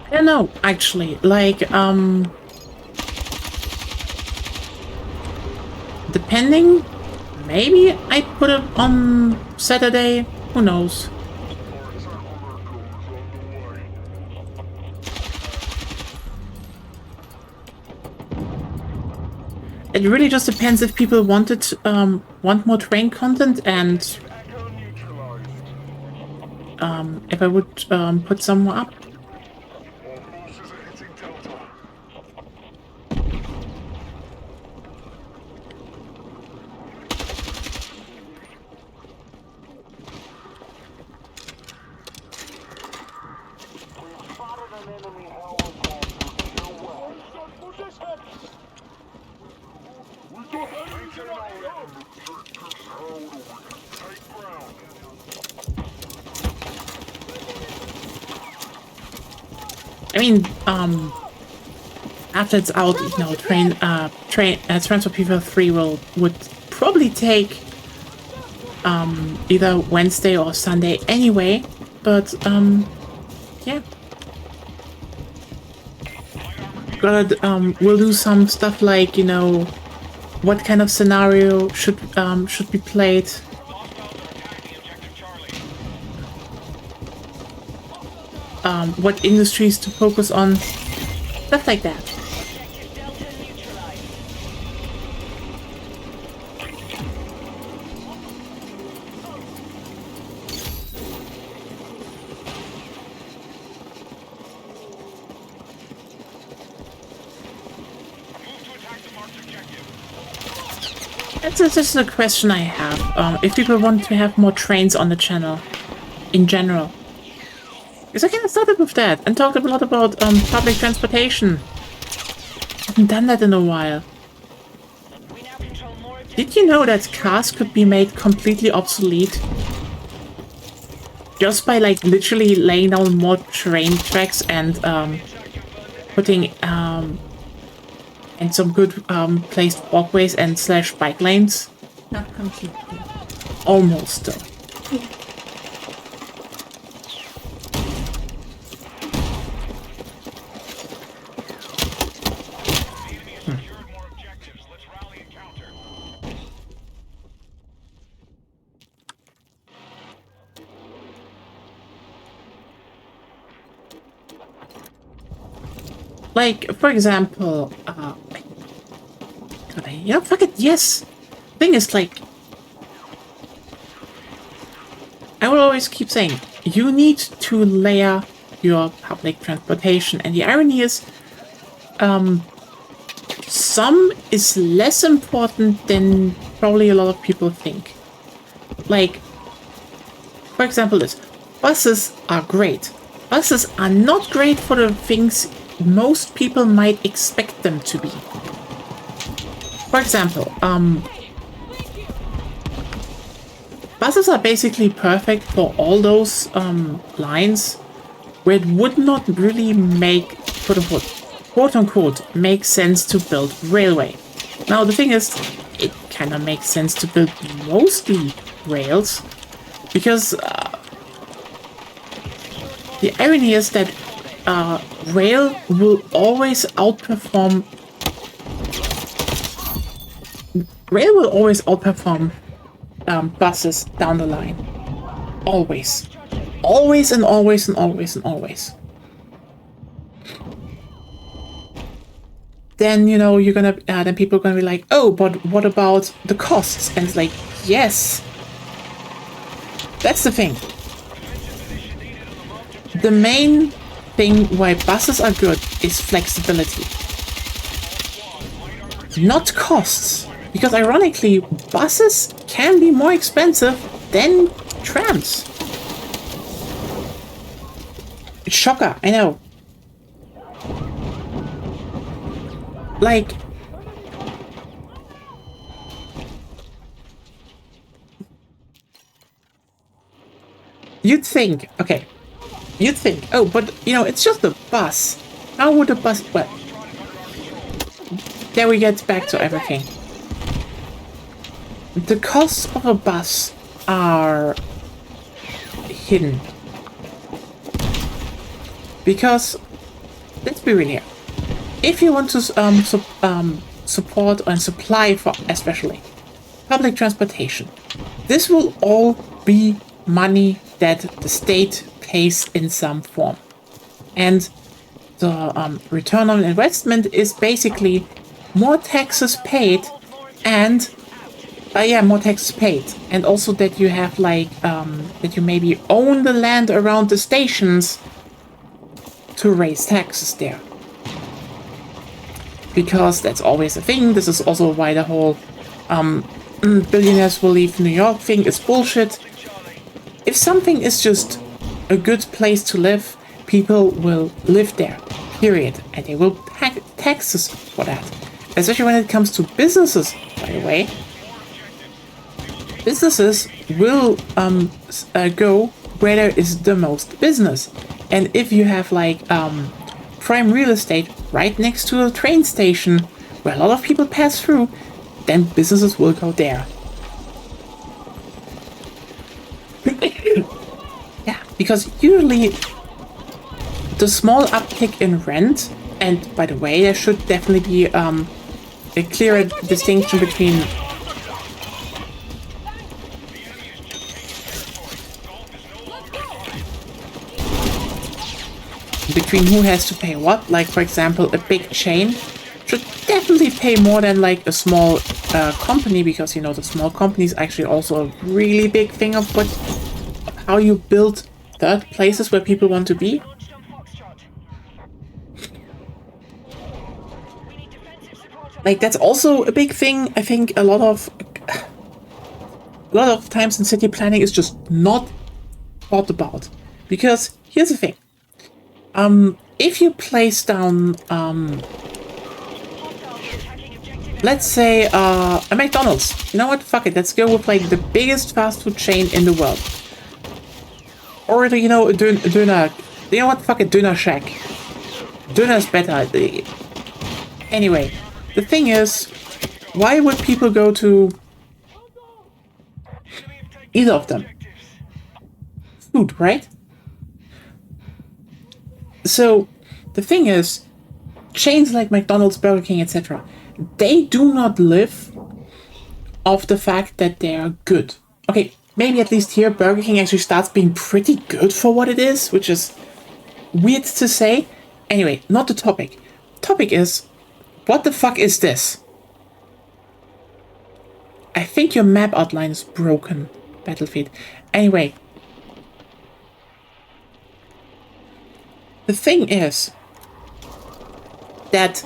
I don't know, actually. Like, depending, maybe I put it on Saturday. Who knows? It really just depends if people want more train content, and if I would put some more up. I mean, after it's out, you know, Transfer Fever 3 would probably take either Wednesday or Sunday anyway, but yeah. But we'll do some stuff like, you know, what kind of scenario should be played. What industries to focus on, stuff like that. Objective Delta neutralized. Move to attack the marked objective. That's just a question I have. If people want to have more trains on the channel. in general. Because I kind of started with that and talked a lot about public transportation. Haven't done that in a while. We now control more Did you know that cars could be made completely obsolete? Just by like literally laying down more train tracks and putting and some good placed walkways and slash bike lanes? Not completely. Almost though. Secured more objectives. Let's rally and counter. Like, for example, yeah, fuck it, yes. Thing is, like, I will always keep saying, you need to layer your public transportation. And the irony is, some is less important than probably a lot of people think. Like, for example, this. Buses are great. Buses are not great for the things most people might expect them to be. For example, buses are basically perfect for all those lines where it would not really make, quote unquote, make sense to build railway. Now the thing is, it kind of makes sense to build mostly rails because the irony is that rail will always outperform buses down the line. Always. Always and always and always and always. Then, you know, you're gonna, then people are gonna be like, oh, but what about the costs? And it's like, yes. That's the thing. The main thing why buses are good is flexibility. Not costs. Because ironically, buses can be more expensive than trams. Shocker, I know. Like, you'd think, oh, but, you know, it's just a bus. How would a bus, well, there we get back to everything. The costs of a bus are hidden. Because, let's be real here. If you want to support and supply for, especially, public transportation, this will all be money that the state pays in some form. And the return on investment is basically more taxes paid and more taxes paid, and also that you have like that you maybe own the land around the stations to raise taxes there, because that's always a thing. This is also why the whole billionaires will leave New York thing is bullshit. If something is just a good place to live, people will live there, period, and they will pay taxes for that. Especially when it comes to businesses, by the way. Businesses will go where there is the most business. And if you have like prime real estate right next to a train station where a lot of people pass through, then businesses will go there. Yeah, because usually the small uptick in rent, and by the way, there should definitely be a clearer distinction between who has to pay what. Like, for example, a big chain should definitely pay more than like a small company, because, you know, the small company is actually also a really big thing of how you build third places where people want to be. Like, that's also a big thing. I think a lot of times in city planning is just not thought about. Because here's the thing. If you place down, let's say, a McDonald's. You know what? Fuck it. Let's go with like the biggest fast food chain in the world. Or, you know, a Döner. You know what? Fuck it. Döner Shack. Döner is better. Anyway, the thing is, why would people go to either of them? Food, right? So, the thing is, chains like McDonald's, Burger King, etc., they do not live off the fact that they are good. Okay, maybe at least here, Burger King actually starts being pretty good for what it is, which is weird to say. Anyway, not the topic. Topic is, what the fuck is this? I think your map outline is broken, Battlefield. Anyway. The thing is that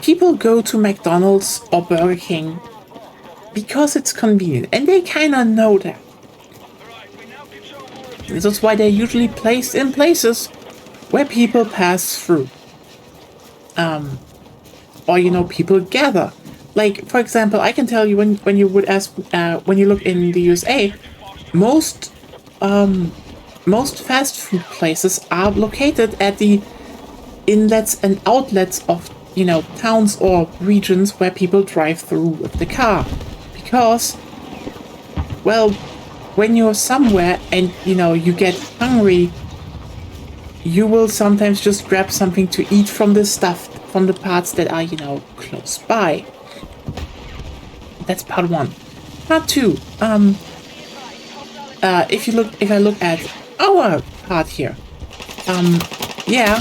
people go to McDonald's or Burger King because it's convenient, and they kind of know that. This is why they're usually placed in places where people pass through. Or, you know, people gather. Like, for example, I can tell you when you would ask, when you look in the USA, most fast food places are located at the inlets and outlets of, you know, towns or regions where people drive through with the car. Because, well, when you're somewhere and, you know, you get hungry, you will sometimes just grab something to eat from the stuff, from the parts that are, you know, close by. That's part one. Part two, if I look at our part here, yeah,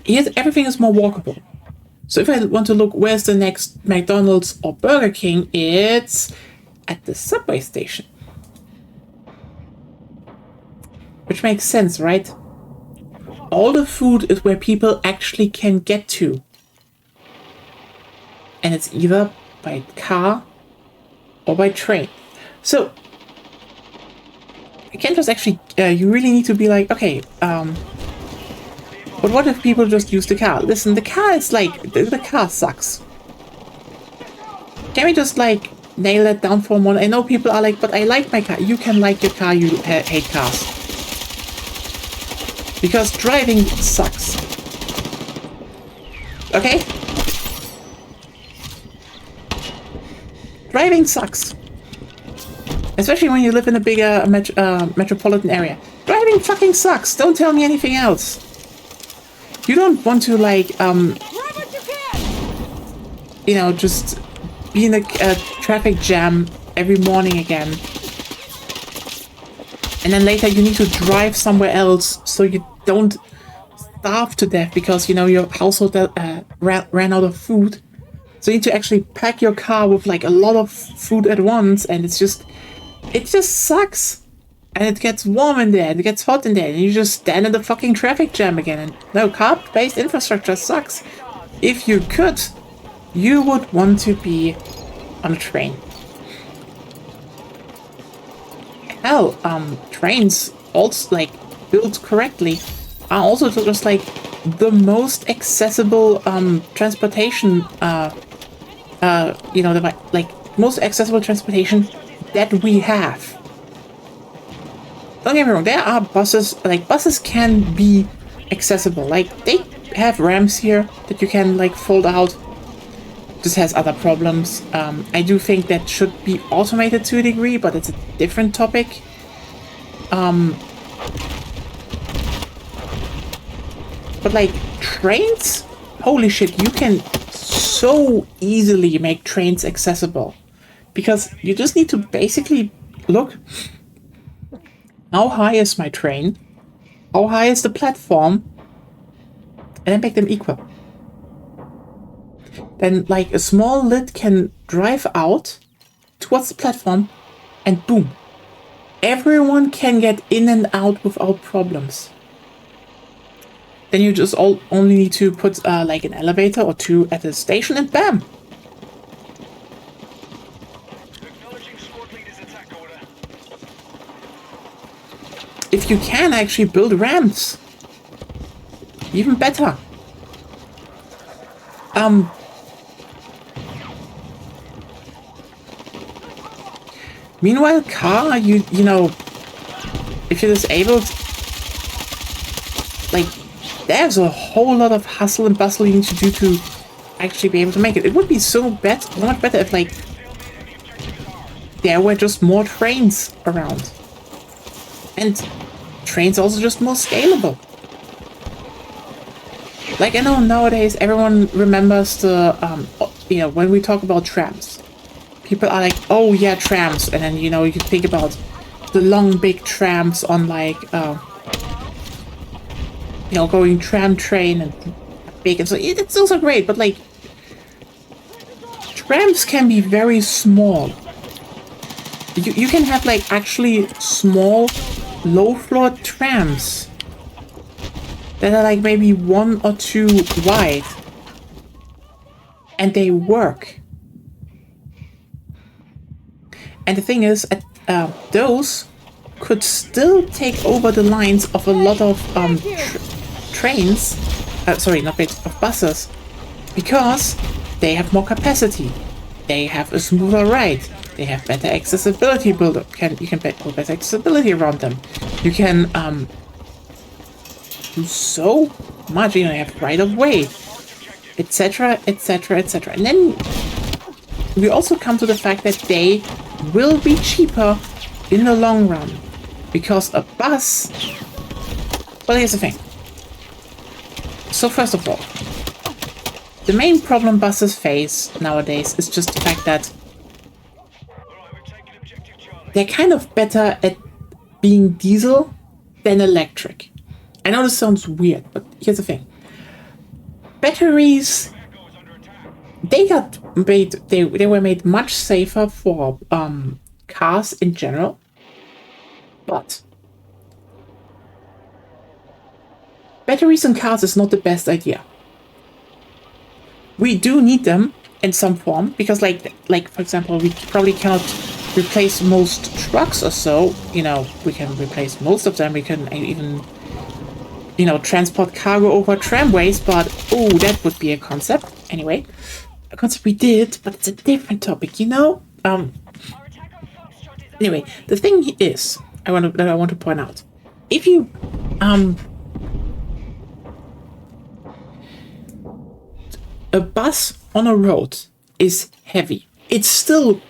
here's, everything is more walkable. So if I want to look where's the next McDonald's or Burger King, it's at the subway station. Which makes sense, right? All the food is where people actually can get to. And it's either by car or by train. So, you can't just actually, you really need to be like, okay, but what if people just use the car? Listen, the car is like, the car sucks. Can we just like nail that down for a moment? I know people are like, but I like my car. You can like your car, you hate cars. Because driving sucks. Okay? Driving sucks. Especially when you live in a bigger metropolitan area. Driving fucking sucks. Don't tell me anything else. You don't want to, like, you know, just be in a traffic jam every morning again. And then later you need to drive somewhere else so you don't starve to death because, you know, your household ran out of food. So you need to actually pack your car with, like, a lot of food at once, and it just sucks. And it gets warm in there, and it gets hot in there, and you just stand in the fucking traffic jam again. And no, car-based infrastructure sucks. If you could, you would want to be on a train. Hell, trains, also, like, built correctly, are also just, like, the most accessible, transportation, you know, like, most accessible transportation that we have. Don't get me wrong, there are buses, like, buses can be accessible. Like, they have ramps here that you can, like, fold out. This has other problems. I do think that should be automated to a degree, but it's a different topic. But, like, trains? Holy shit, you can so easily make trains accessible. Because you just need to basically look... How high is my train? How high is the platform? And then make them equal. Then, like, a small lid can drive out towards the platform, and boom. Everyone can get in and out without problems. Then you just only need to put, like, an elevator or two at the station, and bam! if you can actually build ramps, even better. Meanwhile, car, you know, if you're disabled, like, there's a whole lot of hustle and bustle you need to do to actually be able to make it. It would be so much better if, like, there were just more trains around. And trains also just more scalable. Like, I know nowadays everyone remembers the, you know, when we talk about trams, people are like, oh yeah, trams. And then, you know, you can think about the long, big trams on, like, you know, going tram train and big. And so it's also great, but, like, trams can be very small. You can have, like, actually small, low-floor trams that are, like, maybe 1 or 2 wide. And they work. And the thing is, those could still take over the lines of a lot of trains. Sorry, not trains, of buses. Because they have more capacity. They have a smoother ride. They have better accessibility build-up. You can build better accessibility around them. You can do so much. You know, you have right of way, etc., etc., etc. And then we also come to the fact that they will be cheaper in the long run, because a bus. Well, here's the thing. So first of all, the main problem buses face nowadays is just the fact that they're kind of better at being diesel than electric. I know this sounds weird, but here's the thing. Batteries, they were made much safer for cars in general, but batteries in cars is not the best idea. We do need them in some form, because like for example, we probably cannot replace most trucks or so. You know, we can replace most of them. We can even, you know, transport cargo over tramways, but oh, that would be a concept. Anyway, a concept we did, but it's a different topic, you know? Anyway, the thing is, I want to point out, if you a bus on a road is heavy. It's still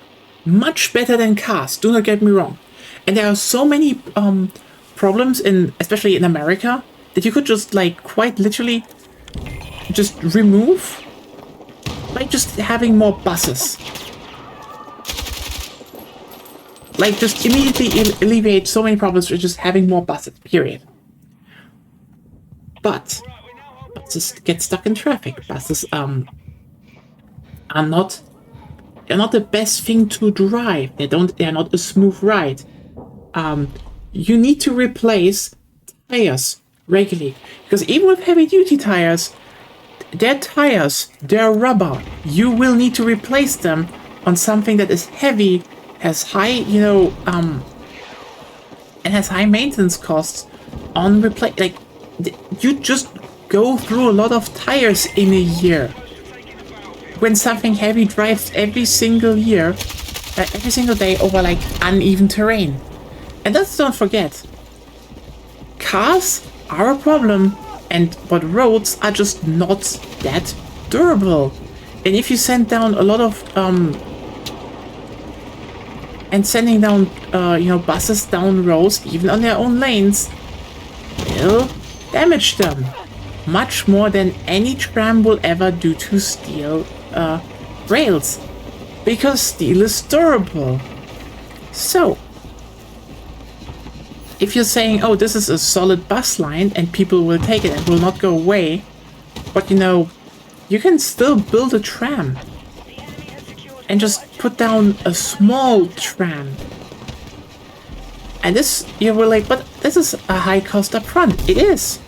much better than cars, do not get me wrong. And there are so many problems, especially in America, that you could just, like, quite literally just remove by just having more buses. Like, just immediately alleviate so many problems with just having more buses, period. But buses get stuck in traffic. Buses are not the best thing to drive. They're not a smooth ride. You need to replace tires regularly, because even with heavy duty tires, they're rubber. You will need to replace them on something that is heavy, has high, you know, and has high maintenance costs on replace. Like, you just go through a lot of tires in a year. When something heavy drives every single year, every single day over, like, uneven terrain. And let's not forget, cars are a problem, but roads are just not that durable. And if you send down a lot of sending down you know, buses down roads, even on their own lanes, will damage them much more than any tram will ever do to steel rails, because steel is durable. So if you're saying, oh, this is a solid bus line and people will take it and will not go away, but you know, you can still build a tram and just put down a small tram. And this, you were like, but this is a high cost up front. It is.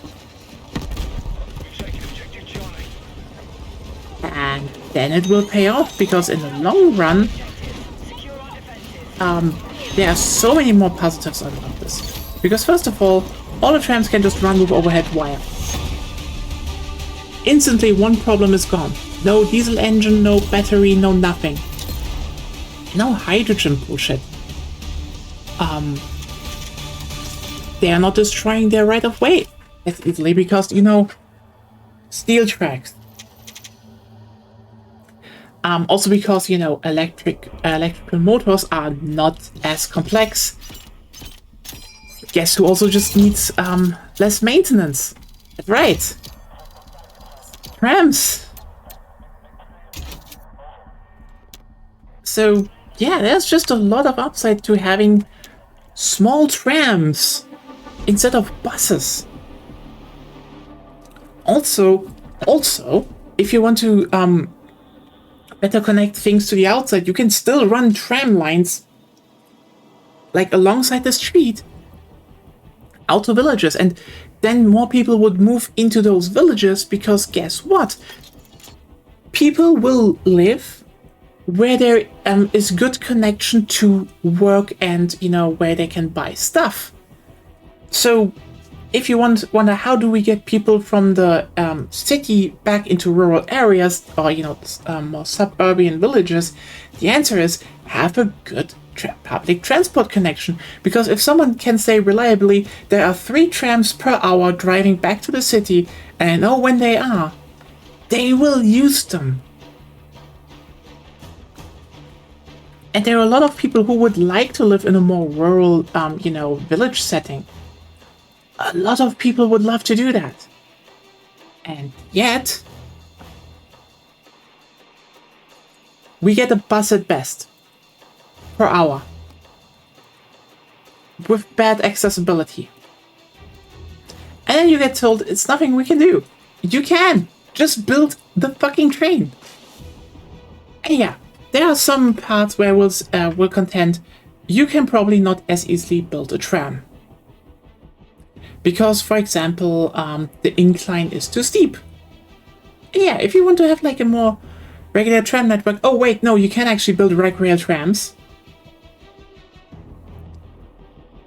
And then it will pay off, because in the long run, there are so many more positives about this. Because first of all the trams can just run with overhead wire. Instantly, one problem is gone. No diesel engine, no battery, no nothing. No hydrogen bullshit. They are not destroying their right of way as easily because, you know, steel tracks. Also because, you know, electrical motors are not as complex. Guess who also just needs less maintenance? That's right. Trams. So yeah, there's just a lot of upside to having small trams instead of buses. Also, if you want to better connect things to the outside, you can still run tram lines like alongside the street out to villages, and then more people would move into those villages because guess what? People will live where there is good connection to work and, you know, where they can buy stuff. So if you wonder how do we get people from the city back into rural areas or, you know, more suburban villages, the answer is have a good public transport connection. Because if someone can say reliably there are 3 trams per hour driving back to the city and I know when they are, they will use them. And there are a lot of people who would like to live in a more rural, you know, village setting. A lot of people would love to do that. And yet, we get a bus at best per hour with bad accessibility. And then you get told it's nothing we can do. You can just build the fucking train. And yeah, there are some parts where we'll contend you can probably not as easily build a tram. Because, for example, the incline is too steep. And yeah, if you want to have like a more regular tram network, oh wait, no, you can actually build rag rail trams.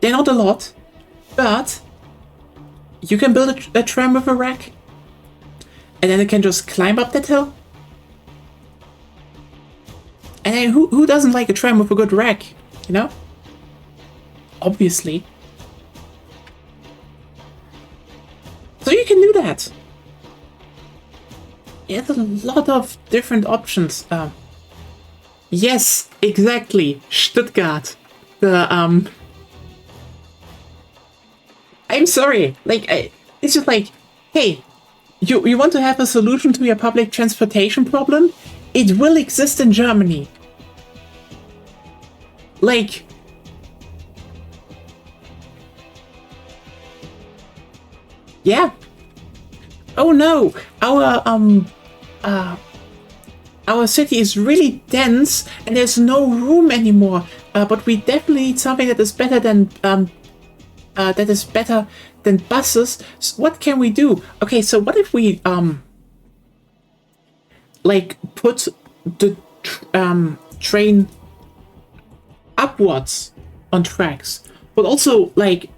They're not a lot, but you can build a tram with a rack, and then it can just climb up that hill. And then who doesn't like a tram with a good rack, you know? Obviously. So you can do that. There's a lot of different options. Yes, exactly. Stuttgart. The I'm sorry. Like, it's just like, hey, you want to have a solution to your public transportation problem? It will exist in Germany. Like, yeah. Oh no, our city is really dense and there's no room anymore. But we definitely need something that is better than buses. So what can we do? Okay, so what if we like put the train upwards on tracks, but also like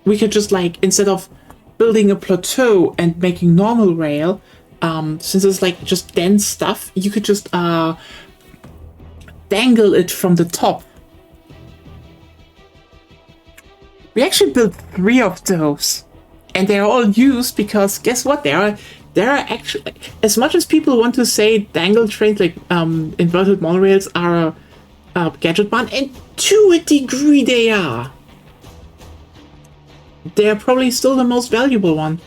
we could just like instead of building a plateau and making normal rail, since it's like just dense stuff, you could just dangle it from the top. We actually built 3 of those, and they're all used because guess what? There are actually, as much as people want to say dangle trains like inverted monorails are a gadget ban, and to a degree they are. They're probably still the most valuable one.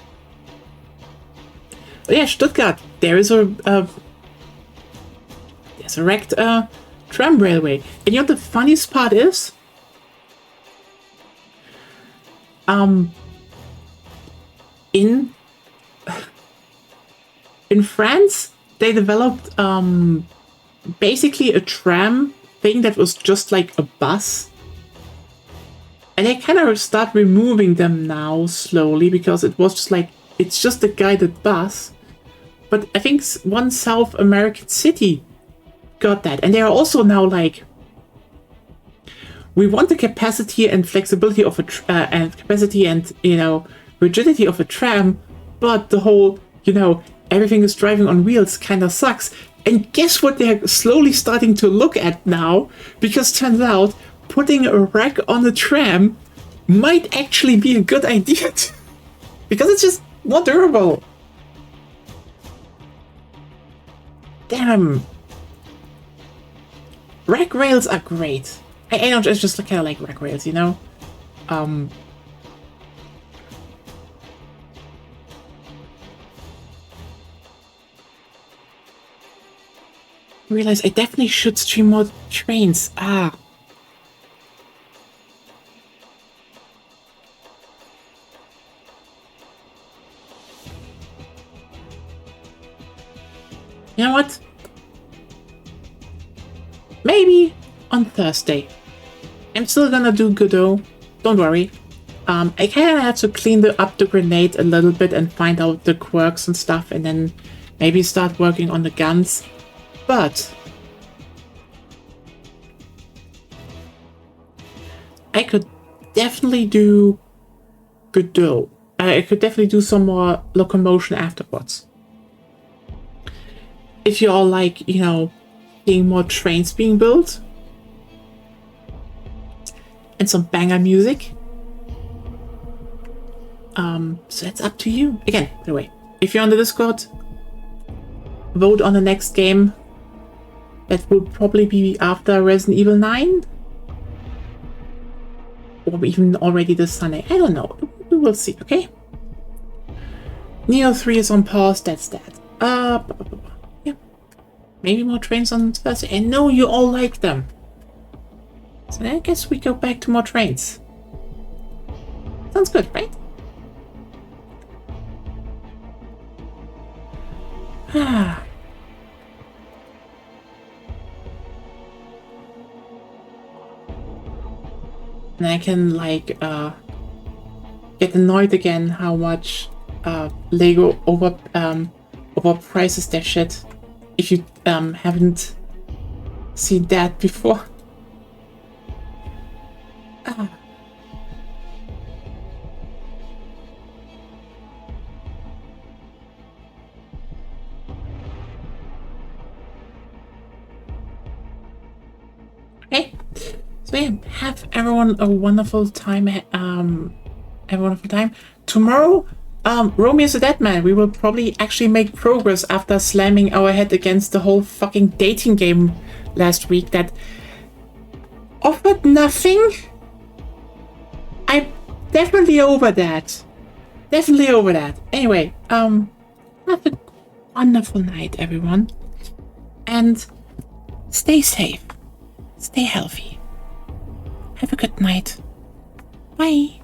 But yeah, Stuttgart, there's a wrecked tram railway. And you know what the funniest part is? In France, they developed basically a tram thing that was just like a bus. And they kind of start removing them now slowly because it was just like, it's just a guided bus. But I think one South American city got that. And they are also now like we want the capacity and flexibility of and capacity and, rigidity of a tram, but the whole, everything is driving on wheels kind of sucks. And guess what they're slowly starting to look at now? Because turns out putting a rack on the tram might actually be a good idea. Because it's just more durable. Damn. Rack rails are great. I don't just kind of like rack rails, Realize I definitely should stream more trains. You know what? Maybe on Thursday. I'm still gonna do Godot. Don't worry. I kind of have to clean up the grenade a little bit and find out the quirks and stuff, and then maybe start working on the guns. But I could definitely do Godot. I could definitely do some more locomotion afterwards. If you all like, seeing more trains being built and some banger music. So it's up to you. Again, by the way, if you're on the Discord, vote on the next game. That will probably be after Resident Evil 9. Or even already this Sunday. I don't know. We will see, okay? Neo 3 is on pause, that's that. Yeah. Maybe more trains on Thursday. I know you all like them. So I guess we go back to more trains. Sounds good, right? And I can get annoyed again how much Lego overprices their shit. If you haven't seen that before. Okay. So yeah, have everyone a wonderful time. Tomorrow, Romeo's a dead man. We will probably actually make progress after slamming our head against the whole fucking dating game last week that offered nothing. I'm definitely over that. Definitely over that. Anyway, have a wonderful night, everyone. And stay safe. Stay healthy. Have a good night. Bye.